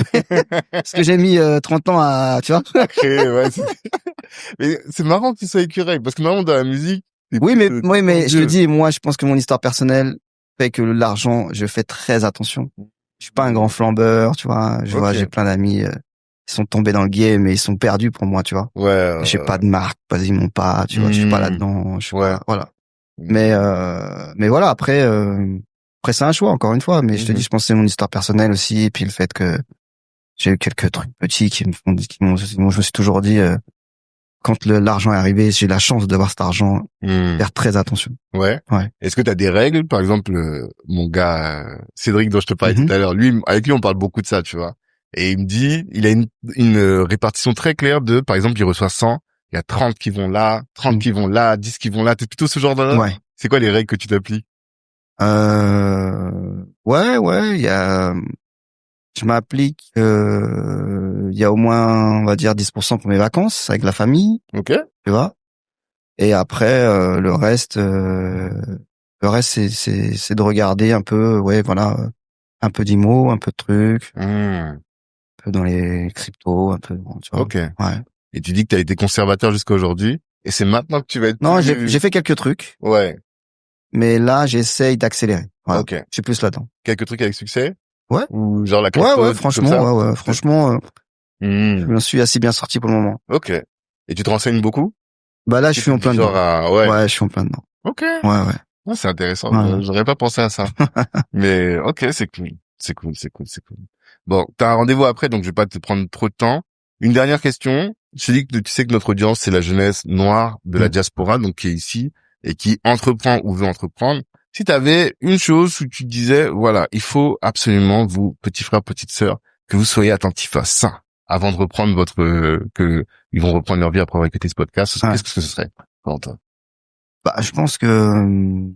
Parce que j'ai mis 30 ans à, tu vois. Mais c'est marrant que tu sois écureuil, parce que normalement, dans la musique. Oui, mais je te dis, moi, je pense que mon histoire personnelle fait que l'argent, je fais très attention. Je suis pas un grand flambeur, tu vois. J'ai plein d'amis, ils sont tombés dans le game, mais ils sont perdus pour moi, tu vois. J'ai pas de marque, ils m'ont pas, tu vois, je suis pas là-dedans, voilà. Mais voilà, après c'est un choix, encore une fois, mais je te dis, je pense que c'est mon histoire personnelle aussi, et puis le fait que j'ai eu quelques trucs petits je me suis toujours dit, quand l'argent est arrivé, j'ai la chance d'avoir cet argent, faire très attention. Ouais. Est-ce que tu as des règles? Par exemple, mon gars, Cédric, dont je te parlais tout à l'heure, avec lui, on parle beaucoup de ça, tu vois. Et il me dit, il a une répartition très claire de, par exemple, il reçoit 100, il y a 30 qui vont là, 30 qui vont là, 10 qui vont là. T'es plutôt ce genre de... Ouais. C'est quoi les règles que tu t'appliques? Il y a, je m'applique, il y a au moins, on va dire, 10% pour mes vacances avec la famille. Ok. Tu vois. Et après, le reste, c'est de regarder un peu, un peu d'IMO, un peu de trucs, un peu dans les cryptos, un peu, tu vois. Ok. Ouais. Et tu dis que tu as été conservateur jusqu'à aujourd'hui, et c'est maintenant que tu vas être... Non, j'ai fait quelques trucs. Ouais. Mais là, j'essaye d'accélérer. Voilà. Ok. Je suis plus là-dedans. Quelques trucs avec succès? Ouais. Ou genre la crypto? Franchement, je me suis assez bien sorti pour le moment. Ok. Et tu te renseignes beaucoup? Bah là, je suis en plein dedans. Ouais, je suis en plein dedans. Ok. Ouais. Oh, c'est intéressant. J'aurais pas pensé à ça. Mais ok, c'est cool. Bon, t'as un rendez-vous après, donc je vais pas te prendre trop de temps. Une dernière question. Je te dis que tu sais que notre audience, c'est la jeunesse noire de la diaspora, donc qui est ici et qui entreprend ou veut entreprendre. Si t'avais une chose où tu disais, voilà, il faut absolument, vous, petits frères, petites sœurs, que vous soyez attentifs à ça avant de reprendre ils vont reprendre leur vie après avoir écouté ce podcast. Qu'est-ce que ce serait, Valentin? Bah, je pense que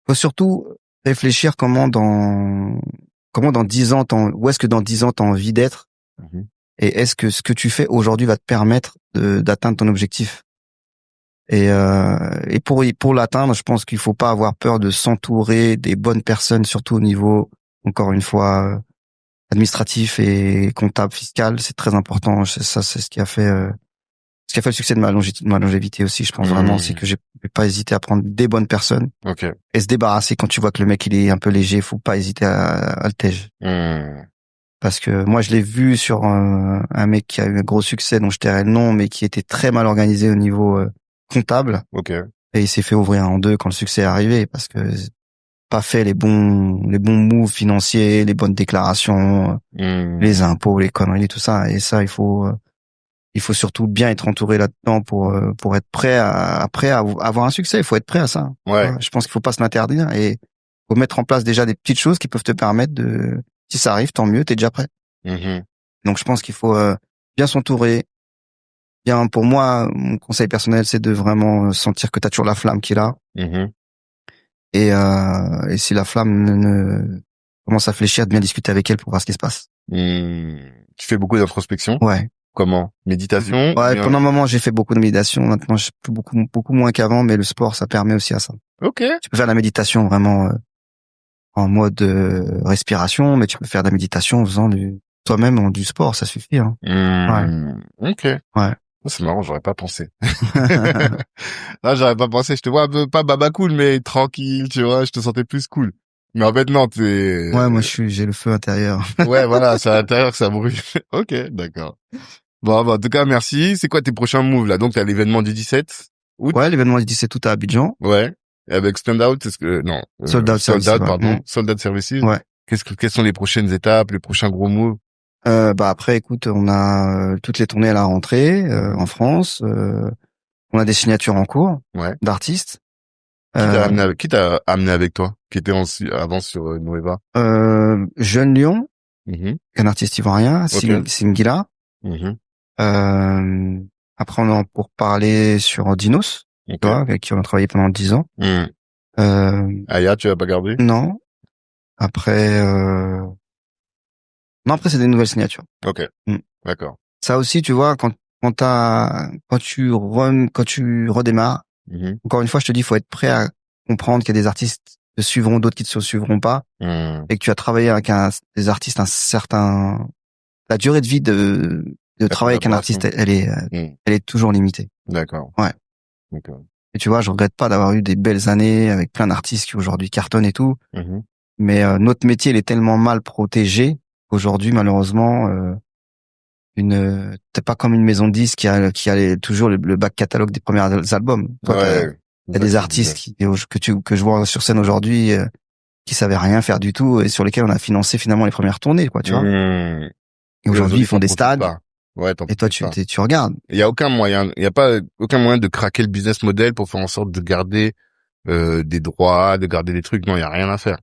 faut surtout réfléchir comment dans 10 ans, où est-ce que dans 10 ans t'as envie d'être, et est-ce que ce que tu fais aujourd'hui va te permettre d'atteindre ton objectif. Et pour l'atteindre, je pense qu'il faut pas avoir peur de s'entourer des bonnes personnes, surtout au niveau, encore une fois, administratif et comptable, fiscal. C'est très important. C'est ce qui a fait le succès de ma longévité aussi. Je pense vraiment, c'est que j'ai pas hésité à prendre des bonnes personnes. Ok. Et se débarrasser quand tu vois que le mec il est un peu léger, faut pas hésiter à le tège. Parce que moi je l'ai vu sur un mec qui a eu un gros succès dont je tairai le nom, mais qui était très mal organisé au niveau comptable. Ok. Et il s'est fait ouvrir en deux quand le succès est arrivé, parce que pas fait les bons moves financiers, les bonnes déclarations, les impôts, les conneries, tout ça. Et ça, il faut surtout bien être entouré là-dedans pour être prêt à avoir un succès. Il faut être prêt à ça. Ouais. Je pense qu'il faut pas se l'interdire, et faut mettre en place déjà des petites choses qui peuvent te permettre si ça arrive, tant mieux, t'es déjà prêt. Donc je pense qu'il faut bien s'entourer. Bien, pour moi, mon conseil personnel, c'est de vraiment sentir que t'as toujours la flamme qui est là. Et si la flamme commence à fléchir, de bien discuter avec elle pour voir ce qui se passe. Tu fais beaucoup d'introspection? Ouais. Comment? Méditation? Ouais, pendant un moment, j'ai fait beaucoup de méditation. Maintenant, je fais beaucoup moins qu'avant, mais le sport, ça permet aussi à ça. Ok. Tu peux faire de la méditation vraiment en mode respiration, mais tu peux faire de la méditation en faisant toi-même du sport, ça suffit. Hein. Ok. Ouais. C'est marrant, j'aurais pas pensé. Là, j'aurais pas pensé. Je te vois un peu, pas baba cool, mais tranquille, tu vois, je te sentais plus cool. Mais en fait, non, Ouais, moi, j'ai le feu intérieur. Ouais, voilà, c'est à l'intérieur que ça brûle. Ok, d'accord. Bon, bah, en tout cas, merci. C'est quoi tes prochains moves, là? Donc, t'as l'événement du 17 août? Ouais, l'événement du 17 août à Abidjan. Ouais. Et avec Stand Out, c'est ce que, non. Sold Out Services, ouais. pardon. Sold Out Services. Ouais. Quelles sont les prochaines étapes, les prochains gros moves? Bah après, écoute, on a toutes les tournées à la rentrée en France. On a des signatures en cours d'artistes. Qui t'a amené avec toi? Qui était avant sur Nueva? Jeune Lion, un artiste ivoirien, Singila. Après, on a pour parler sur Dinos, tu vois, avec qui on a travaillé pendant 10 ans. Aya, tu vas pas garder? Non. Après, après, c'est des nouvelles signatures. Ok. D'accord. Ça aussi, tu vois, quand tu redémarres, encore une fois, je te dis, il faut être prêt à comprendre qu'il y a des artistes qui te suivront, d'autres qui te suivront pas, et que tu as travaillé avec des artistes la durée de vie de travailler avec un artiste, elle est toujours limitée. D'accord. Ouais. D'accord. Et tu vois, je regrette pas d'avoir eu des belles années avec plein d'artistes qui aujourd'hui cartonnent et tout. Mais notre métier, il est tellement mal protégé qu'aujourd'hui, malheureusement, t'es pas comme une maison de disques qui a toujours le back catalogue des premiers albums. Toi, il y a des artistes que je vois sur scène aujourd'hui qui savaient rien faire du tout et sur lesquels on a financé finalement les premières tournées, quoi, tu vois. Et aujourd'hui, ils font des stades. Ouais, et toi, tu regardes. Il y a aucun moyen de craquer le business model pour faire en sorte de garder des droits, de garder des trucs. Non, il y a rien à faire.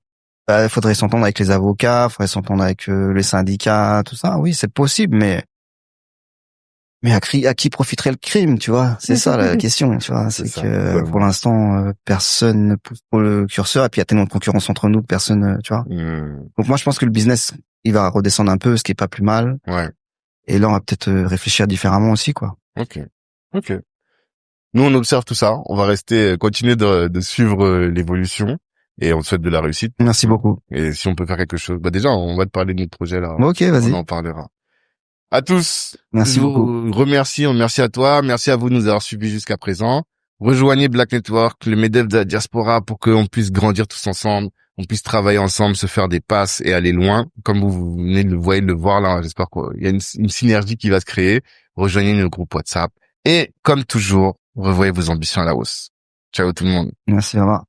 Bah, faudrait s'entendre avec les avocats, faudrait s'entendre avec les syndicats, tout ça. Oui, c'est possible, mais à qui profiterait le crime, tu vois? C'est ça la question, tu vois. C'est que pour l'instant, personne ne pousse pour le curseur et puis il y a tellement de concurrence entre nous que personne, tu vois. Donc moi, je pense que le business, il va redescendre un peu, ce qui est pas plus mal. Ouais. Et là, on va peut-être réfléchir différemment aussi, quoi. Ok. Nous, on observe tout ça. On va continuer de suivre l'évolution et on te souhaite de la réussite. Merci beaucoup. Et si on peut faire quelque chose, bah déjà, on va te parler de notre projet là. Ok, vas-y. On en parlera. À tous. Merci beaucoup. Remercie, merci à toi. Merci à vous de nous avoir suivis jusqu'à présent. Rejoignez Black Network, le MEDEF de la diaspora pour qu'on puisse grandir tous ensemble. On puisse travailler ensemble, se faire des passes et aller loin. Comme vous venez de le voir là, j'espère qu'il y a une synergie qui va se créer. Rejoignez notre groupe WhatsApp. Et comme toujours, revoyez vos ambitions à la hausse. Ciao tout le monde. Merci, au revoir.